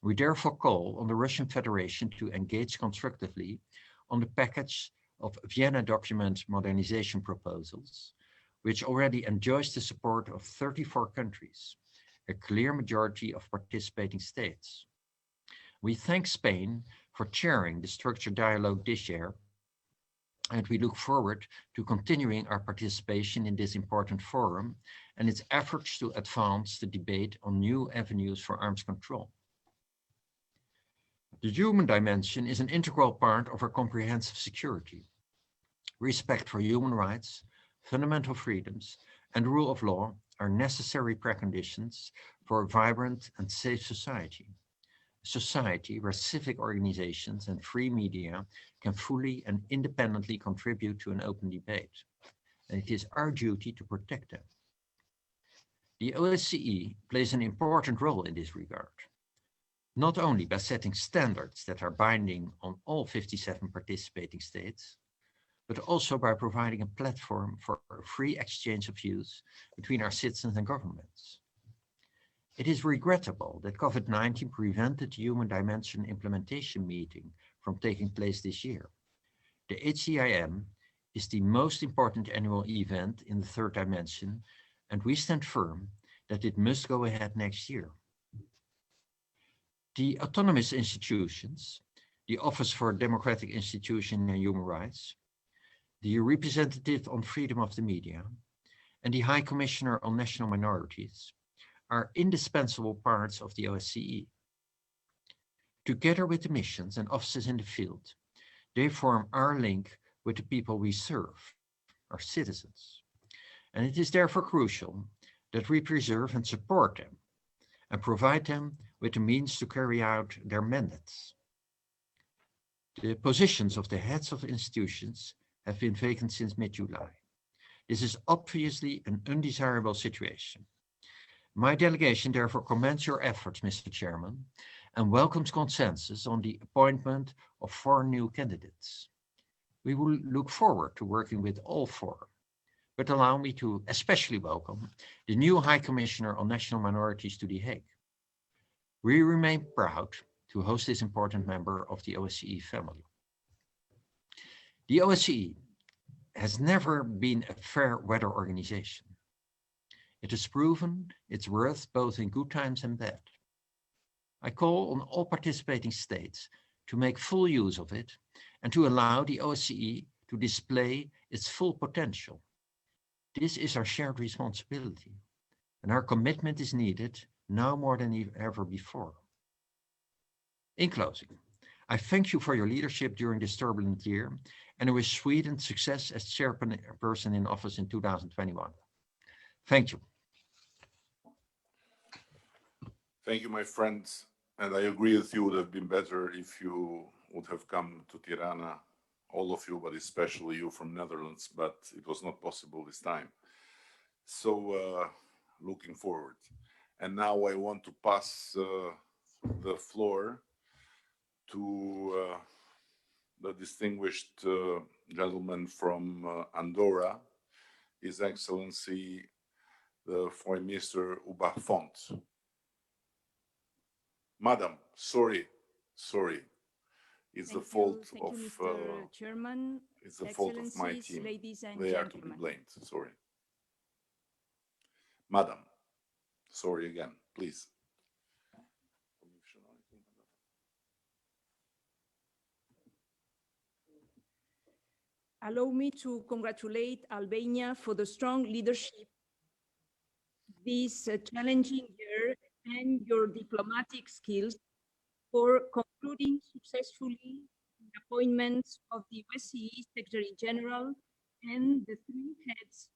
We therefore call on the Russian Federation to engage constructively on the package of Vienna document modernization proposals, which already enjoys the support of 34 countries, a clear majority of participating states. We thank Spain for chairing the structured dialogue this year, and we look forward to continuing our participation in this important forum and its efforts to advance the debate on new avenues for arms control. The human dimension is an integral part of our comprehensive security. Respect for human rights, fundamental freedoms, and rule of law are necessary preconditions for a vibrant and safe society. A society where civic organizations and free media can fully and independently contribute to an open debate. And it is our duty to protect them. The OSCE plays an important role in this regard, not only by setting standards that are binding on all 57 participating states, but also by providing a platform for a free exchange of views between our citizens and governments. It is regrettable that COVID-19 prevented the Human Dimension implementation meeting from taking place this year. The HCIM is the most important annual event in the third dimension, and we stand firm that it must go ahead next year. The autonomous institutions, the Office for Democratic Institutions and Human Rights, the Representative on Freedom of the Media, and the High Commissioner on National Minorities are indispensable parts of the OSCE. Together with the missions and offices in the field, they form our link with the people we serve, our citizens. And it is therefore crucial that we preserve and support them and provide them with the means to carry out their mandates. The positions of the heads of institutions have been vacant since mid-July. This is obviously an undesirable situation. My delegation therefore commends your efforts, Mr. Chairman, and welcomes consensus on the appointment of 4 new candidates. We will look forward to working with all 4, but allow me to especially welcome the new High Commissioner on National Minorities to The Hague. We remain proud to host this important member of the OSCE family. The OSCE has never been a fair weather organization. It has proven its worth both in good times and bad. I call on all participating states to make full use of it and to allow the OSCE to display its full potential. This is our shared responsibility, and our commitment is needed now more than ever before. In closing, I thank you for your leadership during this turbulent year, and I wish Sweden success as chairperson in office in 2021. Thank you. Thank you, my friends. And I agree with you, it would have been better if you would have come to Tirana, all of you, but especially you from Netherlands, but it was not possible this time. So looking forward. And now I want to pass the floor to the distinguished gentleman from Andorra, His Excellency, the Foreign Minister Ubah Font. Madam, sorry, it's the fault of Mr. Chairman, it's the fault of my team. Ladies and they are to be blamed. Sorry, Madam. Sorry again, please. Allow me to congratulate Albania for the strong leadership this challenging year and your diplomatic skills for concluding successfully the appointments of the OSCE Secretary General and the 3 heads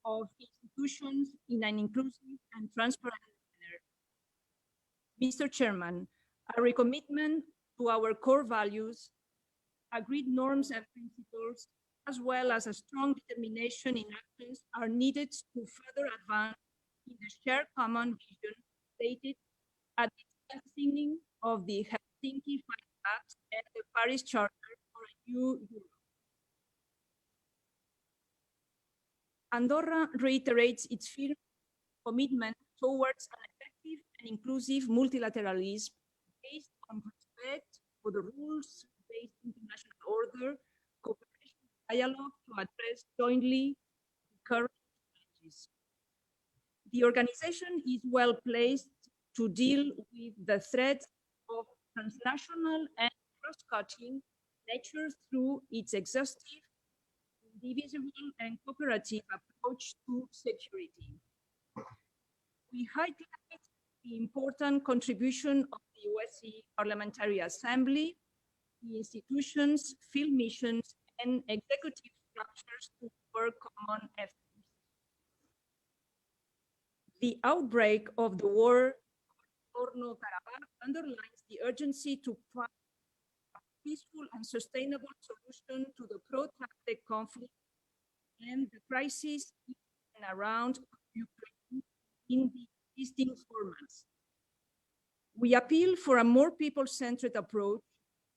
of institutions in an inclusive and transparent manner. Mr. Chairman, our recommitment to our core values, agreed norms and principles, as well as a strong determination in actions are needed to further advance in the shared common vision stated at the signing of the Helsinki 5 Acts and the Paris Charter for a New Europe. Andorra reiterates its firm commitment towards an effective and inclusive multilateralism based on respect for the rules-based international order, cooperation, dialogue to address jointly the current challenges. The organization is well placed to deal with the threats of transnational and cross-cutting nature through its exhaustive, indivisible, and cooperative approach to security. We highlight the important contribution of the OSCE Parliamentary Assembly, the institutions, field missions, and executive structures to our common efforts. The outbreak of the war in Nagorno-Karabakh underlines the urgency to find a peaceful and sustainable solution to the protracted conflict and the crisis in and around Ukraine in the existing formats. We appeal for a more people-centered approach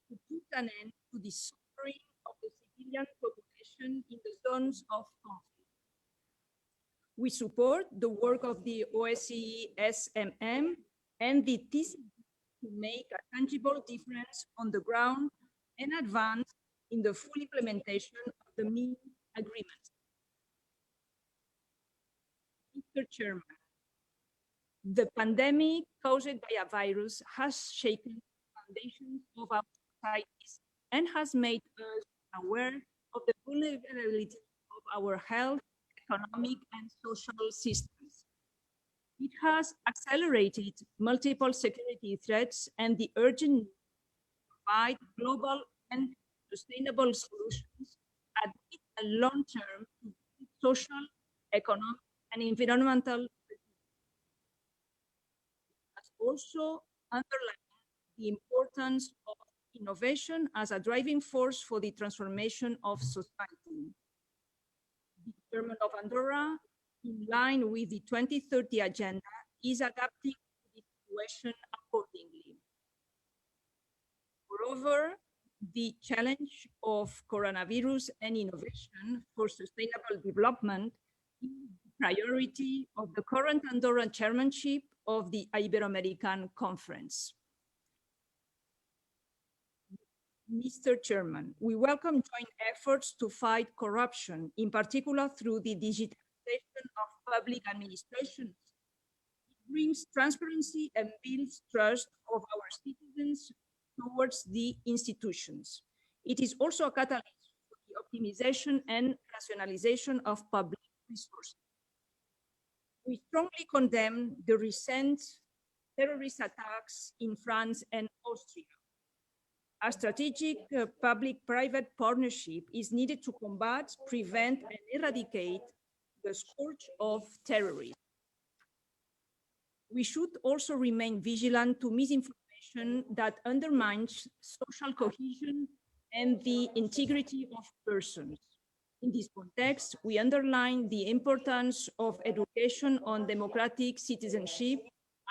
to put an end to the suffering of the civilian population in the zones of conflict. We support the work of the OSCE SMM and the TCG to make a tangible difference on the ground and advance in the full implementation of the Minsk agreement. Mr. Chairman, the pandemic caused by a virus has shaken the foundations of our societies and has made us aware of the vulnerability of our health, economic, and social systems. It has accelerated multiple security threats and the urgent need to provide global and sustainable solutions at mid and long term to social, economic, and environmental. Has also underlined the importance of innovation as a driving force for the transformation of society. The government of Andorra, in line with the 2030 agenda, is adapting to the situation accordingly. Moreover, the challenge of coronavirus and innovation for sustainable development is the priority of the current Andorran chairmanship of the Ibero-American Conference. Mr. Chairman, we welcome joint efforts to fight corruption, in particular through the digitalization of public administration. It brings transparency and builds trust of our citizens towards the institutions. It is also a catalyst for the optimization and rationalization of public resources. We strongly condemn the recent terrorist attacks in France and Austria. A strategic public-private partnership is needed to combat, prevent, and eradicate the scourge of terrorism. We should also remain vigilant to misinformation that undermines social cohesion and the integrity of persons. In this context, we underline the importance of education on democratic citizenship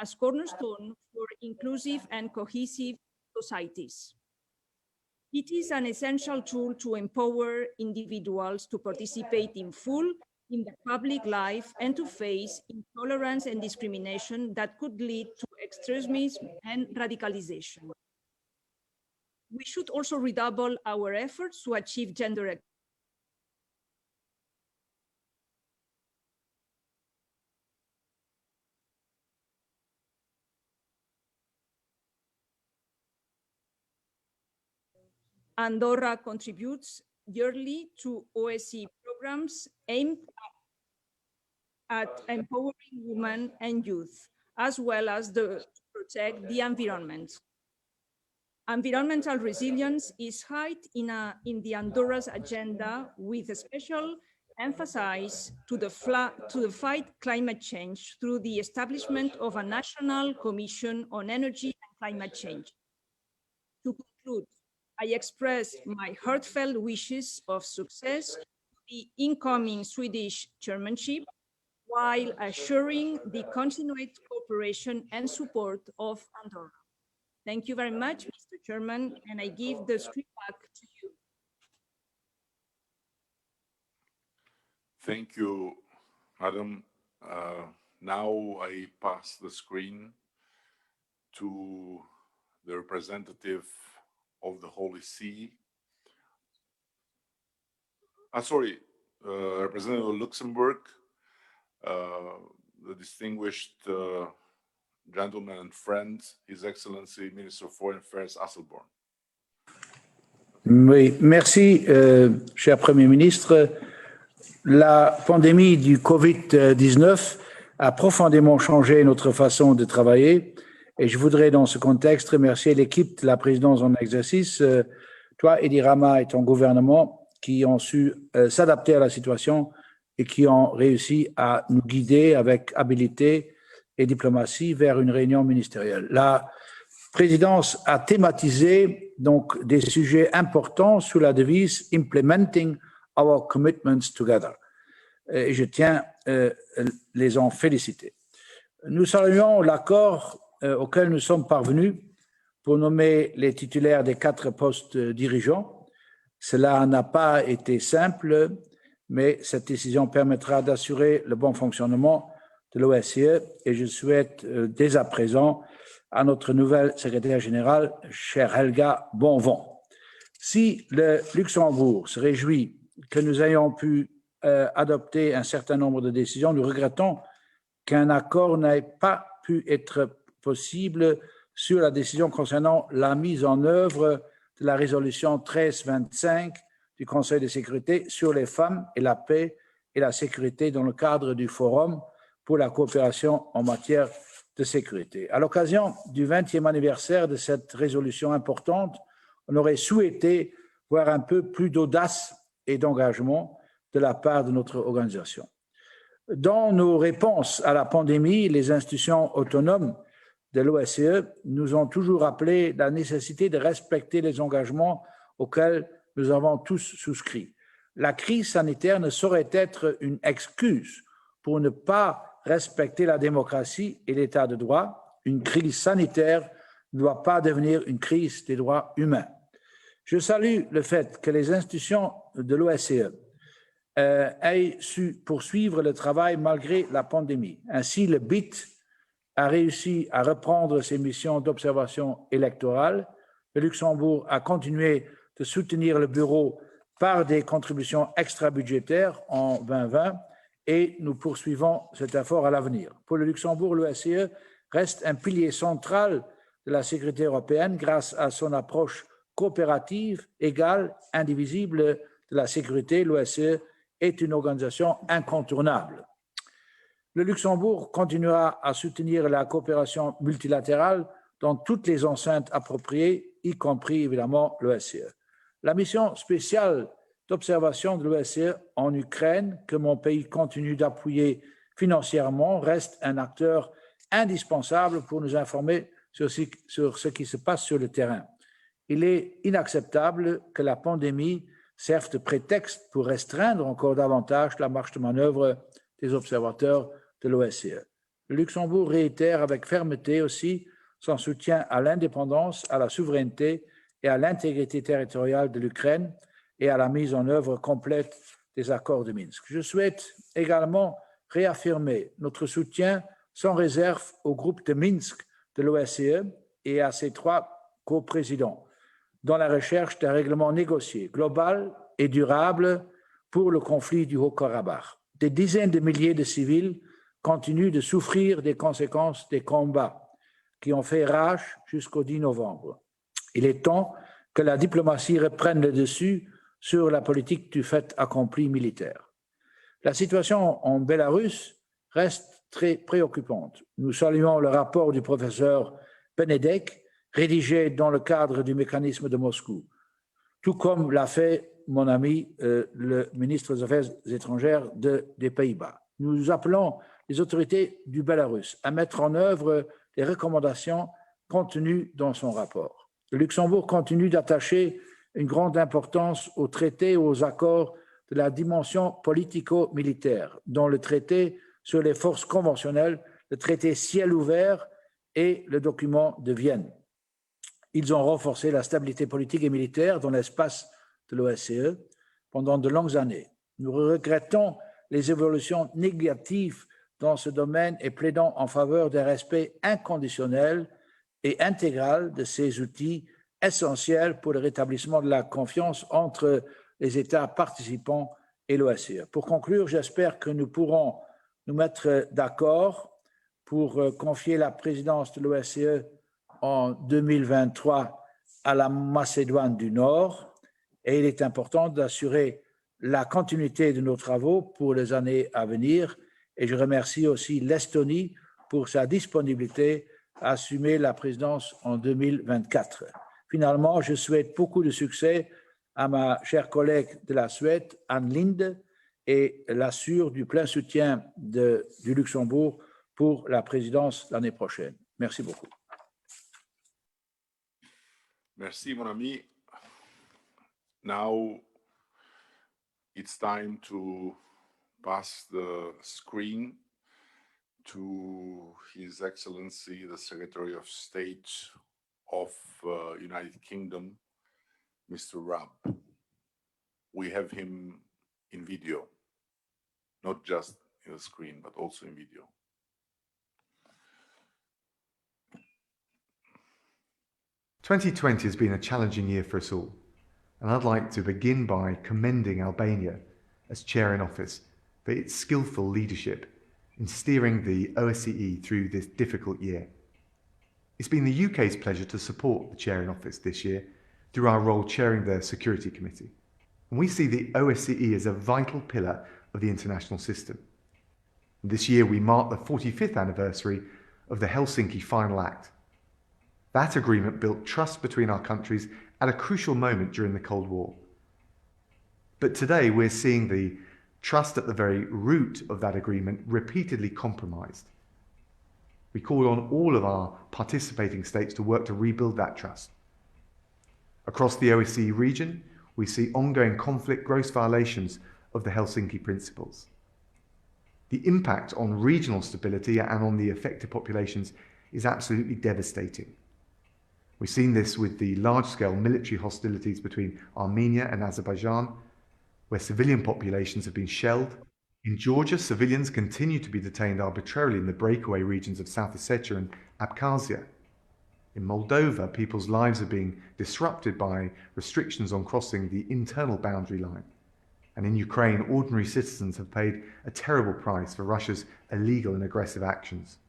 as cornerstone for inclusive and cohesive societies. It is an essential tool to empower individuals to participate in full in the public life and to face intolerance and discrimination that could lead to extremism and radicalization. We should also redouble our efforts to achieve gender equality. Andorra contributes yearly to OSCE programs aimed at empowering women and youth, as well as to protect the environment. Environmental resilience is high in the Andorra's agenda, with a special emphasis to the fight climate change through the establishment of a National Commission on Energy and Climate Change. To conclude, I express my heartfelt wishes of success to the incoming Swedish chairmanship, while assuring the continued cooperation and support of Andorra. Thank you very much, Mr. Chairman, and I give the screen back to you. Thank you, Madam. Now I pass the screen to the representative of the Holy See. Representative of Luxembourg, the distinguished gentleman and friend, His Excellency Minister of Foreign Affairs Asselborn. Oui, merci, cher Premier ministre. La pandémie du Covid-19 a profondément changé notre façon de travailler. Et je voudrais, dans ce contexte, remercier l'équipe de la présidence en exercice, toi, Edi Rama, et ton gouvernement, qui ont su s'adapter à la situation et qui ont réussi à nous guider avec habileté et diplomatie vers une réunion ministérielle. La présidence a thématisé donc des sujets importants sous la devise « Implementing our commitments together ». Et je tiens les en féliciter. Nous saluons l'accord auquel nous sommes parvenus pour nommer les titulaires des 4 postes dirigeants. Cela n'a pas été simple, mais cette décision permettra d'assurer le bon fonctionnement de l'OSCE et je souhaite dès à présent à notre nouvelle secrétaire générale, chère Helga, bon vent. Si le Luxembourg se réjouit que nous ayons pu adopter un certain nombre de décisions, nous regrettons qu'un accord n'ait pas pu être possible sur la décision concernant la mise en œuvre de la résolution 1325 du Conseil de sécurité sur les femmes et la paix et la sécurité dans le cadre du Forum pour la coopération en matière de sécurité. À l'occasion du 20e anniversaire de cette résolution importante, on aurait souhaité voir un peu plus d'audace et d'engagement de la part de notre organisation. Dans nos réponses à la pandémie, les institutions autonomes de l'OSCE nous ont toujours rappelé la nécessité de respecter les engagements auxquels nous avons tous souscrit. La crise sanitaire ne saurait être une excuse pour ne pas respecter la démocratie et l'état de droit. Une crise sanitaire ne doit pas devenir une crise des droits humains. Je salue le fait que les institutions de l'OSCE aient su poursuivre le travail malgré la pandémie. Ainsi, le BIT a réussi à reprendre ses missions d'observation électorale. Le Luxembourg a continué de soutenir le bureau par des contributions extra-budgétaires en 2020 et nous poursuivons cet effort à l'avenir. Pour le Luxembourg, l'OSCE reste un pilier central de la sécurité européenne grâce à son approche coopérative, égale, indivisible de la sécurité. L'OSCE est une organisation incontournable. Le Luxembourg continuera à soutenir la coopération multilatérale dans toutes les enceintes appropriées, y compris évidemment l'OSCE. La mission spéciale d'observation de l'OSCE en Ukraine, que mon pays continue d'appuyer financièrement, reste un acteur indispensable pour nous informer sur ce qui se passe sur le terrain. Il est inacceptable que la pandémie serve de prétexte pour restreindre encore davantage la marge de manœuvre des observateurs de l'OSCE. Le Luxembourg réitère avec fermeté aussi son soutien à l'indépendance, à la souveraineté et à l'intégrité territoriale de l'Ukraine et à la mise en œuvre complète des accords de Minsk. Je souhaite également réaffirmer notre soutien sans réserve au groupe de Minsk de l'OSCE et à ses 3 coprésidents dans la recherche d'un règlement négocié, global et durable pour le conflit du Haut-Karabakh. Des dizaines de milliers de civils continuent de souffrir des conséquences des combats qui ont fait rage jusqu'au 10 novembre. Il est temps que la diplomatie reprenne le dessus sur la politique du fait accompli militaire. La situation en Bélarus reste très préoccupante. Nous saluons le rapport du professeur Benedek, rédigé dans le cadre du mécanisme de Moscou, tout comme l'a fait mon ami le ministre des Affaires étrangères des Pays-Bas. Nous appelons les autorités du Bélarus à mettre en œuvre les recommandations contenues dans son rapport. Le Luxembourg continue d'attacher une grande importance aux traités et aux accords de la dimension politico-militaire, dont le traité sur les forces conventionnelles, le traité ciel ouvert et le document de Vienne. Ils ont renforcé la stabilité politique et militaire dans l'espace de l'OSCE pendant de longues années. Nous regrettons les évolutions négatives dans ce domaine et plaidons en faveur d'un respect inconditionnel et intégral de ces outils essentiels pour le rétablissement de la confiance entre les États participants et l'OSCE. Pour conclure, j'espère que nous pourrons nous mettre d'accord pour confier la présidence de l'OSCE en 2023 à la Macédoine du Nord et il est important d'assurer la continuité de nos travaux pour les années à venir et je remercie aussi l'Estonie pour sa disponibilité à assumer la présidence en 2024. Finalement, je souhaite beaucoup de succès à ma chère collègue de la Suède, Anne Linde, et l'assure du plein soutien du Luxembourg pour la présidence l'année prochaine. Merci beaucoup. Merci, mon ami. Now it's time to pass the screen to His Excellency, the Secretary of State of United Kingdom, Mr. Raab. We have him in video. not just in the screen, but also in video. "2020 has been a challenging year for us all, and I'd like to begin by commending Albania as chair in office for its skillful leadership in steering the OSCE through this difficult year. It's been the UK's pleasure to support the chair in office this year through our role chairing the Security Committee. And we see the OSCE as a vital pillar of the international system. This year we mark the 45th anniversary of the Helsinki Final Act. That agreement built trust between our countries at a crucial moment during the Cold War. But today we're seeing the trust at the very root of that agreement repeatedly compromised. We call on all of our participating states to work to rebuild that trust. Across the OSCE region, we see ongoing conflict, gross violations of the Helsinki Principles. The impact on regional stability and on the affected populations is absolutely devastating. We've seen this with the large-scale military hostilities between Armenia and Azerbaijan, where civilian populations have been shelled. In Georgia, civilians continue to be detained arbitrarily in the breakaway regions of South Ossetia and Abkhazia. In Moldova, people's lives are being disrupted by restrictions on crossing the internal boundary line. And in Ukraine, ordinary citizens have paid a terrible price for Russia's illegal and aggressive actions.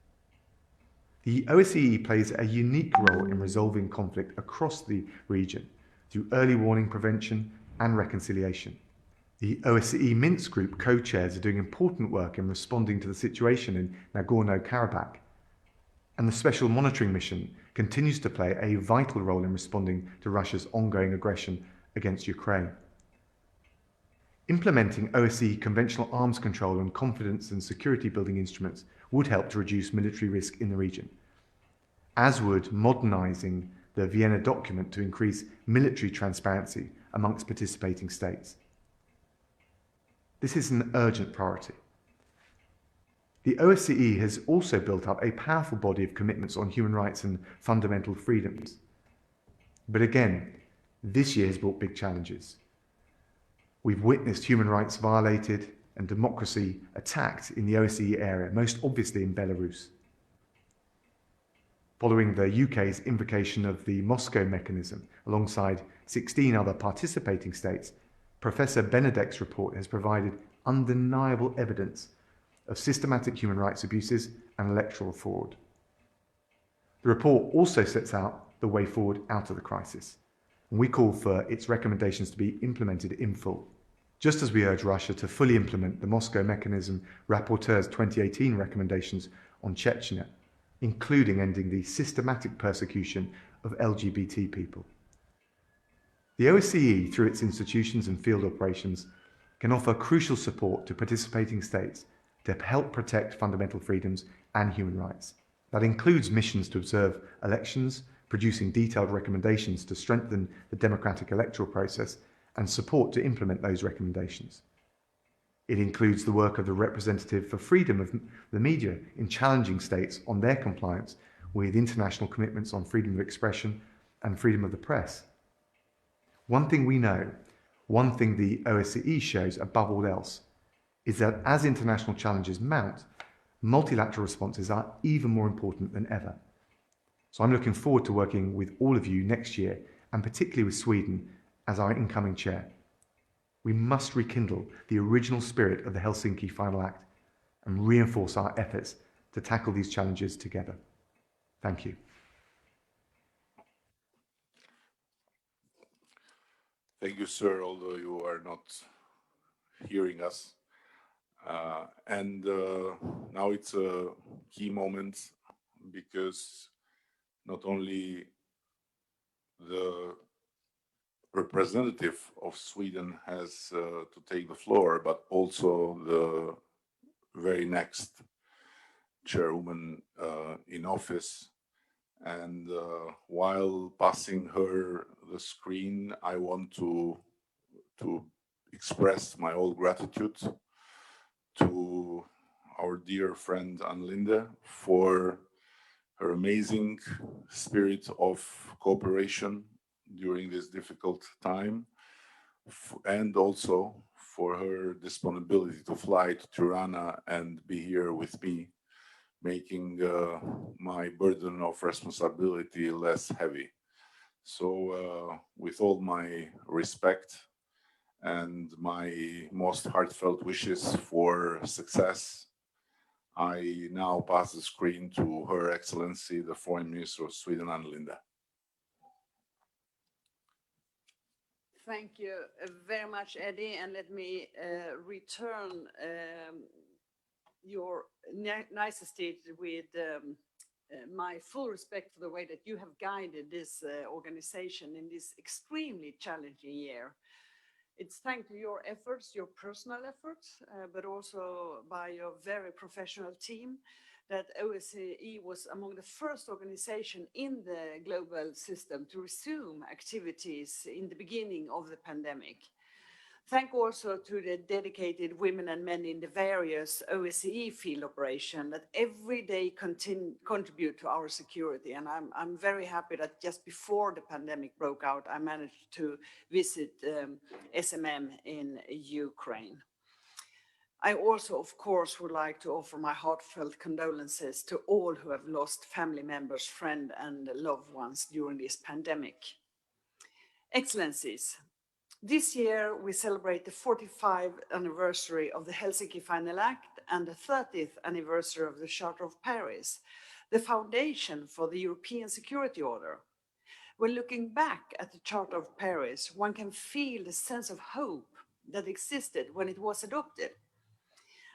The OSCE plays a unique role in resolving conflict across the region through early warning, prevention, and reconciliation. The OSCE Minsk Group co-chairs are doing important work in responding to the situation in Nagorno-Karabakh, and the Special Monitoring Mission continues to play a vital role in responding to Russia's ongoing aggression against Ukraine. Implementing OSCE conventional arms control and confidence and security building instruments would help to reduce military risk in the region, as would modernizing the Vienna document to increase military transparency amongst participating states. This is an urgent priority. The OSCE has also built up a powerful body of commitments on human rights and fundamental freedoms. But again, this year has brought big challenges. We've witnessed human rights violated and democracy attacked in the OSCE area, most obviously in Belarus. Following the UK's invocation of the Moscow mechanism alongside 16 other participating states, Professor Benedek's report has provided undeniable evidence of systematic human rights abuses and electoral fraud. The report also sets out the way forward out of the crisis, and we call for its recommendations to be implemented in full. Just as we urge Russia to fully implement the Moscow Mechanism Rapporteur's 2018 recommendations on Chechnya, including ending the systematic persecution of LGBT people. The OSCE, through its institutions and field operations, can offer crucial support to participating states to help protect fundamental freedoms and human rights. That includes missions to observe elections, producing detailed recommendations to strengthen the democratic electoral process, and support to implement those recommendations. It includes the work of the representative for freedom of the media in challenging states on their compliance with international commitments on freedom of expression and freedom of the press. One thing we know, one thing the OSCE shows above all else, is that as international challenges mount, multilateral responses are even more important than ever. So I'm looking forward to working with all of you next year, and particularly with Sweden as our incoming chair. We must rekindle the original spirit of the Helsinki Final Act and reinforce our efforts to tackle these challenges together. Thank you. Thank you, sir, although you are not hearing us. Now it's a key moment, because not only the representative of Sweden has to take the floor, but also the very next chairwoman in office. And while passing her the screen, I want to express my old gratitude to our dear friend Anne-Linde for her amazing spirit of cooperation during this difficult time, and also for her disponibility to fly to Tirana and be here with me, making my burden of responsibility less heavy. So with all my respect and my most heartfelt wishes for success, I now pass the screen to Her Excellency, the Foreign Minister of Sweden, Anna Linda. Thank you very much, Eddie, and let me return your nicety with my full respect for the way that you have guided this organization in this extremely challenging year. It's thanks to your efforts, your personal efforts, but also by your very professional team, that OSCE was among the first organization in the global system to resume activities in the beginning of the pandemic. Thank also to the dedicated women and men in the various OSCE field operations that every day contribute to our security. And I'm very happy that just before the pandemic broke out, I managed to visit SMM in Ukraine. I also, of course, would like to offer my heartfelt condolences to all who have lost family members, friends, and loved ones during this pandemic. Excellencies, this year we celebrate the 45th anniversary of the Helsinki Final Act and the 30th anniversary of the Charter of Paris, the foundation for the European Security Order. When looking back at the Charter of Paris, one can feel the sense of hope that existed when it was adopted.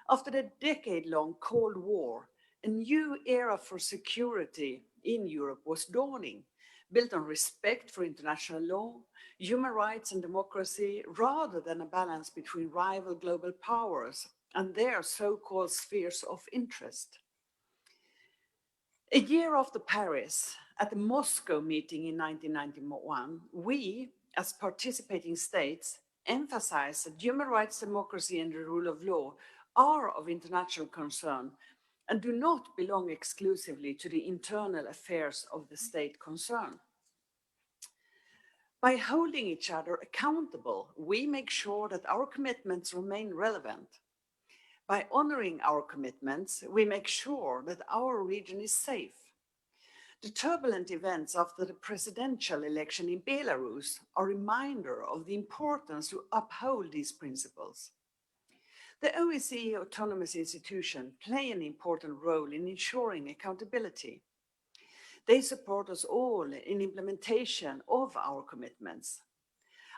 After the decade-long Cold War, a new era for security in Europe was dawning, built on respect for international law, human rights and democracy, rather than a balance between rival global powers and their so-called spheres of interest. A year after Paris, at the Moscow meeting in 1991, we, as participating states, emphasized that human rights, democracy and the rule of law are of international concern and do not belong exclusively to the internal affairs of the state concerned. By holding each other accountable, we make sure that our commitments remain relevant. By honoring our commitments, we make sure that our region is safe. The turbulent events after the presidential election in Belarus are a reminder of the importance to uphold these principles. The OSCE autonomous institutions play an important role in ensuring accountability. They support us all in implementation of our commitments.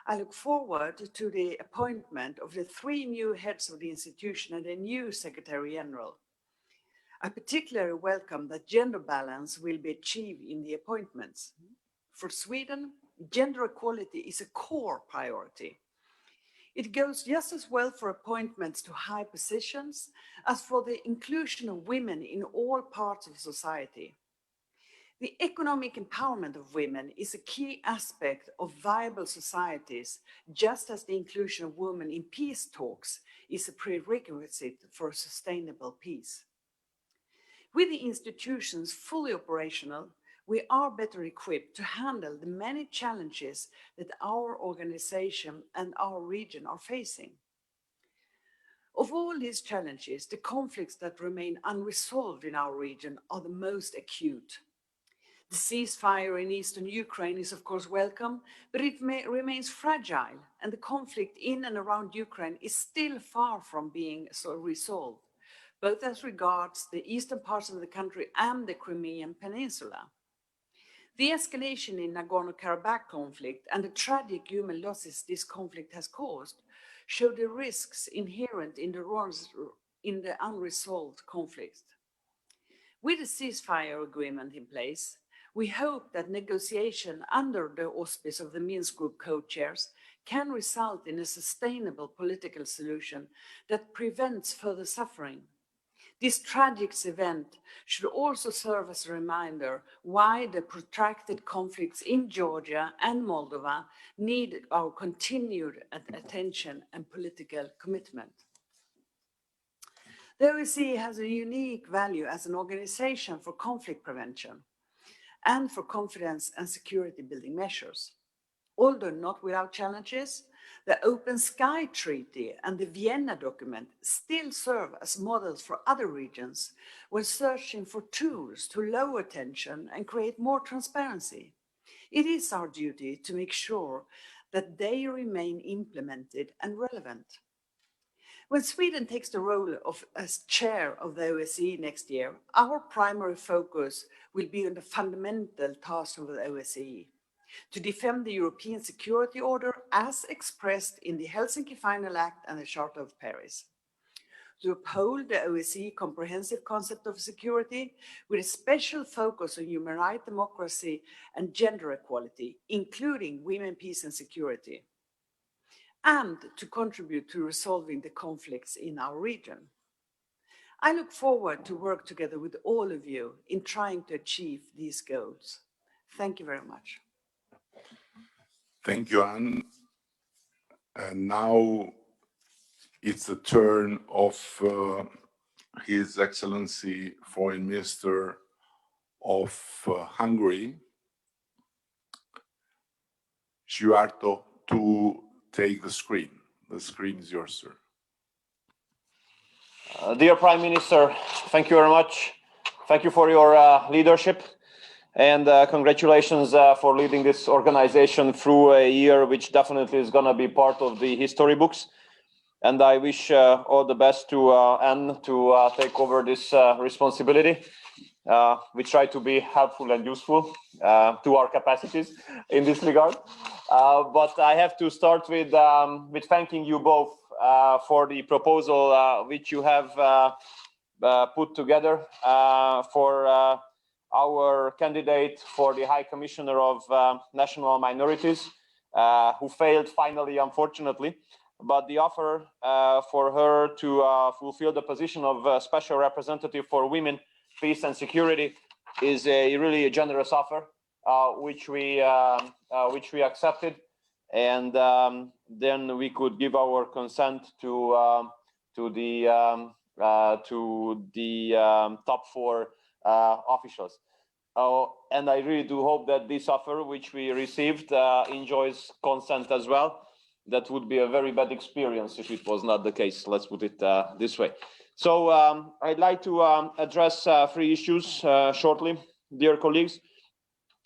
I look forward to the appointment of the 3 new heads of the institution and a new Secretary General. I particularly welcome that gender balance will be achieved in the appointments. For Sweden, gender equality is a core priority. It goes just as well for appointments to high positions as for the inclusion of women in all parts of society. The economic empowerment of women is a key aspect of viable societies, just as the inclusion of women in peace talks is a prerequisite for sustainable peace. With the institutions fully operational, we are better equipped to handle the many challenges that our organization and our region are facing. Of all these challenges, the conflicts that remain unresolved in our region are the most acute. The ceasefire in eastern Ukraine is of course welcome, but it remains fragile, and the conflict in and around Ukraine is still far from being resolved, both as regards the eastern parts of the country and the Crimean Peninsula. The escalation in Nagorno-Karabakh conflict and the tragic human losses this conflict has caused show the risks inherent in the unresolved conflict. With a ceasefire agreement in place, we hope that negotiation under the auspice of the Minsk Group co-chairs can result in a sustainable political solution that prevents further suffering. This tragic event should also serve as a reminder why the protracted conflicts in Georgia and Moldova need our continued attention and political commitment. The OSCE has a unique value as an organization for conflict prevention and for confidence and security building measures. Although not without challenges, The Open Sky Treaty and the Vienna document still serve as models for other regions when searching for tools to lower tension and create more transparency. It is our duty to make sure that they remain implemented and relevant. When Sweden takes the role of as chair of the OSCE next year, our primary focus will be on the fundamental task of the OSCE, to defend the European security order as expressed in the Helsinki Final Act and the Charter of Paris, to uphold the OSCE comprehensive concept of security with a special focus on human rights, democracy, and gender equality, including women, peace, and security, and to contribute to resolving the conflicts in our region. I look forward to work together with all of you in trying to achieve these goals. Thank you very much. Thank you, Anne. And now it's the turn of His Excellency Foreign Minister of Hungary, Gyarto, to take the screen. The screen is yours, sir. Dear Prime Minister, thank you very much. Thank you for your leadership, and congratulations for leading this organization through a year which definitely is going to be part of the history books. And I wish all the best to Anne to take over this responsibility. We try to be helpful and useful to our capacities in this regard. But I have to start with thanking you both for the proposal which you have put together for our candidate for the High Commissioner of National Minorities, who failed finally, unfortunately. But the offer for her to fulfill the position of Special Representative for Women, Peace and Security is really a generous offer, which we accepted, and then we could give our consent to the top 4 officials. And I really do hope that this offer, which we received, enjoys consent as well. That would be a very bad experience if it was not the case. Let's put it this way. So I'd like to address 3 issues shortly, dear colleagues.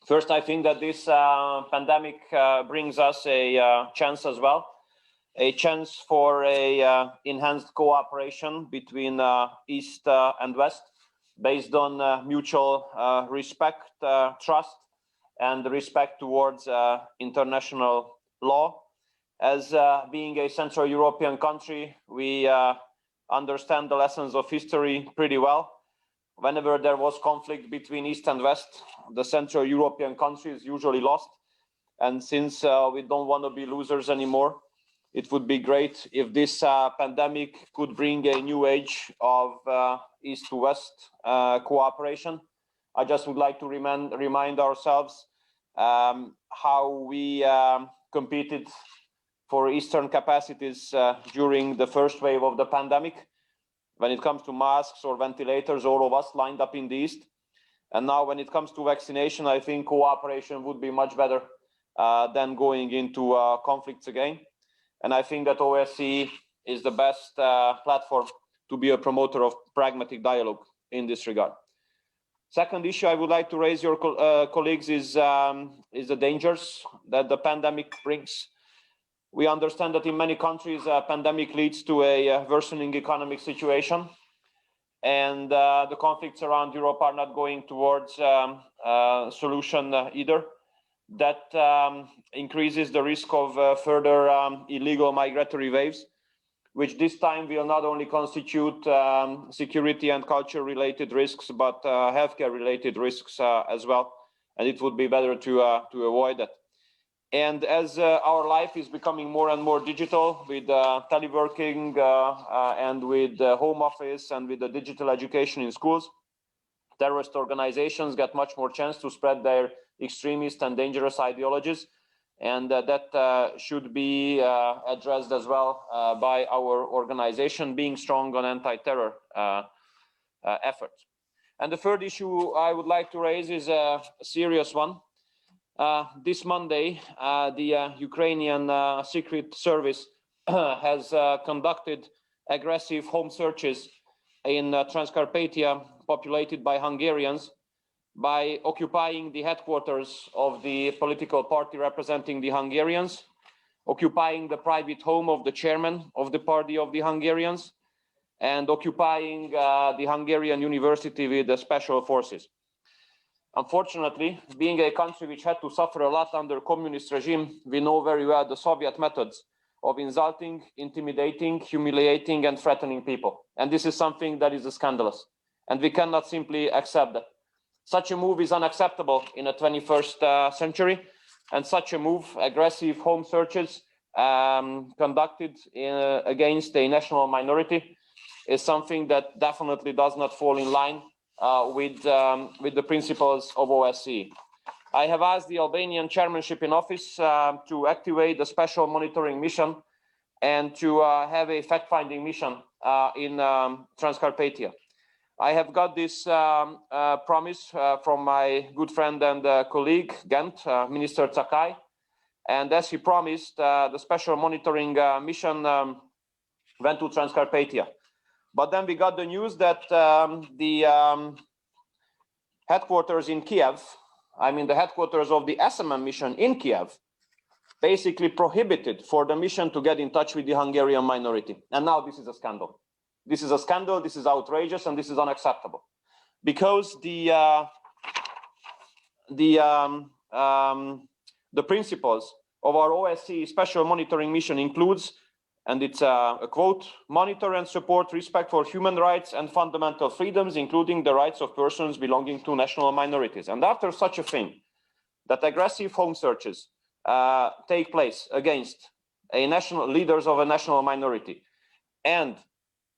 First, I think that this pandemic brings us a chance as well, a chance for a enhanced cooperation between East and West, based on mutual respect, trust, and respect towards international law. As being a Central European country, we understand the lessons of history pretty well. Whenever there was conflict between East and West, the Central European countries usually lost. And since we don't want to be losers anymore, it would be great if this pandemic could bring a new age of East to West cooperation. I just would like to remind ourselves how we competed for Eastern capacities during the first wave of the pandemic. When it comes to masks or ventilators, all of us lined up in the East. And now when it comes to vaccination, I think cooperation would be much better than going into conflicts again. And I think that OSCE is the best platform to be a promoter of pragmatic dialogue in this regard. Second issue I would like to raise, your colleagues, is the dangers that the pandemic brings. We understand that in many countries, a pandemic leads to a worsening economic situation, and the conflicts around Europe are not going towards solution either. That increases the risk of further illegal migratory waves, which this time will not only constitute security and culture-related risks, but healthcare-related risks as well. And it would be better to avoid that. And as our life is becoming more and more digital with teleworking and with home office and with the digital education in schools, terrorist organizations get much more chance to spread their extremist and dangerous ideologies. And that should be addressed as well by our organization, being strong on anti-terror efforts. And the third issue I would like to raise is a serious one. this Monday, the Ukrainian Secret Service has conducted aggressive home searches in Transcarpathia, populated by Hungarians, by occupying the headquarters of the political party representing the Hungarians, occupying the private home of the chairman of the party of the Hungarians, and occupying the Hungarian university with the special forces. Unfortunately, being a country which had to suffer a lot under communist regime, we know very well the Soviet methods of insulting, intimidating, humiliating, and threatening people. And this is something that is scandalous. And we cannot simply accept that. Such a move is unacceptable in the 21st century. And such a move, aggressive home searches conducted against a national minority, is something that definitely does not fall in line with the principles of OSCE. I have asked the Albanian chairmanship in office to activate the special monitoring mission and to have a fact-finding mission in Transcarpathia. I have got this promise from my good friend and colleague, Ghent, Minister Tsakai. And as he promised, the special monitoring mission went to Transcarpathia. But then we got the news that the headquarters in Kiev, the headquarters of the SMM mission in Kiev, basically prohibited for the mission to get in touch with the Hungarian minority. And now this is a scandal. This is a scandal, this is outrageous, and this is unacceptable. Because the principles of our OSCE special monitoring mission includes, and it's a quote, monitor and support respect for human rights and fundamental freedoms, including the rights of persons belonging to national minorities. And after such a thing, that aggressive home searches take place against leaders of a national minority, and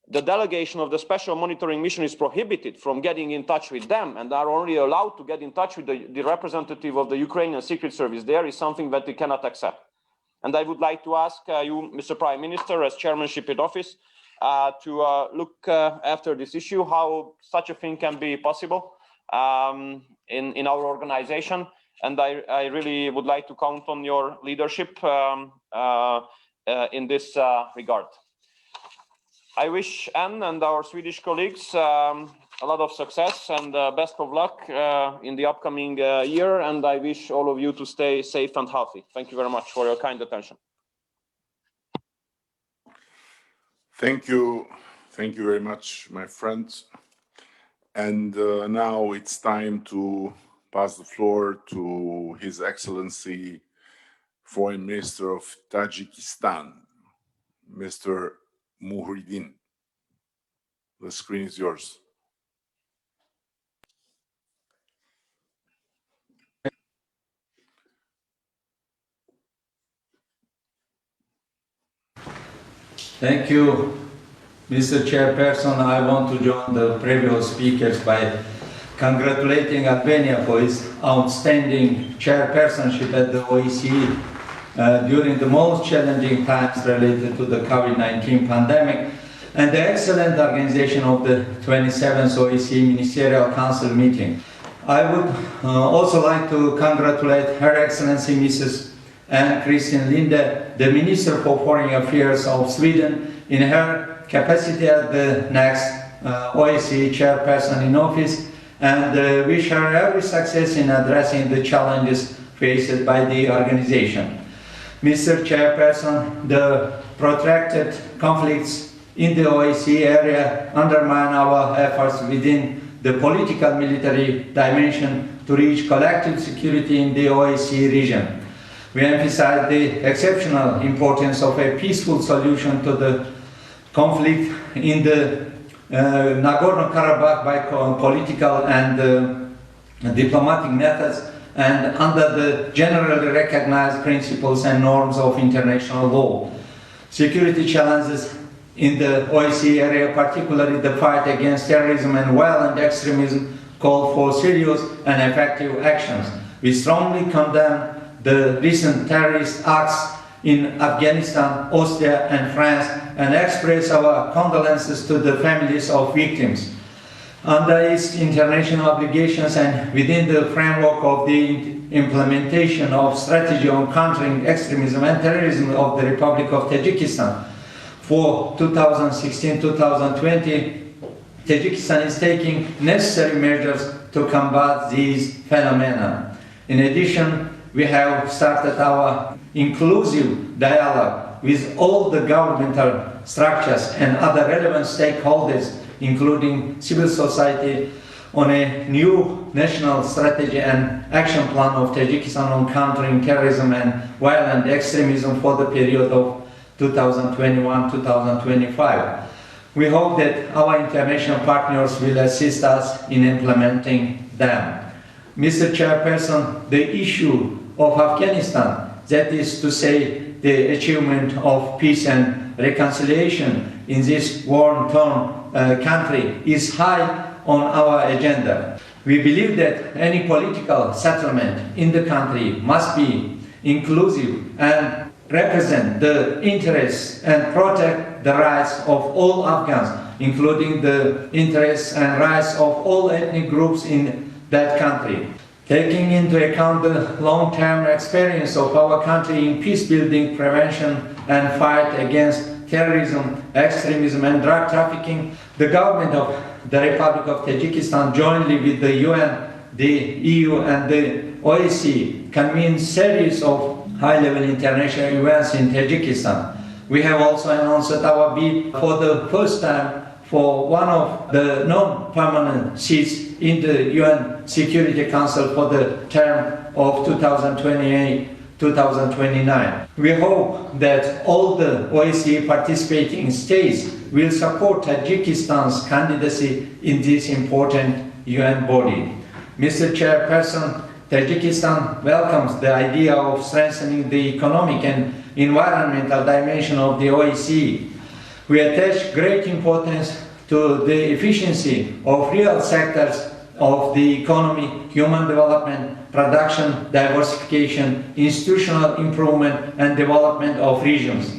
the delegation of the special monitoring mission is prohibited from getting in touch with them and are only allowed to get in touch with the representative of the Ukrainian Secret Service, there is something that we cannot accept. And I would like to ask you, Mr. Prime Minister, as chairmanship in office, to look after this issue, how such a thing can be possible in our organization. And I really would like to count on your leadership in this regard. I wish Anne and our Swedish colleagues a lot of success and best of luck in the upcoming year. And I wish all of you to stay safe and healthy. Thank you very much for your kind attention. Thank you. Thank you very much, my friends. And now it's time to pass the floor to His Excellency Foreign Minister of Tajikistan, Mr. Muhyiddin. The screen is yours. Thank you, Mr. Chairperson. I want to join the previous speakers by congratulating Albania for its outstanding chairpersonship at the OSCE during the most challenging times related to the COVID-19 pandemic, and the excellent organization of the 27th OSCE Ministerial Council meeting. I would also like to congratulate Her Excellency Mrs. Ann-Christine Linde, the Minister for Foreign Affairs of Sweden, in her capacity as the next OSCE chairperson in office, and wish her every success in addressing the challenges faced by the organization. Mr. Chairperson, the protracted conflicts in the OSCE area undermine our efforts within the political military dimension to reach collective security in the OSCE region. We emphasize the exceptional importance of a peaceful solution to the conflict in the Nagorno-Karabakh by political and diplomatic methods and under the generally recognized principles and norms of international law. Security challenges in the OSCE area, particularly the fight against terrorism and violent extremism, call for serious and effective actions. We strongly condemn the recent terrorist acts in Afghanistan, Austria and France, and express our condolences to the families of victims. under its international obligations and within the framework of the implementation of strategy on countering extremism and terrorism of the Republic of Tajikistan for 2016-2020, Tajikistan is taking necessary measures to combat these phenomena. In addition, we have started our inclusive dialogue with all the governmental structures and other relevant stakeholders, including civil society, on a new national strategy and action plan of Tajikistan on countering terrorism and violent extremism for the period of 2021-2025. We hope that our international partners will assist us in implementing them. Mr. Chairperson, the issue of Afghanistan, that is to say, the achievement of peace and reconciliation in this war-torn country, is high on our agenda. We believe that any political settlement in the country must be inclusive and represent the interests and protect the rights of all Afghans, including the interests and rights of all ethnic groups in that country. Taking into account the long-term experience of our country in peace-building, prevention, and fight against terrorism, extremism, and drug trafficking, the government of the Republic of Tajikistan, jointly with the UN, the EU, and the OSCE, convened series of high-level international events in Tajikistan. We have also announced our bid for the first time for one of the non-permanent seats in the UN Security Council for the term of 2028-2029. We hope that all the OSCE participating states will support Tajikistan's candidacy in this important UN body. Mr. Chairperson, Tajikistan welcomes the idea of strengthening the economic and environmental dimension of the OSCE. We attach great importance to the efficiency of real sectors of the economy, human development, production, diversification, institutional improvement, and development of regions.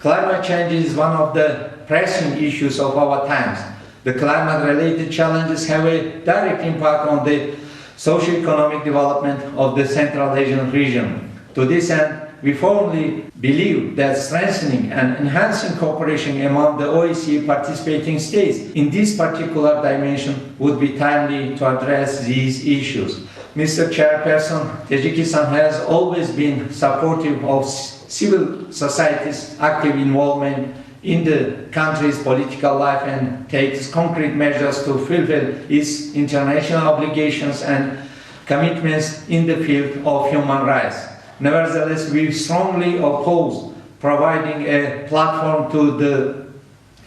Climate change is one of the pressing issues of our times. The climate-related challenges have a direct impact on the socio-economic development of the Central Asian region. To this end, we firmly believe that strengthening and enhancing cooperation among the OSCE participating states in this particular dimension would be timely to address these issues. Mr. Chairperson, Tajikistan has always been supportive of civil society's active involvement in the country's political life and takes concrete measures to fulfill its international obligations and commitments in the field of human rights. Nevertheless, we strongly oppose providing a platform to the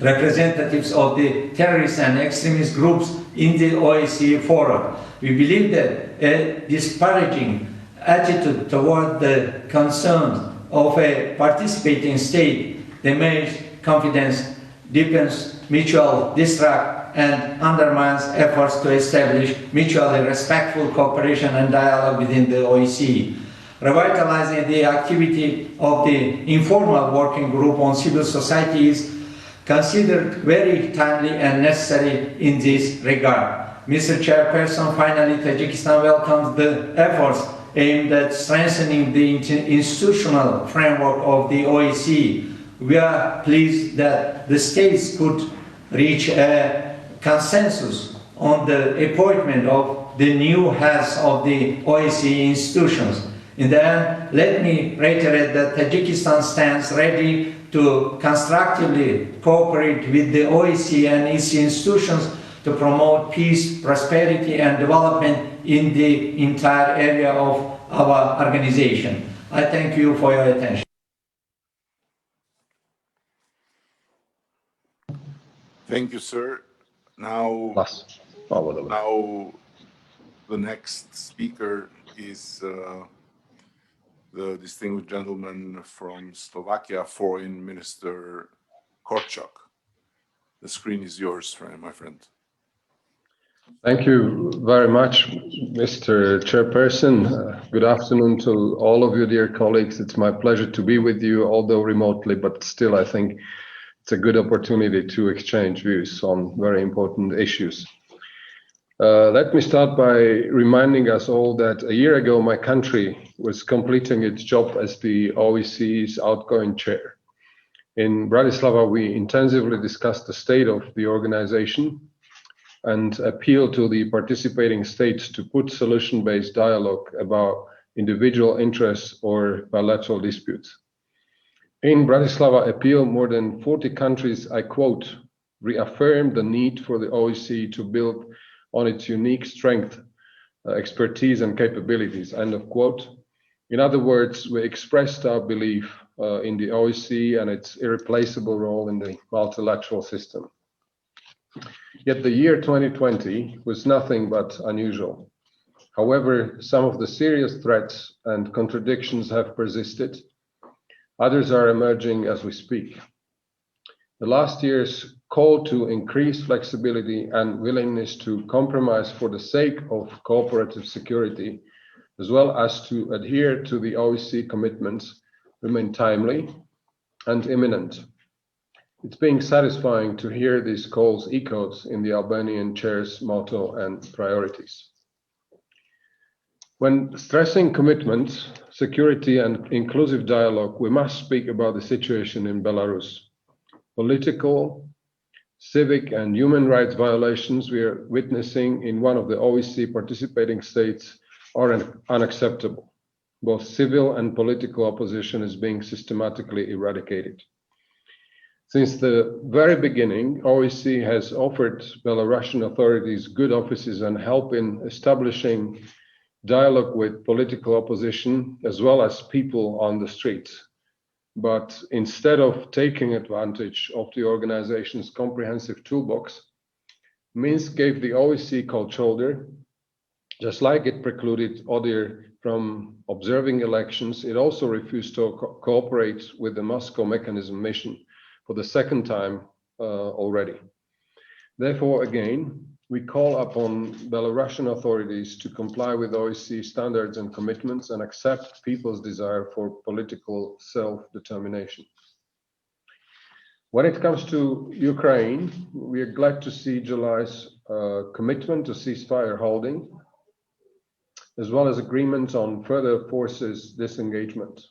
representatives of the terrorist and extremist groups in the OSCE forum. We believe that a disparaging attitude toward the concerns of a participating state damages confidence, deepens mutual distrust, and undermines efforts to establish mutually respectful cooperation and dialogue within the OSCE. Revitalizing the activity of the informal working group on civil society is considered very timely and necessary in this regard. Mr. Chairperson, finally, Tajikistan welcomes the efforts aimed at strengthening the institutional framework of the OSCE. We are pleased that the states could reach a consensus on the appointment of the new heads of the OSCE institutions. In the end, let me reiterate that Tajikistan stands ready to constructively cooperate with the OSCE and its institutions to promote peace, prosperity, and development in the entire area of our organization. I thank you for your attention. Thank you, sir. Now the next speaker is the distinguished gentleman from Slovakia, Foreign Minister Korczak. The screen is yours, my friend. Thank you very much, Mr. Chairperson. Good afternoon to all of you, dear colleagues. It's my pleasure to be with you, although remotely, but still I think it's a good opportunity to exchange views on very important issues. Let me start by reminding us all that a year ago, my country was completing its job as the OSCE's outgoing chair. In Bratislava, we intensively discussed the state of the organization and appealed to the participating states to put solution-based dialogue about individual interests or bilateral disputes. In Bratislava appeal, more than 40 countries, I quote, reaffirmed the need for the OSCE to build on its unique strength, expertise and capabilities, end of quote. In other words, we expressed our belief in the OSCE and its irreplaceable role in the multilateral system. Yet the year 2020 was nothing but unusual. However, some of the serious threats and contradictions have persisted. Others are emerging as we speak. The last year's call to increase flexibility and willingness to compromise for the sake of cooperative security, as well as to adhere to the OSCE commitments, remain timely and imminent. It's being satisfying to hear these calls echoed in the Albanian chair's motto and priorities. When stressing commitment, security and inclusive dialogue, we must speak about the situation in Belarus. Political, civic and human rights violations we are witnessing in one of the OSCE participating states are unacceptable. Both civil and political opposition is being systematically eradicated. Since the very beginning, OSCE has offered Belarusian authorities good offices and help in establishing dialogue with political opposition as well as people on the streets. But instead of taking advantage of the organization's comprehensive toolbox, Minsk gave the OSCE cold shoulder. Just like it precluded ODIHR from observing elections, it also refused to cooperate with the Moscow mechanism mission for the second time already. Therefore, again, we call upon Belarusian authorities to comply with OSCE standards and commitments and accept people's desire for political self-determination. When it comes to Ukraine, we are glad to see July's commitment to ceasefire holding, as well as agreement on further forces disengagement.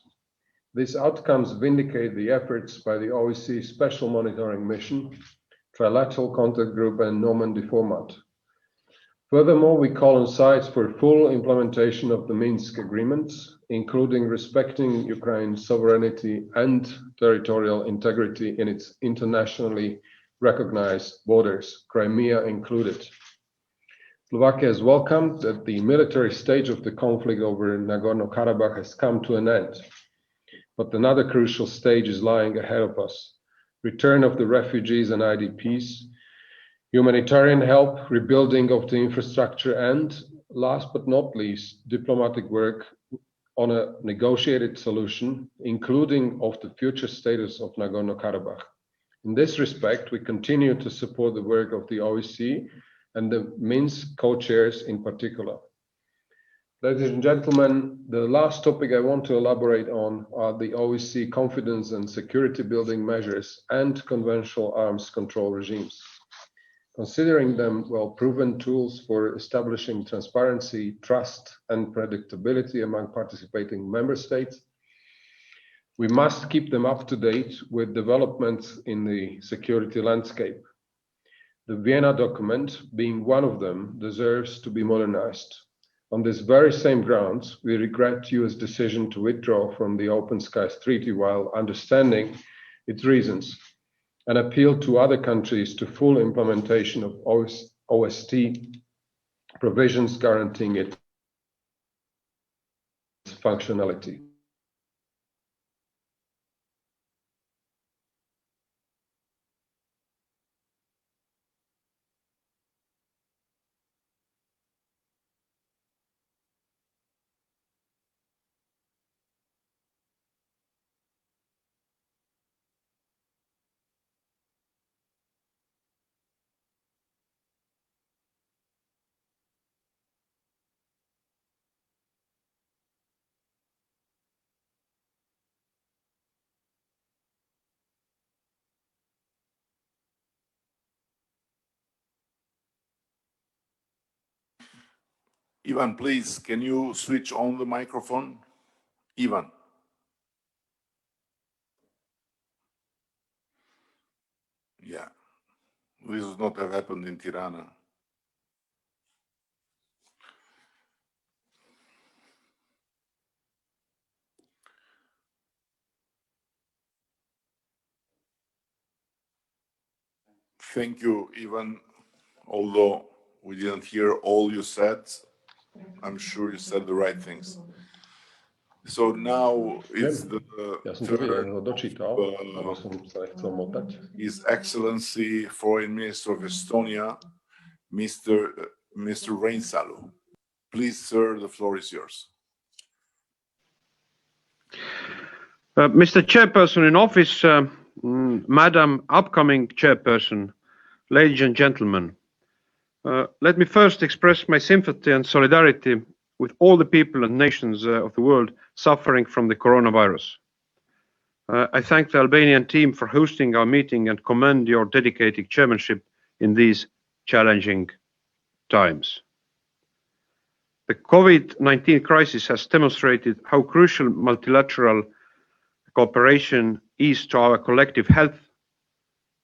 These outcomes vindicate the efforts by the OSCE Special Monitoring Mission, Trilateral Contact Group and Normandy format. Furthermore, we call on sides for full implementation of the Minsk agreements, including respecting Ukraine's sovereignty and territorial integrity in its internationally recognized borders, Crimea included. Slovakia has welcomed that the military stage of the conflict over Nagorno-Karabakh has come to an end. But another crucial stage is lying ahead of us. Return of the refugees and IDPs, humanitarian help, rebuilding of the infrastructure, and last but not least, diplomatic work on a negotiated solution, including of the future status of Nagorno-Karabakh. In this respect, we continue to support the work of the OSCE and the Minsk co-chairs in particular. Ladies and gentlemen, the last topic I want to elaborate on are the OSCE confidence and security building measures and conventional arms control regimes. Considering them well-proven tools for establishing transparency, trust, and predictability among participating member states, we must keep them up to date with developments in the security landscape. The Vienna document, being one of them, deserves to be modernized. On this very same grounds, we regret US decision to withdraw from the Open Skies Treaty while understanding its reasons, and appeal to other countries to full implementation of OST provisions guaranteeing its functionality. Ivan, please, can you switch on the microphone? Ivan. Yeah, this would not have happened in Tirana. Thank you, Ivan. Although we didn't hear all you said, I'm sure you said the right things. So now it's the turn of His Excellency Foreign Minister of Estonia, Mr. Reinsalu. Please, sir, the floor is yours. Mr. Chairperson in office, Madam upcoming Chairperson, ladies and gentlemen, let me first express my sympathy and solidarity with all the people and nations of the world suffering from the coronavirus. I thank the Albanian team for hosting our meeting and commend your dedicated chairmanship in these challenging times. The COVID-19 crisis has demonstrated how crucial multilateral cooperation is to our collective health,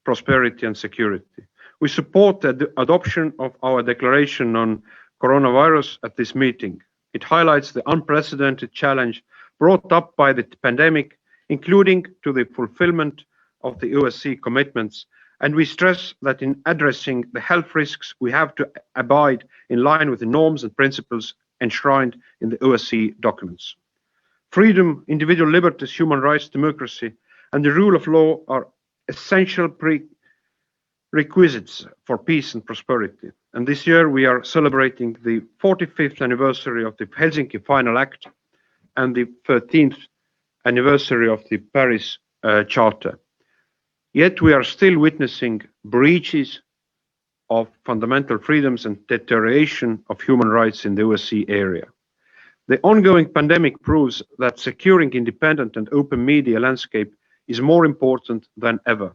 prosperity and security. We support the adoption of our declaration on coronavirus at this meeting. It highlights the unprecedented challenge brought up by the pandemic, including to the fulfillment of the OSCE commitments, and we stress that in addressing the health risks, we have to abide in line with the norms and principles enshrined in the OSCE documents. Freedom, individual liberties, human rights, democracy, and the rule of law are essential prerequisites for peace and prosperity. And this year we are celebrating the 45th anniversary of the Helsinki Final Act and the 13th anniversary of the Paris Charter. Yet we are still witnessing breaches of fundamental freedoms and deterioration of human rights in the OSCE area. The ongoing pandemic proves that securing independent and open media landscape is more important than ever.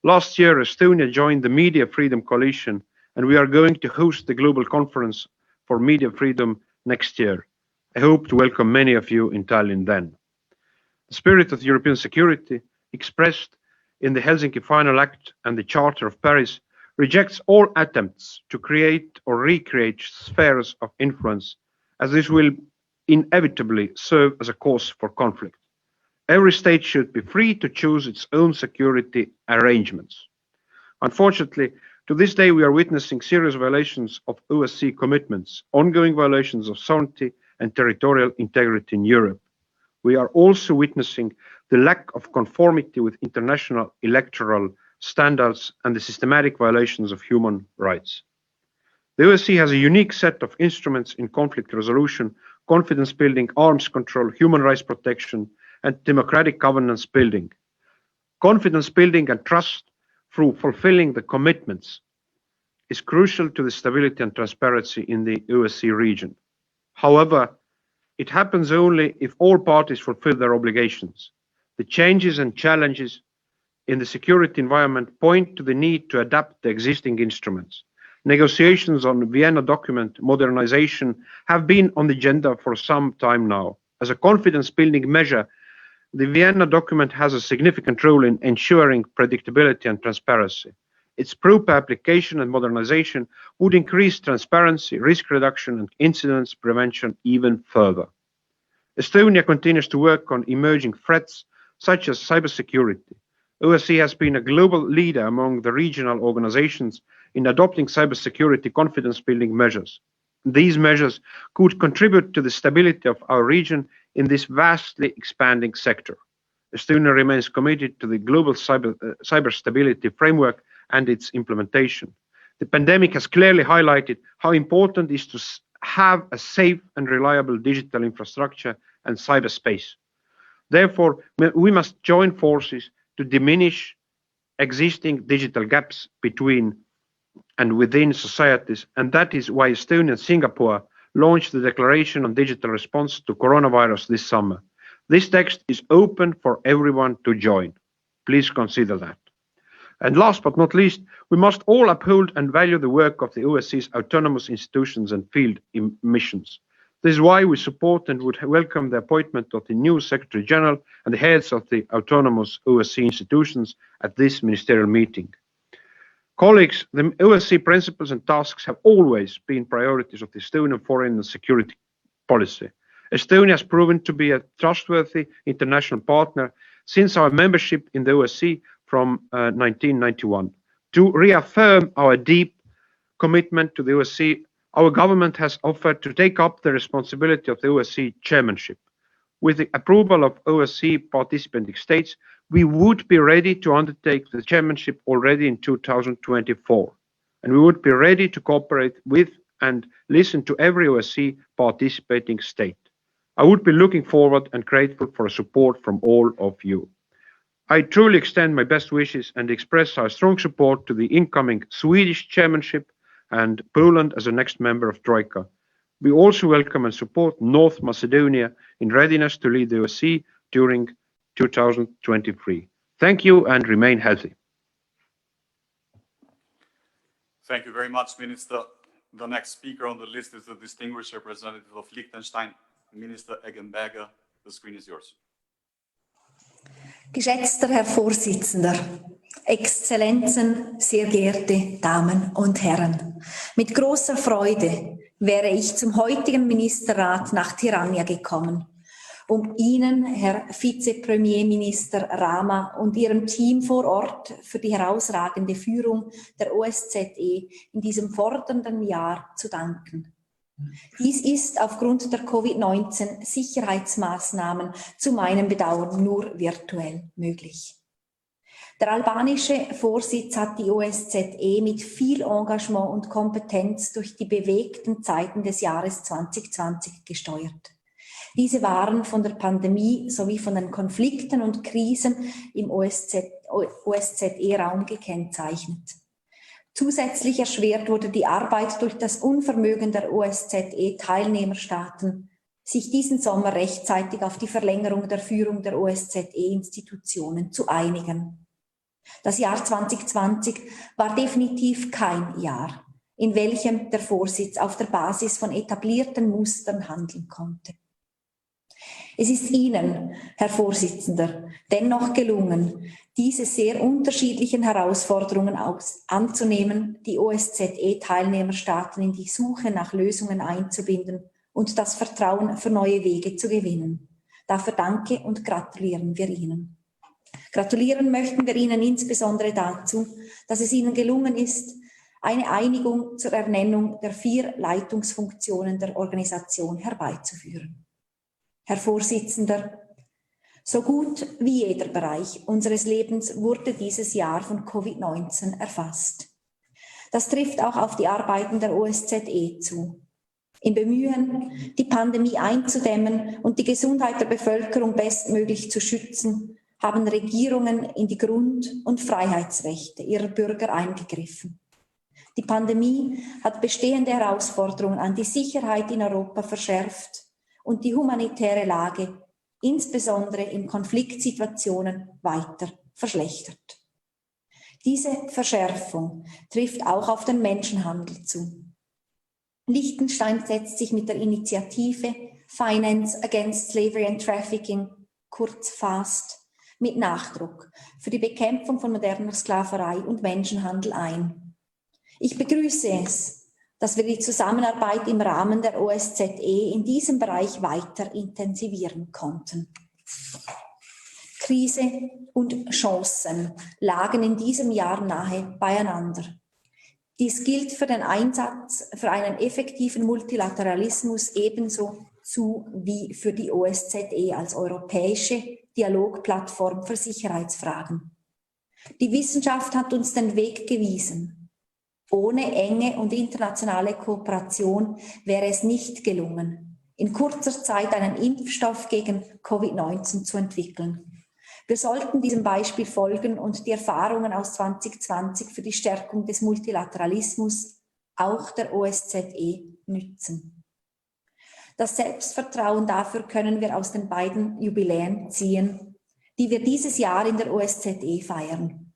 Last year, Estonia joined the Media Freedom Coalition, and we are going to host the Global Conference for Media Freedom next year. I hope to welcome many of you in Tallinn then. The spirit of European security, expressed in the Helsinki Final Act and the Charter of Paris, rejects all attempts to create or recreate spheres of influence, as this will inevitably serve as a cause for conflict. Every state should be free to choose its own security arrangements. Unfortunately, to this day, we are witnessing serious violations of OSCE commitments, ongoing violations of sovereignty and territorial integrity in Europe. We are also witnessing the lack of conformity with international electoral standards and the systematic violations of human rights. The OSCE has a unique set of instruments in conflict resolution, confidence building, arms control, human rights protection, and democratic governance building. Confidence building and trust through fulfilling the commitments is crucial to the stability and transparency in the OSCE region. However, it happens only if all parties fulfill their obligations. The changes and challenges in the security environment point to the need to adapt the existing instruments. Negotiations on the Vienna document modernization have been on the agenda for some time now. As a confidence-building measure, the Vienna document has a significant role in ensuring predictability and transparency. Its proper application and modernization would increase transparency, risk reduction, and incident prevention even further. Estonia continues to work on emerging threats such as cybersecurity. OSCE has been a global leader among the regional organizations in adopting cybersecurity confidence-building measures. These measures could contribute to the stability of our region in this vastly expanding sector. Estonia remains committed to the global cyber stability framework and its implementation. The pandemic has clearly highlighted how important it is to have a safe and reliable digital infrastructure and cyberspace. Therefore, we must join forces to diminish existing digital gaps between and within societies, and that is why Estonia and Singapore launched the Declaration on Digital Response to Coronavirus this summer. This text is open for everyone to join. Please consider that. And last but not least, we must all uphold and value the work of the OSCE's autonomous institutions and field missions. This is why we support and would welcome the appointment of the new Secretary General and the heads of the autonomous OSCE institutions at this ministerial meeting. Colleagues, the OSCE principles and tasks have always been priorities of the Estonian foreign and security policy. Estonia has proven to be a trustworthy international partner since our membership in the OSCE from 1991. To reaffirm our deep commitment to the OSCE, our government has offered to take up the responsibility of the OSCE chairmanship. With the approval of OSCE participating states, we would be ready to undertake the chairmanship already in 2024, and we would be ready to cooperate with and listen to every OSCE participating state. I would be looking forward and grateful for support from all of you. I truly extend my best wishes and express our strong support to the incoming Swedish chairmanship and Poland as the next member of Troika. We also welcome and support North Macedonia in readiness to lead the OSCE during 2023. Thank you and remain healthy. Thank you very much, Minister. The next speaker on the list is the distinguished representative of Liechtenstein, Minister Eggenberger. The screen is yours. Geschätzter Herr Vorsitzender, Exzellenzen, sehr geehrte Damen und Herren, mit großer Freude wäre ich zum heutigen Ministerrat nach Tirana gekommen, um Ihnen, Herr Vizepremierminister Rama, und Ihrem Team vor Ort für die herausragende Führung der OSZE in diesem fordernden Jahr zu danken. Dies ist aufgrund der Covid-19-Sicherheitsmaßnahmen zu meinem Bedauern nur virtuell möglich. Der albanische Vorsitz hat die OSZE mit viel Engagement und Kompetenz durch die bewegten Zeiten des Jahres 2020 gesteuert. Diese waren von der Pandemie sowie von den Konflikten und Krisen im OSZE-Raum gekennzeichnet. Zusätzlich erschwert wurde die Arbeit durch das Unvermögen der OSZE-Teilnehmerstaaten, sich diesen Sommer rechtzeitig auf die Verlängerung der Führung der OSZE-Institutionen zu einigen. Das Jahr 2020 war definitiv kein Jahr, in welchem der Vorsitz auf der Basis von etablierten Mustern handeln konnte. Es ist Ihnen, Herr Vorsitzender, dennoch gelungen, diese sehr unterschiedlichen Herausforderungen anzunehmen, die OSZE-Teilnehmerstaaten in die Suche nach Lösungen einzubinden und das Vertrauen für neue Wege zu gewinnen. Dafür danke und gratulieren wir Ihnen. Gratulieren möchten wir Ihnen insbesondere dazu, dass es Ihnen gelungen ist, eine Einigung zur Ernennung der 4 Leitungsfunktionen der Organisation herbeizuführen. Herr Vorsitzender, so gut wie jeder Bereich unseres Lebens wurde dieses Jahr von Covid-19 erfasst. Das trifft auch auf die Arbeiten der OSZE zu. Im Bemühen, die Pandemie einzudämmen und die Gesundheit der Bevölkerung bestmöglich zu schützen, haben Regierungen in die Grund- und Freiheitsrechte ihrer Bürger eingegriffen. Die Pandemie hat bestehende Herausforderungen an die Sicherheit in Europa verschärft und die humanitäre Lage, insbesondere in Konfliktsituationen, weiter verschlechtert. Diese Verschärfung trifft auch auf den Menschenhandel zu. Liechtenstein setzt sich mit der Initiative Finance Against Slavery and Trafficking, kurz FAST, mit Nachdruck für die Bekämpfung von moderner Sklaverei und Menschenhandel ein. Ich begrüße es, dass wir die Zusammenarbeit im Rahmen der OSZE in diesem Bereich weiter intensivieren konnten. Krise und Chancen lagen in diesem Jahr nahe beieinander. Dies gilt für den Einsatz für einen effektiven Multilateralismus ebenso wie für die OSZE als europäische Dialogplattform für Sicherheitsfragen. Die Wissenschaft hat uns den Weg gewiesen. Ohne enge und internationale Kooperation wäre es nicht gelungen, in kurzer Zeit einen Impfstoff gegen Covid-19 zu entwickeln. Wir sollten diesem Beispiel folgen und die Erfahrungen aus 2020 für die Stärkung des Multilateralismus, auch der OSZE, nützen. Das Selbstvertrauen dafür können wir aus den beiden Jubiläen ziehen, die wir dieses Jahr in der OSZE feiern.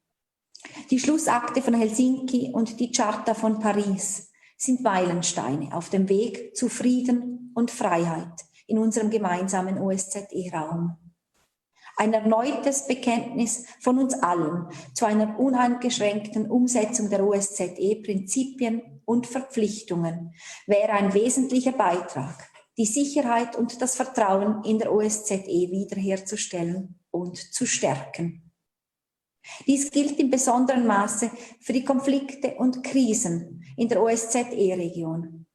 Die Schlussakte von Helsinki und die Charta von Paris sind Meilensteine auf dem Weg zu Frieden und Freiheit in unserem gemeinsamen OSZE-Raum. Ein erneutes Bekenntnis von uns allen zu einer uneingeschränkten Umsetzung der OSZE-Prinzipien und Verpflichtungen wäre ein wesentlicher Beitrag, die Sicherheit und das Vertrauen in der OSZE wiederherzustellen und zu stärken. Dies gilt in besonderem Maße für die Konflikte und Krisen in der OSZE-Region.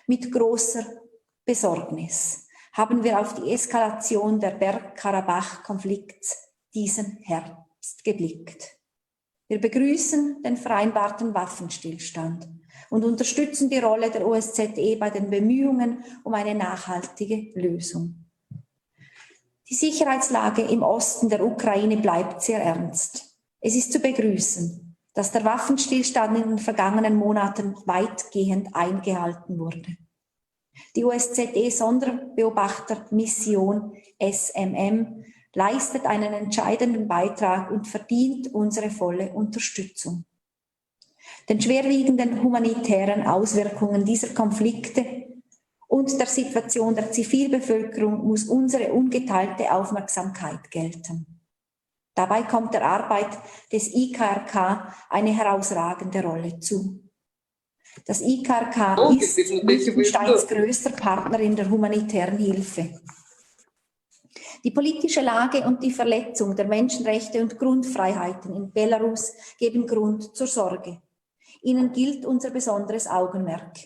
Mit großer Besorgnis haben wir auf die Eskalation der Bergkarabach-Konflikts diesen Herbst geblickt. Wir begrüßen den vereinbarten Waffenstillstand und unterstützen die Rolle der OSZE bei den Bemühungen um eine nachhaltige Lösung. Die Sicherheitslage im Osten der Ukraine bleibt sehr ernst. Es ist zu begrüßen, dass der Waffenstillstand in den vergangenen Monaten weitgehend eingehalten wurde. Die OSZE-Sonderbeobachtermission SMM leistet einen entscheidenden Beitrag und verdient unsere volle Unterstützung. Den schwerwiegenden humanitären Auswirkungen dieser Konflikte und der Situation der Zivilbevölkerung muss unsere ungeteilte Aufmerksamkeit gelten. Dabei kommt der Arbeit des IKRK eine herausragende Rolle zu. Das IKRK ist Liechtensteins größter Partner in der humanitären Hilfe. Die politische Lage und die Verletzung der Menschenrechte und Grundfreiheiten in Belarus geben Grund zur Sorge. Ihnen gilt unser besonderes Augenmerk.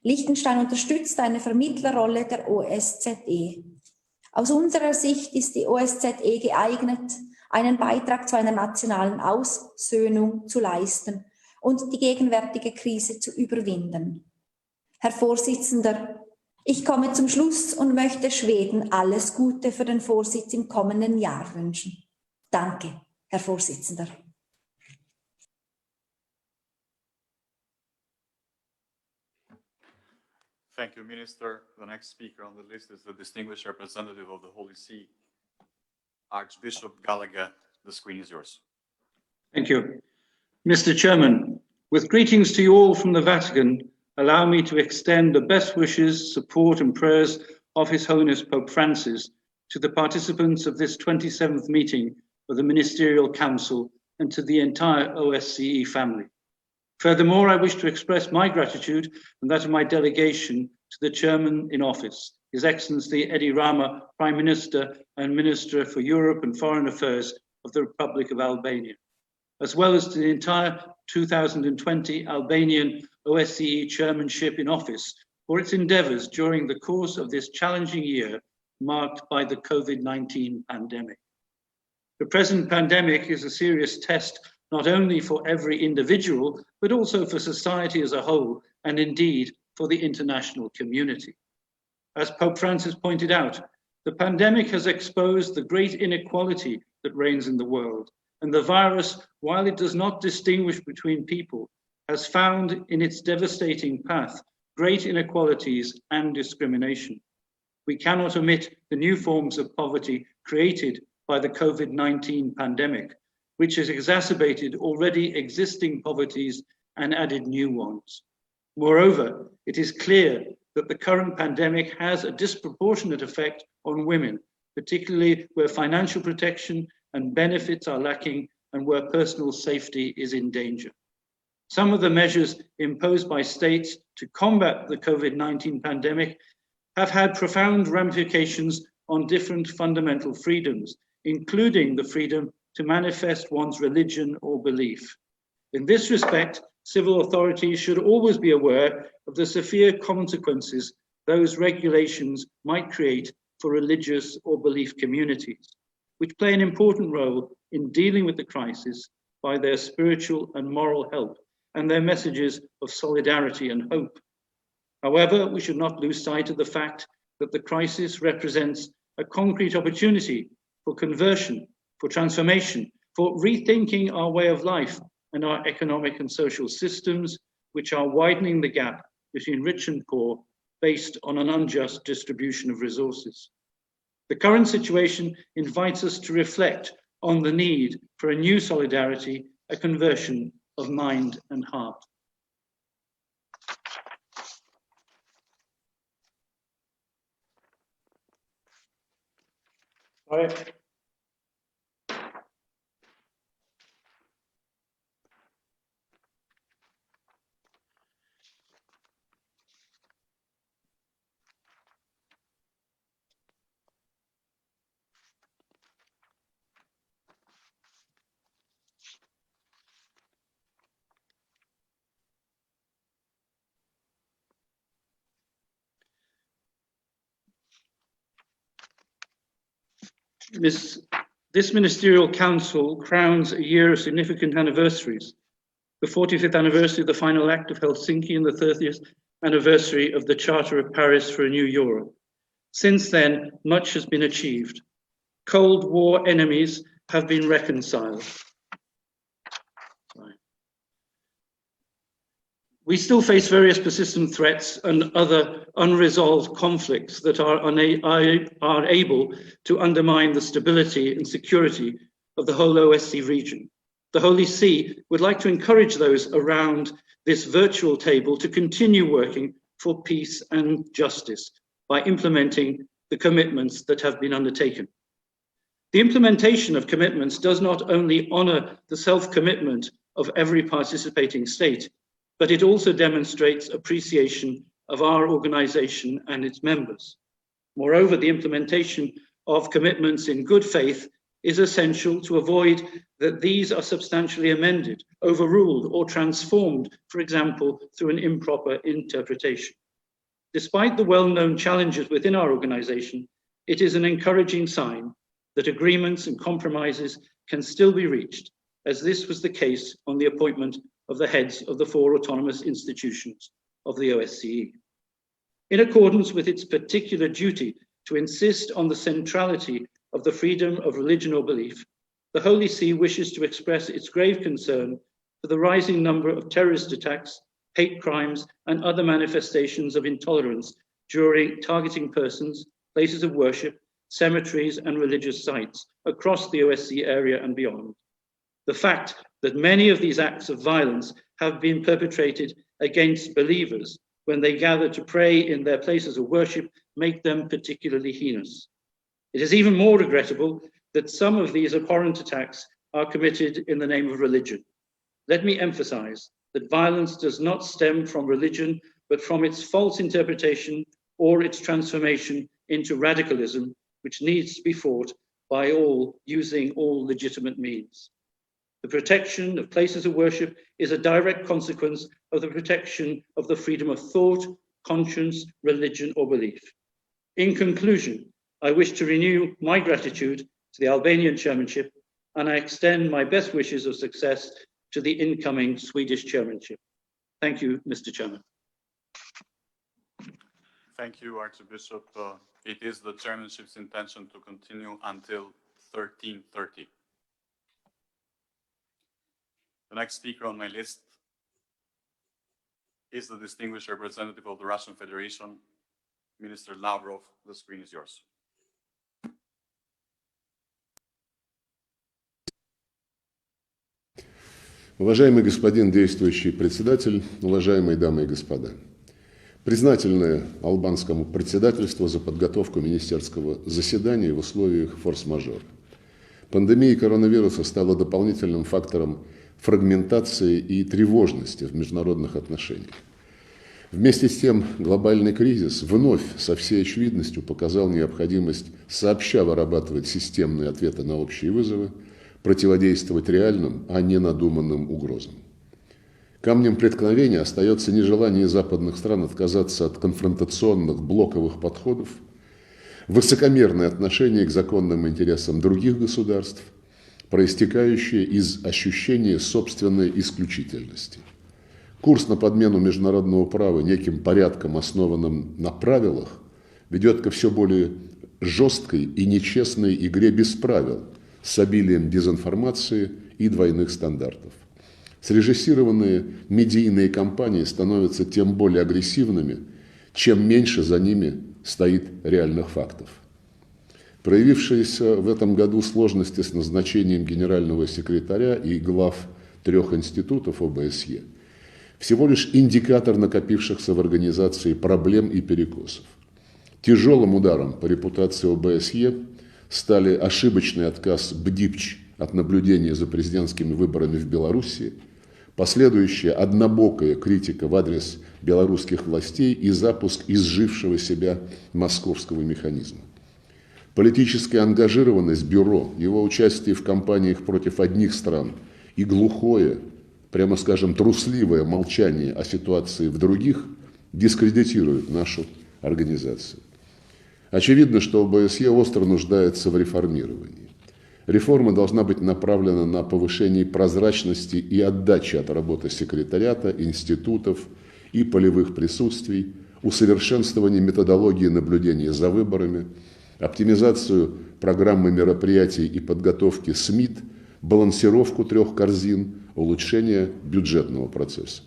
Liechtenstein unterstützt eine Vermittlerrolle der OSZE. Aus unserer Sicht ist die OSZE geeignet, einen Beitrag zu einer nationalen Aussöhnung zu leisten und die gegenwärtige Krise zu überwinden. Herr Vorsitzender, ich komme zum Schluss und möchte Schweden alles Gute für den Vorsitz im kommenden Jahr wünschen. Danke, Herr Vorsitzender. Thank you, Minister. The next speaker on the list is the distinguished representative of the Holy See, Archbishop Gallagher. The screen is yours. Thank you. Mr. Chairman, with greetings to you all from the Vatican, allow me to extend the best wishes, support and prayers of His Holiness Pope Francis to the participants of this 27th meeting of the Ministerial Council and to the entire OSCE family. Furthermore, I wish to express my gratitude and that of my delegation to the Chairman in office, His Excellency Edi Rama, Prime Minister and Minister for Europe and Foreign Affairs of the Republic of Albania, as well as to the entire 2020 Albanian OSCE chairmanship in office for its endeavours during the course of this challenging year marked by the COVID-19 pandemic. The present pandemic is a serious test not only for every individual, but also for society as a whole, and indeed for the international community. As Pope Francis pointed out, the pandemic has exposed the great inequality that reigns in the world, and the virus, while it does not distinguish between people, has found in its devastating path great inequalities and discrimination. We cannot omit the new forms of poverty created by the COVID-19 pandemic, which has exacerbated already existing poverties and added new ones. Moreover, it is clear that the current pandemic has a disproportionate effect on women, particularly where financial protection and benefits are lacking and where personal safety is in danger. Some of the measures imposed by states to combat the COVID-19 pandemic have had profound ramifications on different fundamental freedoms, including the freedom to manifest one's religion or belief. In this respect, civil authorities should always be aware of the severe consequences those regulations might create for religious or belief communities, which play an important role in dealing with the crisis by their spiritual and moral help and their messages of solidarity and hope. However, we should not lose sight of the fact that the crisis represents a concrete opportunity for conversion, for transformation, for rethinking our way of life and our economic and social systems, which are widening the gap between rich and poor based on an unjust distribution of resources. The current situation invites us to reflect on the need for a new solidarity a conversion of mind and heart. Sorry. This Ministerial Council crowns a year of significant anniversaries: the 45th anniversary of the final act of Helsinki and the 30th anniversary of the Charter of Paris for a New Europe. Since then, much has been achieved. Cold War enemies have been reconciled. We still face various persistent threats and other unresolved conflicts that are able to undermine the stability and security of the whole OSCE region. The Holy See would like to encourage those around this virtual table to continue working for peace and justice by implementing the commitments that have been undertaken. The implementation of commitments does not only honor the self-commitment of every participating state, but it also demonstrates appreciation of our organization and its members. Moreover, the implementation of commitments in good faith is essential to avoid that these are substantially amended, overruled, or transformed, for example, through an improper interpretation. Despite the well-known challenges within our organization, it is an encouraging sign that agreements and compromises can still be reached, as this was the case on the appointment of the heads of the 4 autonomous institutions of the OSCE. In accordance with its particular duty to insist on the centrality of the freedom of religion or belief, the Holy See wishes to express its grave concern for the rising number of terrorist attacks, hate crimes, and other manifestations of intolerance during targeting persons, places of worship, cemeteries, and religious sites across the OSCE area and beyond. The fact that many of these acts of violence have been perpetrated against believers when they gather to pray in their places of worship make them particularly heinous. It is even more regrettable that some of these abhorrent attacks are committed in the name of religion. Let me emphasize that violence does not stem from religion, but from its false interpretation or its transformation into radicalism, which needs to be fought by all using all legitimate means. The protection of places of worship is a direct consequence of the protection of the freedom of thought, conscience, religion, or belief. In conclusion, I wish to renew my gratitude to the Albanian chairmanship, and I extend my best wishes of success to the incoming Swedish chairmanship. Thank you, Mr. Chairman. Thank you, Archbishop. It is the chairmanship's intention to continue until 13:30. The next speaker on my list is the distinguished representative of the Russian Federation, Minister Lavrov. The screen is yours. Уважаемый господин действующий председатель, уважаемые дамы и господа, признательны албанскому председательству за подготовку министерского заседания в условиях форс-мажора. Пандемия коронавируса стала дополнительным фактором фрагментации и тревожности в международных отношениях. Вместе с тем, глобальный кризис вновь со всей очевидностью показал необходимость сообща вырабатывать системные ответы на общие вызовы, противодействовать реальным, а не надуманным угрозам. Камнем преткновения остается нежелание западных стран отказаться от конфронтационных блоковых подходов, высокомерное отношение к законным интересам других государств, проистекающее из ощущения собственной исключительности. Курс на подмену международного права неким порядком, основанным на правилах, ведет ко все более жесткой и нечестной игре без правил с обилием дезинформации и двойных стандартов. Срежиссированные медийные кампании становятся тем более агрессивными, чем меньше за ними стоит реальных фактов. Проявившиеся в этом году сложности с назначением генерального секретаря и глав 3 институтов ОБСЕ всего лишь индикатор накопившихся в организации проблем и перекосов. Тяжелым ударом по репутации ОБСЕ стали ошибочный отказ БДИПЧ от наблюдения за президентскими выборами в Беларуси, последующая однобокая критика в адрес белорусских властей и запуск изжившего себя московского механизма. Политическая ангажированность бюро, его участие в кампаниях против одних стран и глухое, прямо скажем, трусливое молчание о ситуации в других дискредитирует нашу организацию. Очевидно, что ОБСЕ остро нуждается в реформировании. Реформа должна быть направлена на повышение прозрачности и отдачи от работы секретариата, институтов и полевых присутствий, усовершенствование методологии наблюдения за выборами, оптимизацию программы мероприятий и подготовки СМИТ, балансировку 3 корзин, улучшение бюджетного процесса.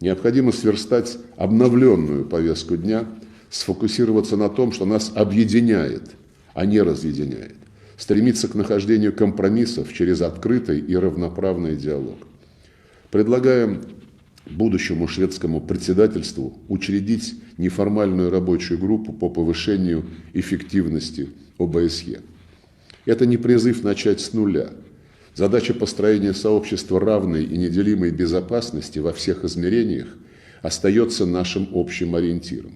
Необходимо сверстать обновленную повестку дня, сфокусироваться на том, что нас объединяет, а не разъединяет, стремиться к нахождению компромиссов через открытый и равноправный диалог. Предлагаем будущему шведскому председательству учредить неформальную рабочую группу по повышению эффективности ОБСЕ. Это не призыв начать с нуля. Задача построения сообщества равной и неделимой безопасности во всех измерениях остается нашим общим ориентиром.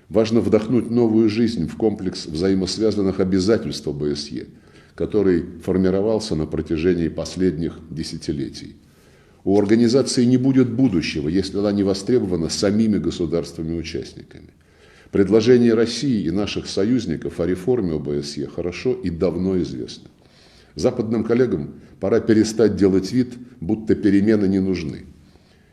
Важно вдохнуть новую жизнь в комплекс взаимосвязанных обязательств ОБСЕ, который формировался на протяжении последних десятилетий. У организации не будет будущего, если она не востребована самими государствами-участниками. Предложения России и наших союзников о реформе ОБСЕ хорошо и давно известны. Западным коллегам пора перестать делать вид, будто перемены не нужны.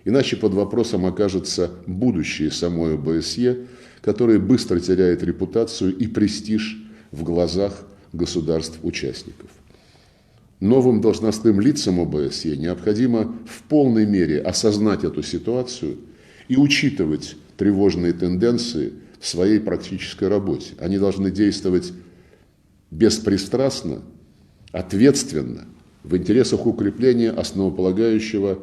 Иначе под вопросом окажется будущее самой ОБСЕ, которое быстро теряет репутацию и престиж в глазах государств-участников. Новым должностным лицам ОБСЕ необходимо в полной мере осознать эту ситуацию и учитывать тревожные тенденции в своей практической работе. Они должны действовать беспристрастно, ответственно, в интересах укрепления основополагающего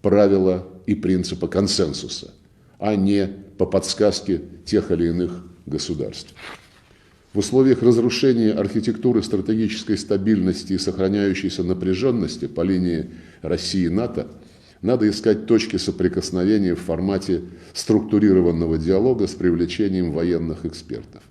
правила и принципа консенсуса, а не по подсказке тех или иных государств. В условиях разрушения архитектуры стратегической стабильности и сохраняющейся напряженности по линии России и НАТО надо искать точки соприкосновения в формате структурированного диалога с привлечением военных экспертов.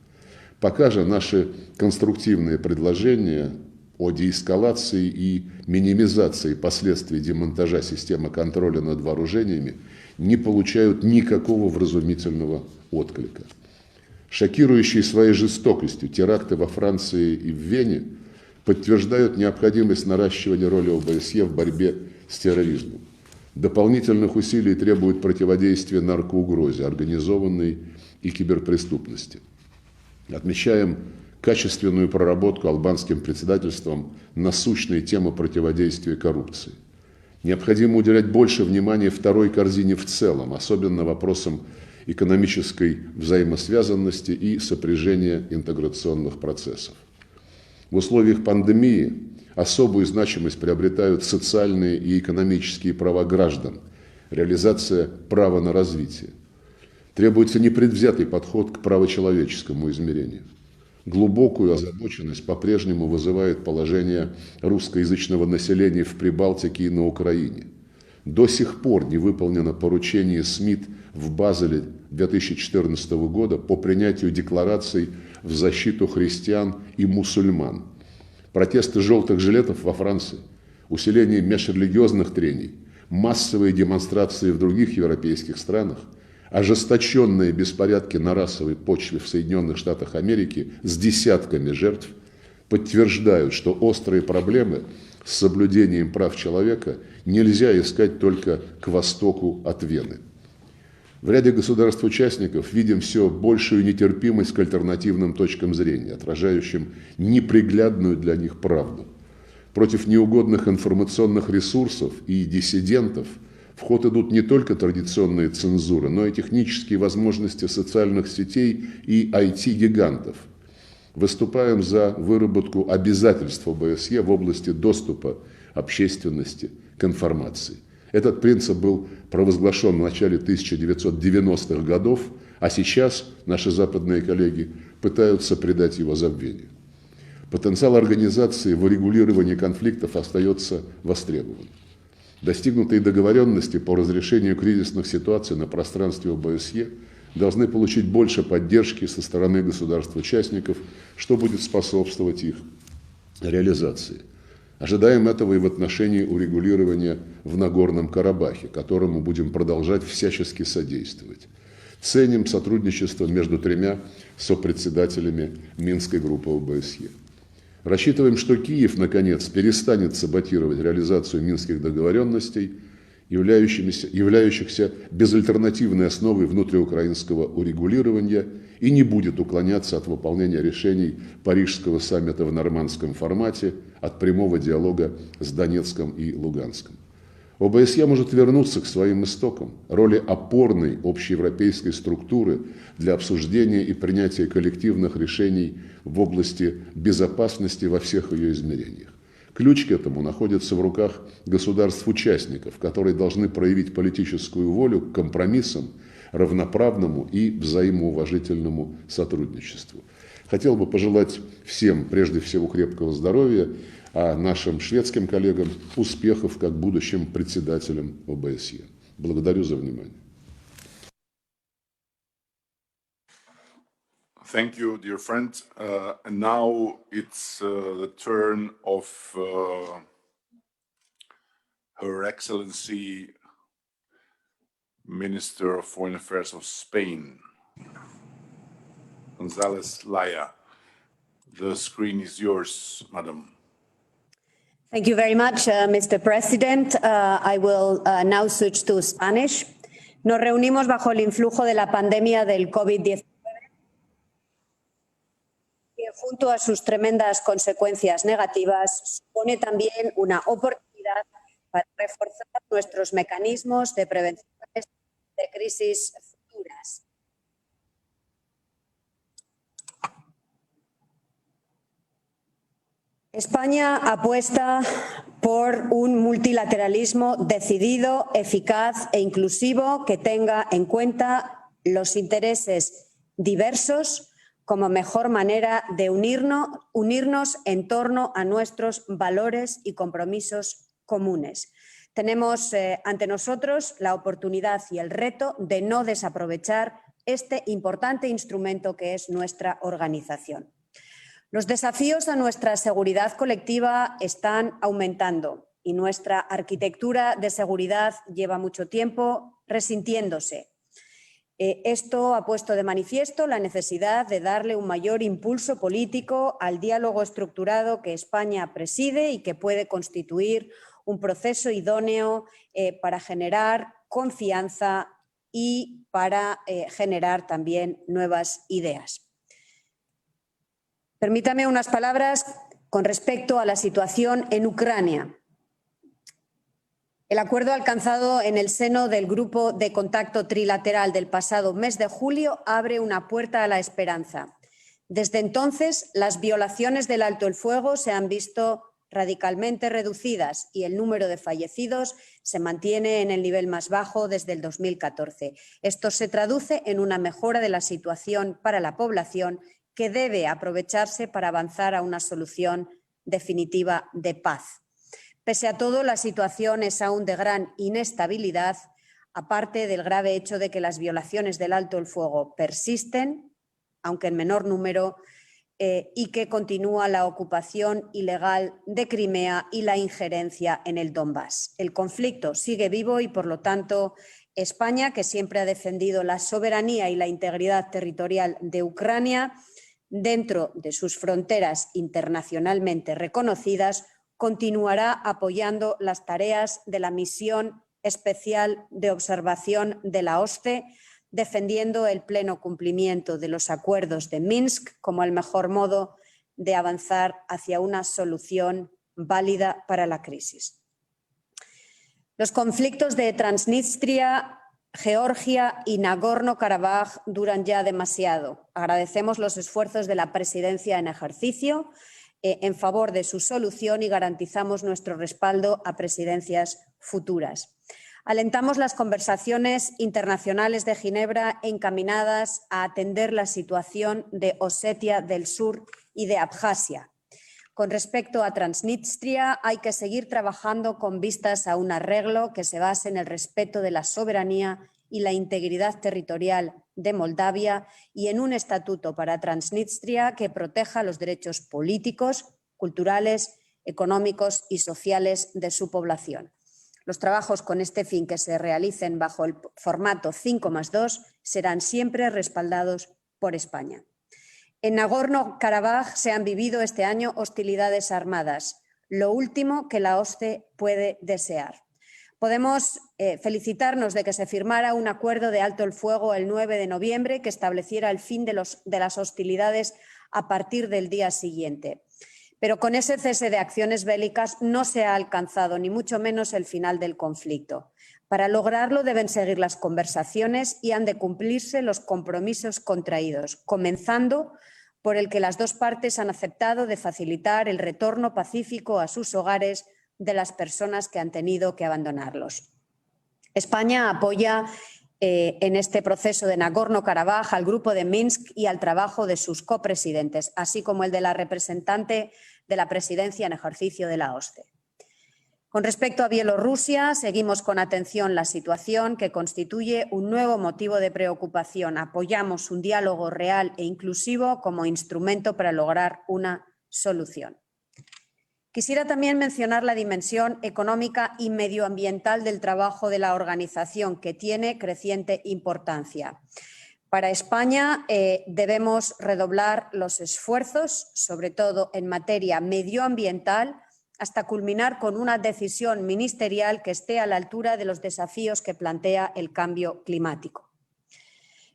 Пока же наши конструктивные предложения о деэскалации и минимизации последствий демонтажа системы контроля над вооружениями не получают никакого вразумительного отклика. Шокирующие своей жестокостью теракты во Франции и в Вене подтверждают необходимость наращивания роли ОБСЕ в борьбе с терроризмом. Дополнительных усилий требует противодействие наркоугрозе, организованной и киберпреступности. Отмечаем качественную проработку албанским председательством насущной темы противодействия коррупции. Необходимо уделять больше внимания 2 корзине в целом, особенно вопросам экономической взаимосвязанности и сопряжения интеграционных процессов. В условиях пандемии особую значимость приобретают социальные и экономические права граждан, реализация права на развитие. Требуется непредвзятый подход к правочеловеческому измерению. Глубокую озабоченность по-прежнему вызывает положение русскоязычного населения в Прибалтике и на Украине. До сих пор не выполнено поручение СМИТ в Базеле 2014 года по принятию деклараций в защиту христиан и мусульман. Протесты желтых жилетов во Франции, усиление межрелигиозных трений, массовые демонстрации в других европейских странах, ожесточенные беспорядки на расовой почве в Соединенных Штатах Америки с десятками жертв подтверждают, что острые проблемы с соблюдением прав человека нельзя искать только к востоку от Вены. В ряде государств-участников видим все большую нетерпимость к альтернативным точкам зрения, отражающим неприглядную для них правду. Против неугодных информационных ресурсов и диссидентов в ход идут не только традиционные цензуры, но и технические возможности социальных сетей и IT-гигантов. Выступаем за выработку обязательств ОБСЕ в области доступа общественности к информации. Этот принцип был провозглашен в начале 1990-х годов, а сейчас наши западные коллеги пытаются придать его забвению. Потенциал организации в урегулировании конфликтов остается востребованным. Достигнутые договоренности по разрешению кризисных ситуаций на пространстве ОБСЕ должны получить больше поддержки со стороны государств-участников, что будет способствовать их реализации. Ожидаем этого и в отношении урегулирования в Нагорном Карабахе, которому будем продолжать всячески содействовать. Ценим сотрудничество между тремя сопредседателями Минской группы ОБСЕ. Рассчитываем, что Киев, наконец, перестанет саботировать реализацию минских договоренностей, являющихся безальтернативной основой внутриукраинского урегулирования, и не будет уклоняться от выполнения решений Парижского саммита в нормандском формате, от прямого диалога с Донецком и Луганском. ОБСЕ может вернуться к своим истокам, роли опорной общеевропейской структуры для обсуждения и принятия коллективных решений в области безопасности во всех ее измерениях. Ключ к этому находится в руках государств-участников, которые должны проявить политическую волю к компромиссам, равноправному и взаимоуважительному сотрудничеству. Хотел бы пожелать всем, прежде всего, крепкого здоровья, а нашим шведским коллегам успехов как будущим председателям ОБСЕ. Благодарю за внимание. Thank you, dear friend. And now it's the turn of Her Excellency, Minister of Foreign Affairs of Spain, González Laya. The screen is yours, Madam. Thank you very much, Mr. President. I will now switch to Spanish. Nos reunimos bajo el influjo de la pandemia del COVID-19, que junto a sus tremendas consecuencias negativas supone también una oportunidad para reforzar nuestros mecanismos de prevención de crisis futuras. España apuesta por un multilateralismo decidido, eficaz e inclusivo que tenga en cuenta los intereses diversos como mejor manera de unirnos en torno a nuestros valores y compromisos comunes. Tenemos ante nosotros la oportunidad y el reto de no desaprovechar este importante instrumento que es nuestra organización. Los desafíos a nuestra seguridad colectiva están aumentando y nuestra arquitectura de seguridad lleva mucho tiempo resintiéndose. Esto ha puesto de manifiesto la necesidad de darle un mayor impulso político al diálogo estructurado que España preside y que puede constituir un proceso idóneo para generar confianza y para generar también nuevas ideas. Permítame unas palabras con respecto a la situación en Ucrania. El acuerdo alcanzado en el seno del Grupo de Contacto Trilateral del pasado mes de julio abre una puerta a la esperanza. Desde entonces, las violaciones del alto el fuego se han visto radicalmente reducidas y el número de fallecidos se mantiene en el nivel más bajo desde el 2014. Esto se traduce en una mejora de la situación para la población que debe aprovecharse para avanzar a una solución definitiva de paz. Pese a todo, la situación es aún de gran inestabilidad, aparte del grave hecho de que las violaciones del alto el fuego persisten, aunque en menor número, y que continúa la ocupación ilegal de Crimea y la injerencia en el Donbass. El conflicto sigue vivo y, por lo tanto, España, que siempre ha defendido la soberanía y la integridad territorial de Ucrania, dentro de sus fronteras internacionalmente reconocidas, continuará apoyando las tareas de la misión especial de observación de la OSCE, defendiendo el pleno cumplimiento de los acuerdos de Minsk como el mejor modo de avanzar hacia una solución válida para la crisis. Los conflictos de Transnistria, Georgia y Nagorno-Karabaj duran ya demasiado. Agradecemos los esfuerzos de la presidencia en ejercicio en favor de su solución y garantizamos nuestro respaldo a presidencias futuras. Alentamos las conversaciones internacionales de Ginebra encaminadas a atender la situación de Osetia del Sur y de Abjasia. Con respecto a Transnistria, hay que seguir trabajando con vistas a un arreglo que se base en el respeto de la soberanía y la integridad territorial de Moldavia y en un estatuto para Transnistria que proteja los derechos políticos, culturales, económicos y sociales de su población. Los trabajos con este fin que se realicen bajo el formato 5+2 serán siempre respaldados por España. En Nagorno-Karabaj se han vivido este año hostilidades armadas, lo último que la OSCE puede desear. Podemos felicitarnos de que se firmara un acuerdo de alto el fuego el 9 de noviembre que estableciera el fin de las hostilidades a partir del día siguiente. Pero con ese cese de acciones bélicas no se ha alcanzado ni mucho menos el final del conflicto. Para lograrlo deben seguir las conversaciones y han de cumplirse los compromisos contraídos, comenzando por el que las dos partes han aceptado de facilitar el retorno pacífico a sus hogares de las personas que han tenido que abandonarlos. España apoya en este proceso de Nagorno-Karabaj al grupo de Minsk y al trabajo de sus copresidentes, así como el de la representante de la presidencia en ejercicio de la OSCE. Con respecto a Bielorrusia, seguimos con atención la situación que constituye un nuevo motivo de preocupación. Apoyamos un diálogo real e inclusivo como instrumento para lograr una solución. Quisiera también mencionar la dimensión económica y medioambiental del trabajo de la organización, que tiene creciente importancia. Para España debemos redoblar los esfuerzos, sobre todo en materia medioambiental, hasta culminar con una decisión ministerial que esté a la altura de los desafíos que plantea el cambio climático.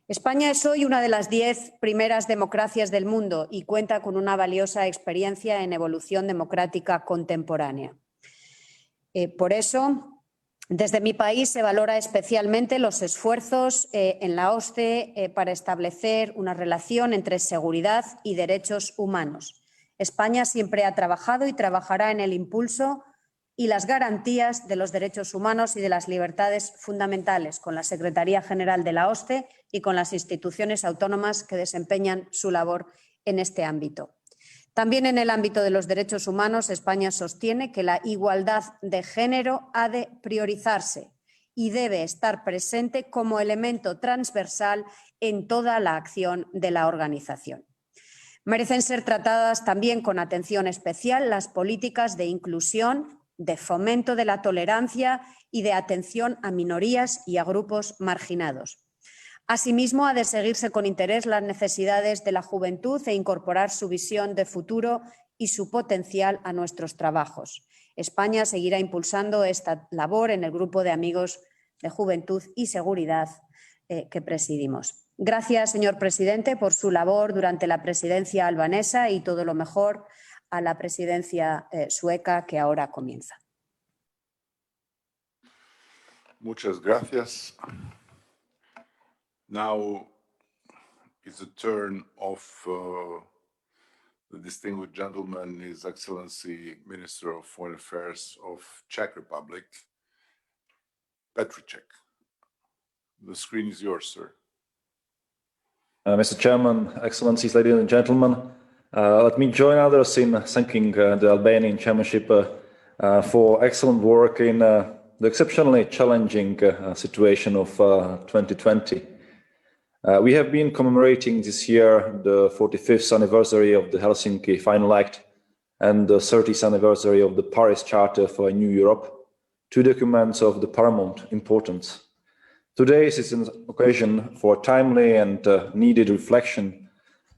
España es hoy una de las 10 primeras democracias del mundo y cuenta con una valiosa experiencia en evolución democrática contemporánea. Por eso, desde mi país se valora especialmente los esfuerzos en la OSCE para establecer una relación entre seguridad y derechos humanos. España siempre ha trabajado y trabajará en el impulso y las garantías de los derechos humanos y de las libertades fundamentales con la Secretaría General de la OSCE y con las instituciones autónomas que desempeñan su labor en este ámbito. También en el ámbito de los derechos humanos, España sostiene que la igualdad de género ha de priorizarse y debe estar presente como elemento transversal en toda la acción de la organización. Merecen ser tratadas también con atención especial las políticas de inclusión, de fomento de la tolerancia y de atención a minorías y a grupos marginados. Asimismo, ha de seguirse con interés las necesidades de la juventud e incorporar su visión de futuro y su potencial a nuestros trabajos. España seguirá impulsando esta labor en el Grupo de Amigos de Juventud y Seguridad que presidimos. Gracias, señor presidente, por su labor durante la presidencia albanesa y todo lo mejor a la presidencia sueca que ahora comienza. Muchas gracias. Now is the turn of the distinguished gentleman, His Excellency Minister of Foreign Affairs of Czech Republic, Petříček. The screen is yours, sir. Mr. Chairman, Excellencies, ladies and gentlemen, let me join others in thanking the Albanian chairmanship for excellent work in the exceptionally challenging situation of 2020. We have been commemorating this year the 45th anniversary of the Helsinki Final Act and the 30th anniversary of the Paris Charter for a New Europe, two documents of the paramount importance. Today is an occasion for timely and needed reflection,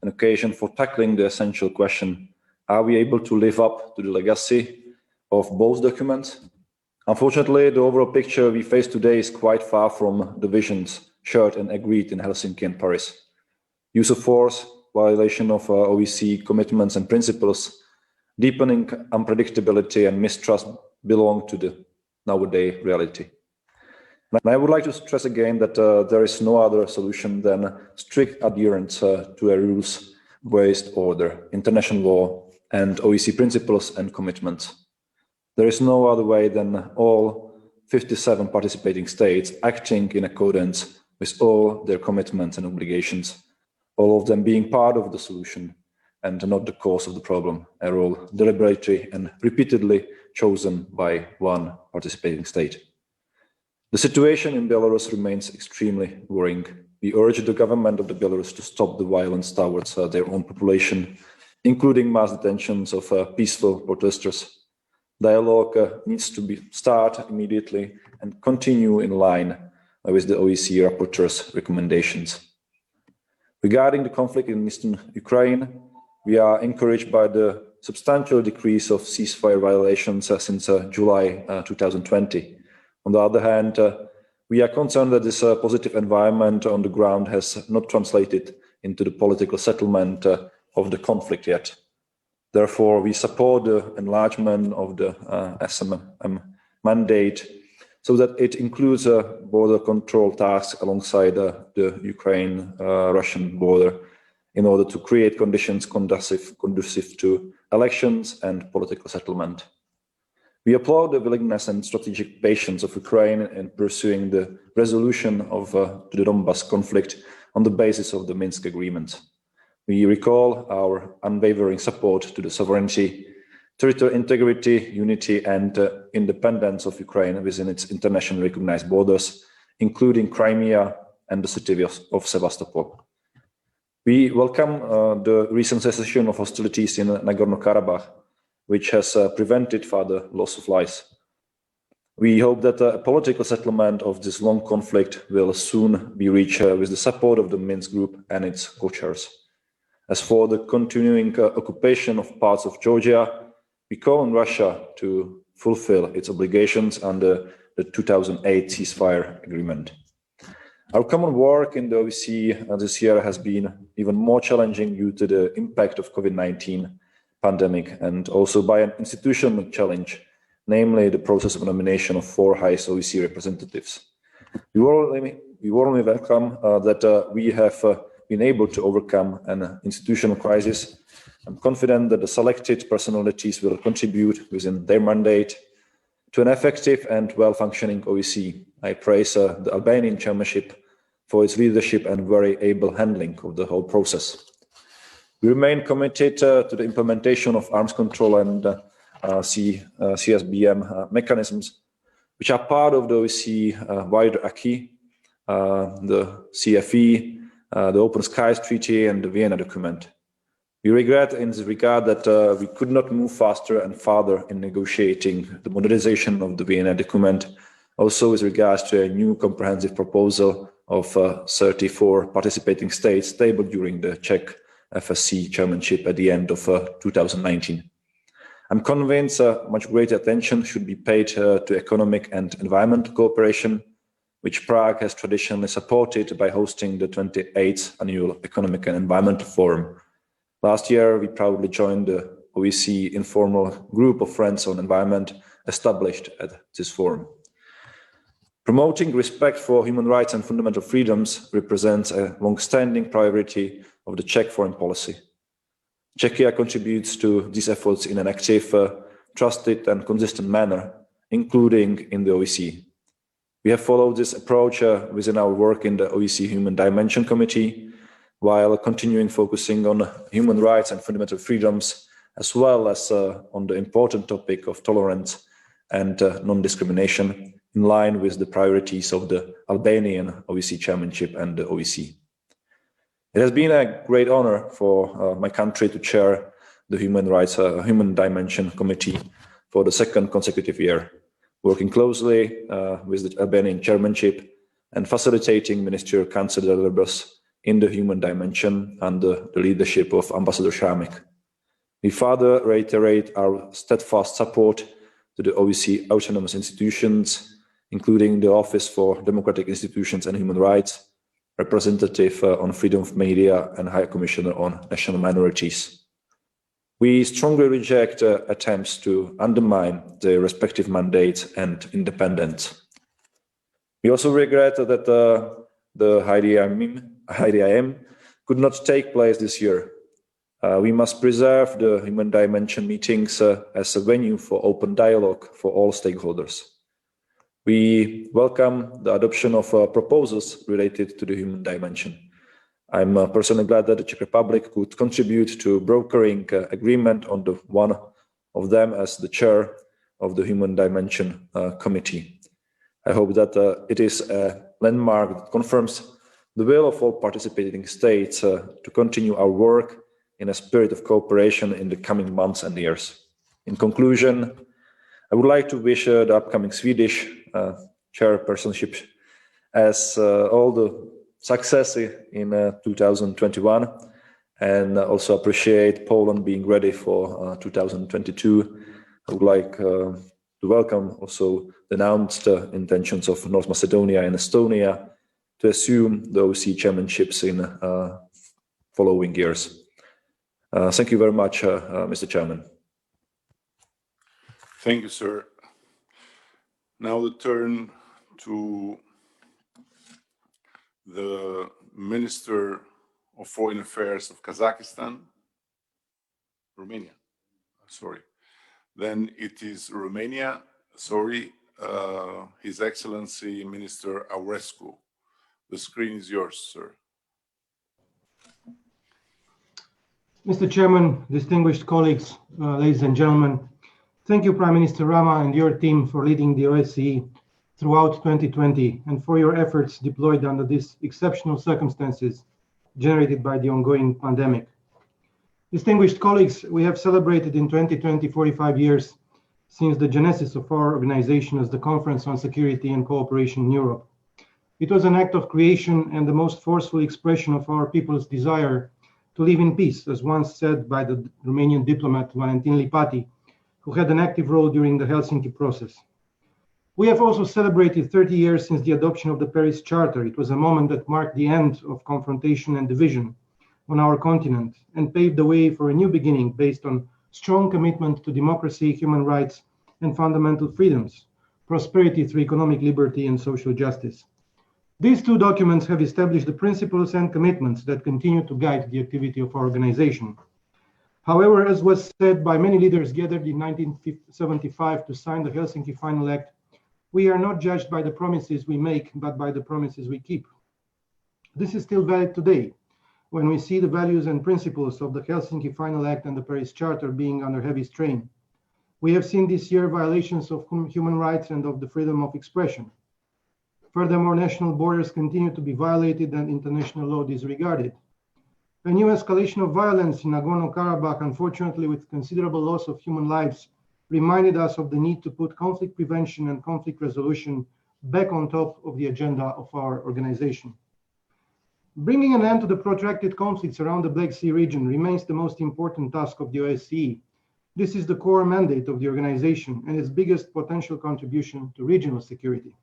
an occasion for tackling the essential question: are we able to live up to the legacy of both documents? Unfortunately, the overall picture we face today is quite far from the visions shared and agreed in Helsinki and Paris. Use of force, violation of OSCE commitments and principles, deepening unpredictability and mistrust belong to the nowadays reality. And I would like to stress again that there is no other solution than strict adherence to a rules-based order, international law, and OSCE principles and commitments. There is no other way than all 57 participating states acting in accordance with all their commitments and obligations, all of them being part of the solution and not the cause of the problem, a role deliberately and repeatedly chosen by one participating state. The situation in Belarus remains extremely worrying. We urge the government of Belarus to stop the violence towards their own population, including mass detentions of peaceful protesters. Dialogue needs to start immediately and continue in line with the OSCE rapporteur's recommendations. Regarding the conflict in eastern Ukraine, we are encouraged by the substantial decrease of ceasefire violations since July 2020. On the other hand, we are concerned that this positive environment on the ground has not translated into the political settlement of the conflict yet. Therefore, we support the enlargement of the SMM mandate so that it includes border control tasks alongside the Ukraine-Russian border in order to create conditions conducive to elections and political settlement. We applaud the willingness and strategic patience of Ukraine in pursuing the resolution of the Donbas conflict on the basis of the Minsk agreement. We recall our unwavering support to the sovereignty, territorial integrity, unity and independence of Ukraine within its internationally recognized borders, including Crimea and the city of Sevastopol. We welcome the recent cessation of hostilities in Nagorno-Karabakh, which has prevented further loss of lives. We hope that a political settlement of this long conflict will soon be reached with the support of the Minsk Group and its co-chairs. As for the continuing occupation of parts of Georgia, we call on Russia to fulfill its obligations under the 2008 ceasefire agreement. Our common work in the OSCE this year has been even more challenging due to the impact of COVID-19 pandemic and also by an institutional challenge, namely the process of nomination of 4 highest OSCE representatives. We warmly welcome that we have been able to overcome an institutional crisis. I'm confident that the selected personalities will contribute within their mandate to an effective and well-functioning OSCE. I praise the Albanian chairmanship for its leadership and very able handling of the whole process. We remain committed to the implementation of arms control and CSBM mechanisms, which are part of the OSCE wider acquis, the CFE, the Open Skies Treaty and the Vienna document. We regret in this regard that we could not move faster and farther in negotiating the modernization of the Vienna document, also with regards to a new comprehensive proposal of 34 participating states tabled during the Czech FSC chairmanship at the end of 2019. I'm convinced much greater attention should be paid to economic and environmental cooperation, which Prague has traditionally supported by hosting the 28th Annual Economic and Environmental Forum. Last year, we proudly joined the OSCE informal group of friends on environment established at this forum. Promoting respect for human rights and fundamental freedoms represents a long-standing priority of the Czech foreign policy. Czechia contributes to these efforts in an active, trusted and consistent manner, including in the OSCE. We have followed this approach within our work in the OSCE Human Dimension Committee, while continuing focusing on human rights and fundamental freedoms, as well as on the important topic of tolerance and non-discrimination, in line with the priorities of the Albanian OSCE chairmanship and the OSCE. It has been a great honor for my country to chair the Human Dimension Committee for the 2nd consecutive year, working closely with the Albanian chairmanship and facilitating Ministerial Council deliverables in the human dimension under the leadership of Ambassador Šámek. We further reiterate our steadfast support to the OSCE autonomous institutions, including the Office for Democratic Institutions and Human Rights, Representative on Freedom of Media and High Commissioner on National Minorities. We strongly reject attempts to undermine their respective mandates and independence. We also regret that the HIDIM could not take place this year. We must preserve the Human Dimension meetings as a venue for open dialogue for all stakeholders. We welcome the adoption of proposals related to the human dimension. I'm personally glad that the Czech Republic could contribute to brokering agreement on the one of them as the chair of the Human Dimension Committee. I hope that it is a landmark that confirms the will of all participating states to continue our work in a spirit of cooperation in the coming months and years. In conclusion, I would like to wish the upcoming Swedish chairpersonship as all the success in 2021, and also appreciate Poland being ready for 2022. I would like to welcome also the announced intentions of North Macedonia and Estonia to assume the OSCE chairmanships in following years. Thank you very much, Mr. Chairman. Thank you, sir. Now the turn to the Minister of Foreign Affairs of Kazakhstan, Romania, sorry. Then it is Romania, sorry, His Excellency Minister Aurescu. The screen is yours, sir. Mr. Chairman, distinguished colleagues, ladies and gentlemen, thank you, Prime Minister Rama and your team for leading the OSCE throughout 2020 and for your efforts deployed under these exceptional circumstances generated by the ongoing pandemic. Distinguished colleagues, we have celebrated in 2020 45 years since the genesis of our organization as the Conference on Security and Cooperation in Europe. It was an act of creation and the most forceful expression of our people's desire to live in peace, as once said by the Romanian diplomat Valentin Lipati, who had an active role during the Helsinki process. We have also celebrated 30 years since the adoption of the Paris Charter. It was a moment that marked the end of confrontation and division on our continent and paved the way for a new beginning based on strong commitment to democracy, human rights, and fundamental freedoms, prosperity through economic liberty and social justice. These two documents have established the principles and commitments that continue to guide the activity of our organization. However, as was said by many leaders gathered in 1975 to sign the Helsinki Final Act, we are not judged by the promises we make, but by the promises we keep. This is still valid today, when we see the values and principles of the Helsinki Final Act and the Paris Charter being under heavy strain. We have seen this year violations of human rights and of the freedom of expression. Furthermore, national borders continue to be violated and international law disregarded. A new escalation of violence in Nagorno-Karabakh, unfortunately with considerable loss of human lives, reminded us of the need to put conflict prevention and conflict resolution back on top of the agenda of our organization. Bringing an end to the protracted conflicts around the Black Sea region remains the most important task of the OSCE. This is the core mandate of the organization and its biggest potential contribution to regional security.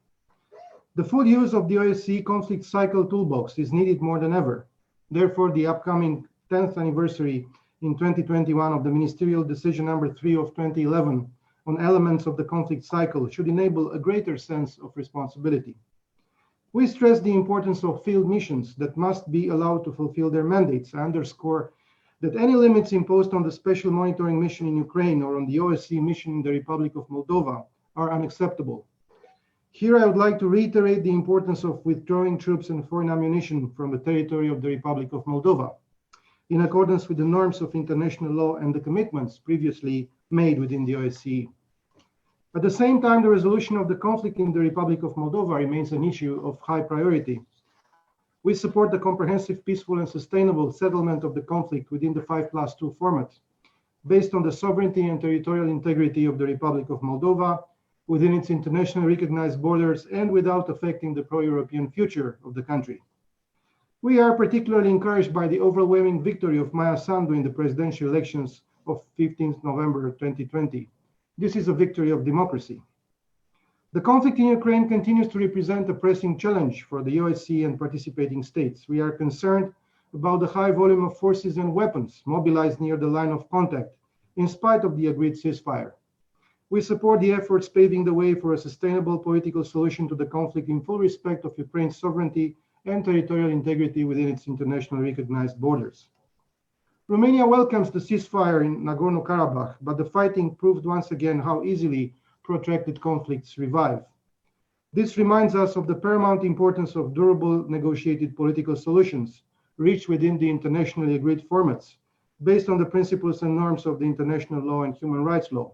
The full use of the OSCE conflict cycle toolbox is needed more than ever. Therefore, the upcoming 10th anniversary in 2021 of the Ministerial Decision number 3 of 2011 on elements of the conflict cycle should enable a greater sense of responsibility. We stress the importance of field missions that must be allowed to fulfill their mandates. I underscore that any limits imposed on the Special Monitoring Mission in Ukraine or on the OSCE mission in the Republic of Moldova are unacceptable. Here I would like to reiterate the importance of withdrawing troops and foreign ammunition from the territory of the Republic of Moldova, in accordance with the norms of international law and the commitments previously made within the OSCE. At the same time, the resolution of the conflict in the Republic of Moldova remains an issue of high priority. We support the comprehensive, peaceful, and sustainable settlement of the conflict within the 5+2 format, based on the sovereignty and territorial integrity of the Republic of Moldova, within its internationally recognized borders, and without affecting the pro-European future of the country. We are particularly encouraged by the overwhelming victory of Maia Sandu in the presidential elections of 15th November 2020. This is a victory of democracy. The conflict in Ukraine continues to represent a pressing challenge for the OSCE and participating states. We are concerned about the high volume of forces and weapons mobilized near the line of contact, in spite of the agreed ceasefire. We support the efforts paving the way for a sustainable political solution to the conflict in full respect of Ukraine's sovereignty and territorial integrity within its internationally recognized borders. Romania welcomes the ceasefire in Nagorno-Karabakh, but the fighting proved once again how easily protracted conflicts revive. This reminds us of the paramount importance of durable negotiated political solutions reached within the internationally agreed formats, based on the principles and norms of the international law and human rights law.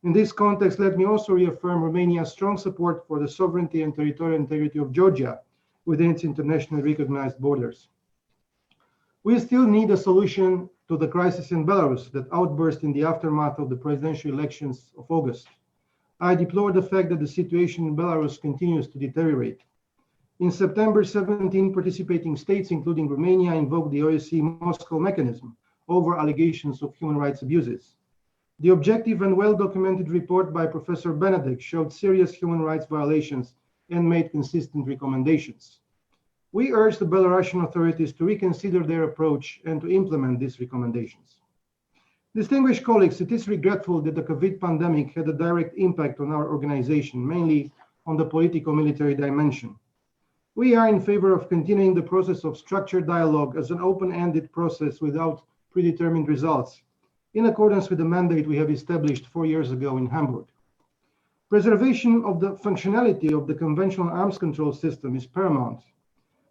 In this context, let me also reaffirm Romania's strong support for the sovereignty and territorial integrity of Georgia within its internationally recognized borders. We still need a solution to the crisis in Belarus that outburst in the aftermath of the presidential elections of August. I deplore the fact that the situation in Belarus continues to deteriorate. In September, 17 participating states, including Romania, invoked the OSCE Moscow mechanism over allegations of human rights abuses. The objective and well-documented report by Professor Benedek showed serious human rights violations and made consistent recommendations. We urge the Belarusian authorities to reconsider their approach and to implement these recommendations. Distinguished colleagues, it is regretful that the COVID pandemic had a direct impact on our organization, mainly on the politico-military dimension. We are in favor of continuing the process of structured dialogue as an open-ended process without predetermined results, in accordance with the mandate we have established 4 years ago in Hamburg. Preservation of the functionality of the conventional arms control system is paramount.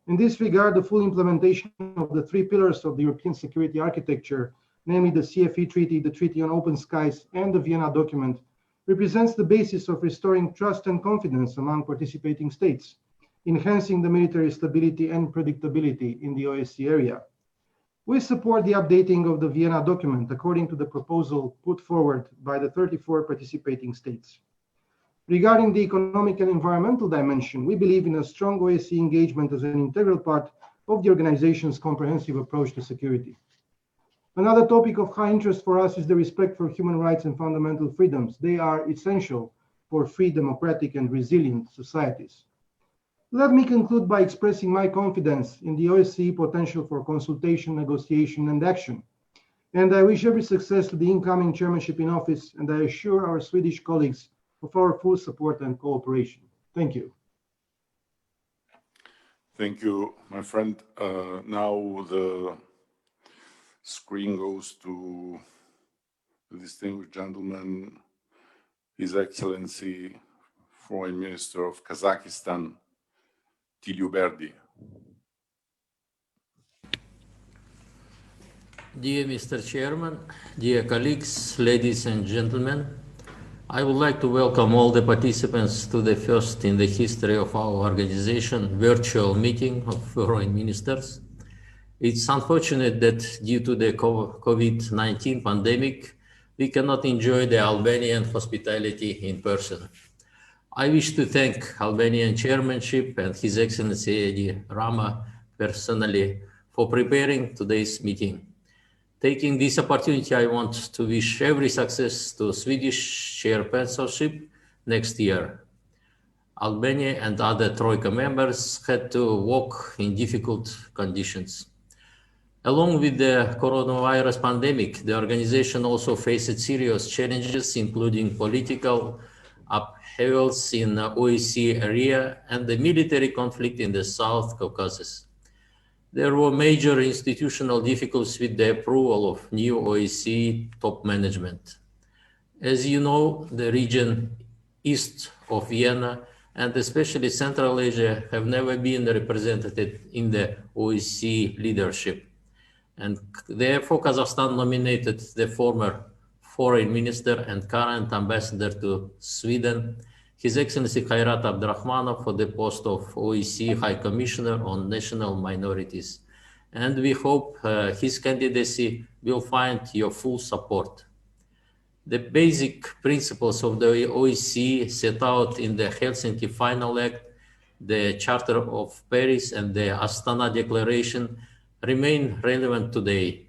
In this regard, the full implementation of the 3 pillars of the European security architecture, namely the CFE Treaty, the Treaty on Open Skies, and the Vienna document, represents the basis of restoring trust and confidence among participating states, enhancing the military stability and predictability in the OSCE area. We support the updating of the Vienna document according to the proposal put forward by the 34 participating states. Regarding the economic and environmental dimension, we believe in a strong OSCE engagement as an integral part of the organization's comprehensive approach to security. Another topic of high interest for us is the respect for human rights and fundamental freedoms. They are essential for free, democratic, and resilient societies. Let me conclude by expressing my confidence in the OSCE potential for consultation, negotiation, and action. And I wish every success to the incoming chairmanship in office, and I assure our Swedish colleagues of our full support and cooperation. Thank you. Thank you, my friend. Now the screen goes to the distinguished gentleman, His Excellency, Foreign Minister of Kazakhstan, Tiliuberdi. Dear Mr. Chairman, dear colleagues, ladies and gentlemen, I would like to welcome all the participants to the first in the history of our organization virtual meeting of foreign ministers. It's unfortunate that due to the COVID-19 pandemic, we cannot enjoy the Albanian hospitality in person. I wish to thank Albanian chairmanship and His Excellency Edi Rama personally for preparing today's meeting. Taking this opportunity, I want to wish every success to Swedish chairpersonship next year. Albania and other Troika members had to work in difficult conditions. Along with the coronavirus pandemic, the organization also faced serious challenges, including political upheavals in the OSCE area and the military conflict in the South Caucasus. There were major institutional difficulties with the approval of new OSCE top management. As you know, the region east of Vienna and especially Central Asia have never been represented in the OSCE leadership. And therefore, Kazakhstan nominated the former foreign minister and current ambassador to Sweden, His Excellency Khairat Abdurrahmanov, for the post of OSCE High Commissioner on National Minorities. And we hope his candidacy will find your full support. The basic principles of the OSCE set out in the Helsinki Final Act, the Charter of Paris, and the Astana Declaration remain relevant today.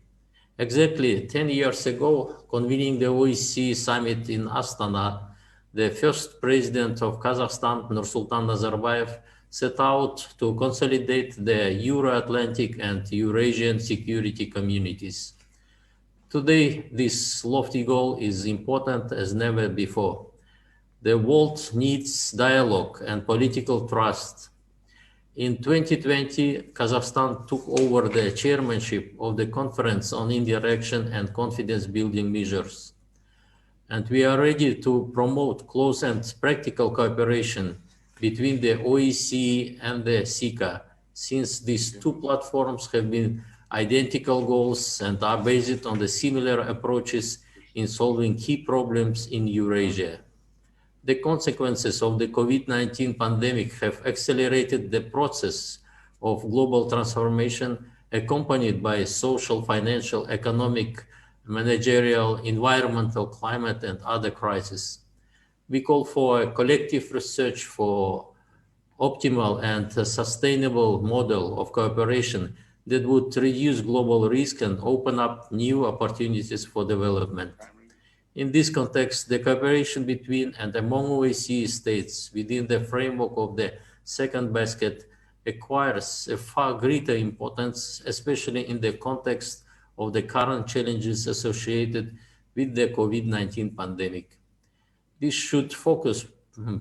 Exactly 10 years ago, convening the OSCE summit in Astana, the first president of Kazakhstan, Nursultan Nazarbayev, set out to consolidate the Euro-Atlantic and Eurasian security communities. Today, this lofty goal is important as never before. The world needs dialogue and political trust. In 2020, Kazakhstan took over the chairmanship of the Conference on Interaction and Confidence-Building Measures. And we are ready to promote close and practical cooperation between the OSCE and the SICA, since these two platforms have been identical goals and are based on the similar approaches in solving key problems in Eurasia. The consequences of the COVID-19 pandemic have accelerated the process of global transformation, accompanied by social, financial, economic, managerial, environmental, climate, and other crises. We call for a collective research for optimal and sustainable model of cooperation that would reduce global risk and open up new opportunities for development. In this context, the cooperation between and among OSCE states within the framework of the second basket acquires a far greater importance, especially in the context of the current challenges associated with the COVID-19 pandemic. This should focus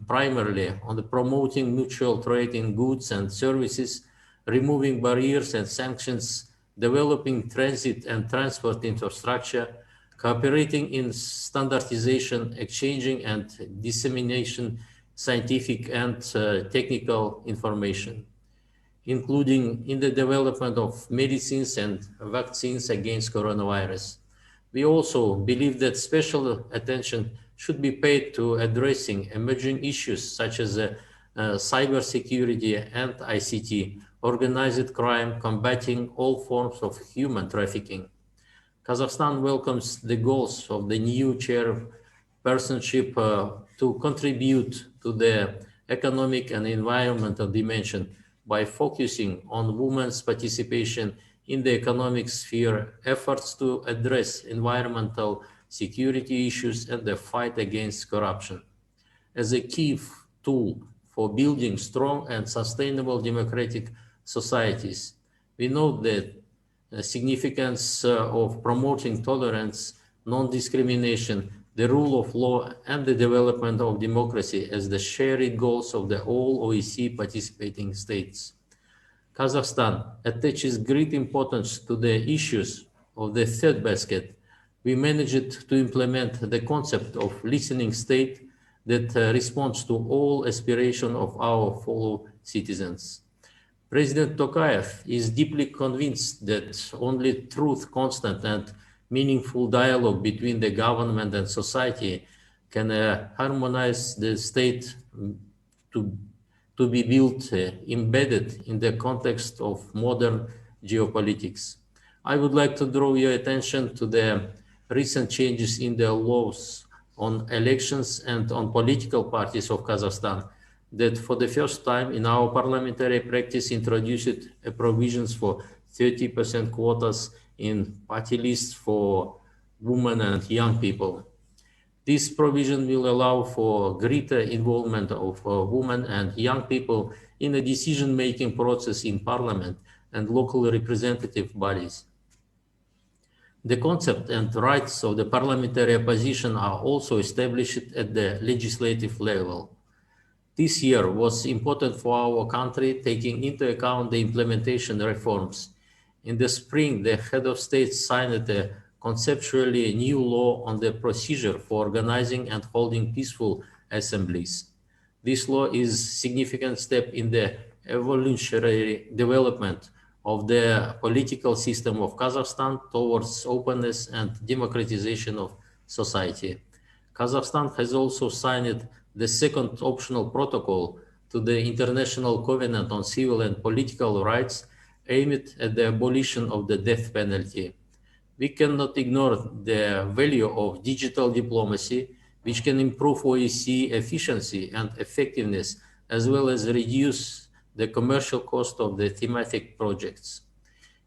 primarily on the promoting mutual trade in goods and services, removing barriers and sanctions, developing transit and transport infrastructure, cooperating in standardization, exchanging and dissemination scientific and technical information, including in the development of medicines and vaccines against coronavirus. We also believe that special attention should be paid to addressing emerging issues such as cybersecurity and ICT, organized crime, combating all forms of human trafficking. Kazakhstan welcomes the goals of the new chairpersonship to contribute to the economic and environmental dimension by focusing on women's participation in the economic sphere, efforts to address environmental security issues, and the fight against corruption. As a key tool for building strong and sustainable democratic societies, we note that the significance of promoting tolerance, non-discrimination, the rule of law, and the development of democracy as the shared goals of the all OSCE participating states. Kazakhstan attaches great importance to the issues of the third basket. We managed to implement the concept of listening state that responds to all aspirations of our fellow citizens. President Tokayev is deeply convinced that only through constant and meaningful dialogue between the government and society can harmonize the state to be built, embedded in the context of modern geopolitics. I would like to draw your attention to the recent changes in the laws on elections and on political parties of Kazakhstan that for the first time in our parliamentary practice introduced provisions for 30% quotas in party lists for women and young people. This provision will allow for greater involvement of women and young people in the decision-making process in parliament and local representative bodies. The concept and rights of the parliamentary opposition are also established at the legislative level. This year was important for our country, taking into account the implementation reforms. In the spring, the head of state signed a conceptually new law on the procedure for organizing and holding peaceful assemblies. This law is a significant step in the evolutionary development of the political system of Kazakhstan towards openness and democratization of society. Kazakhstan has also signed the second optional protocol to the International Covenant on Civil and Political Rights aimed at the abolition of the death penalty. We cannot ignore the value of digital diplomacy, which can improve OSCE efficiency and effectiveness, as well as reduce the commercial cost of the thematic projects.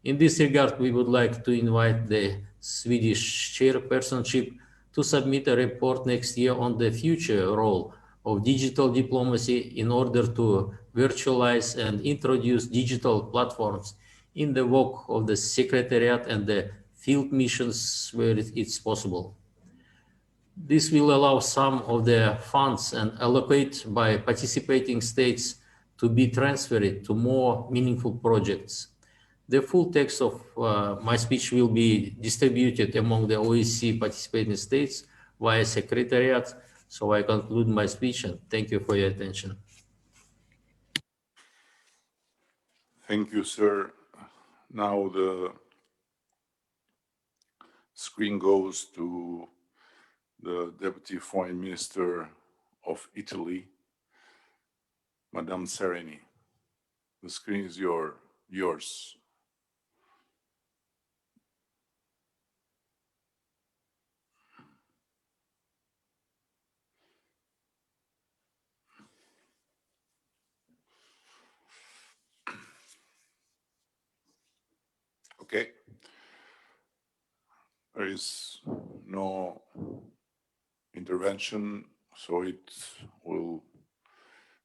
In this regard, we would like to invite the Swedish chairpersonship to submit a report next year on the future role of digital diplomacy in order to virtualize and introduce digital platforms in the work of the Secretariat and the field missions where it's possible. This will allow some of the funds and allocate by participating states to be transferred to more meaningful projects. The full text of my speech will be distributed among the OSCE participating states via Secretariat. So I conclude my speech and thank you for your attention. Thank you, sir. Now the screen goes to the Deputy Foreign Minister of Italy, Madame Sereni. The screen is yours. Okay. There is no intervention, so it will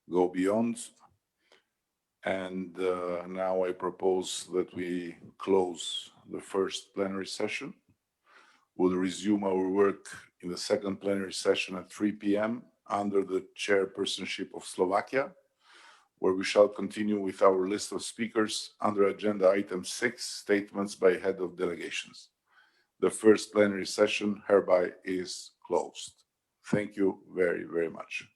go beyond. And now I propose that we close the first plenary session. We'll resume our work in the second plenary session at 3 p.m. under the chairpersonship of Slovakia, where we shall continue with our list of speakers under agenda item 6, statements by head of delegations. The first plenary session hereby is closed. Thank you very, very much.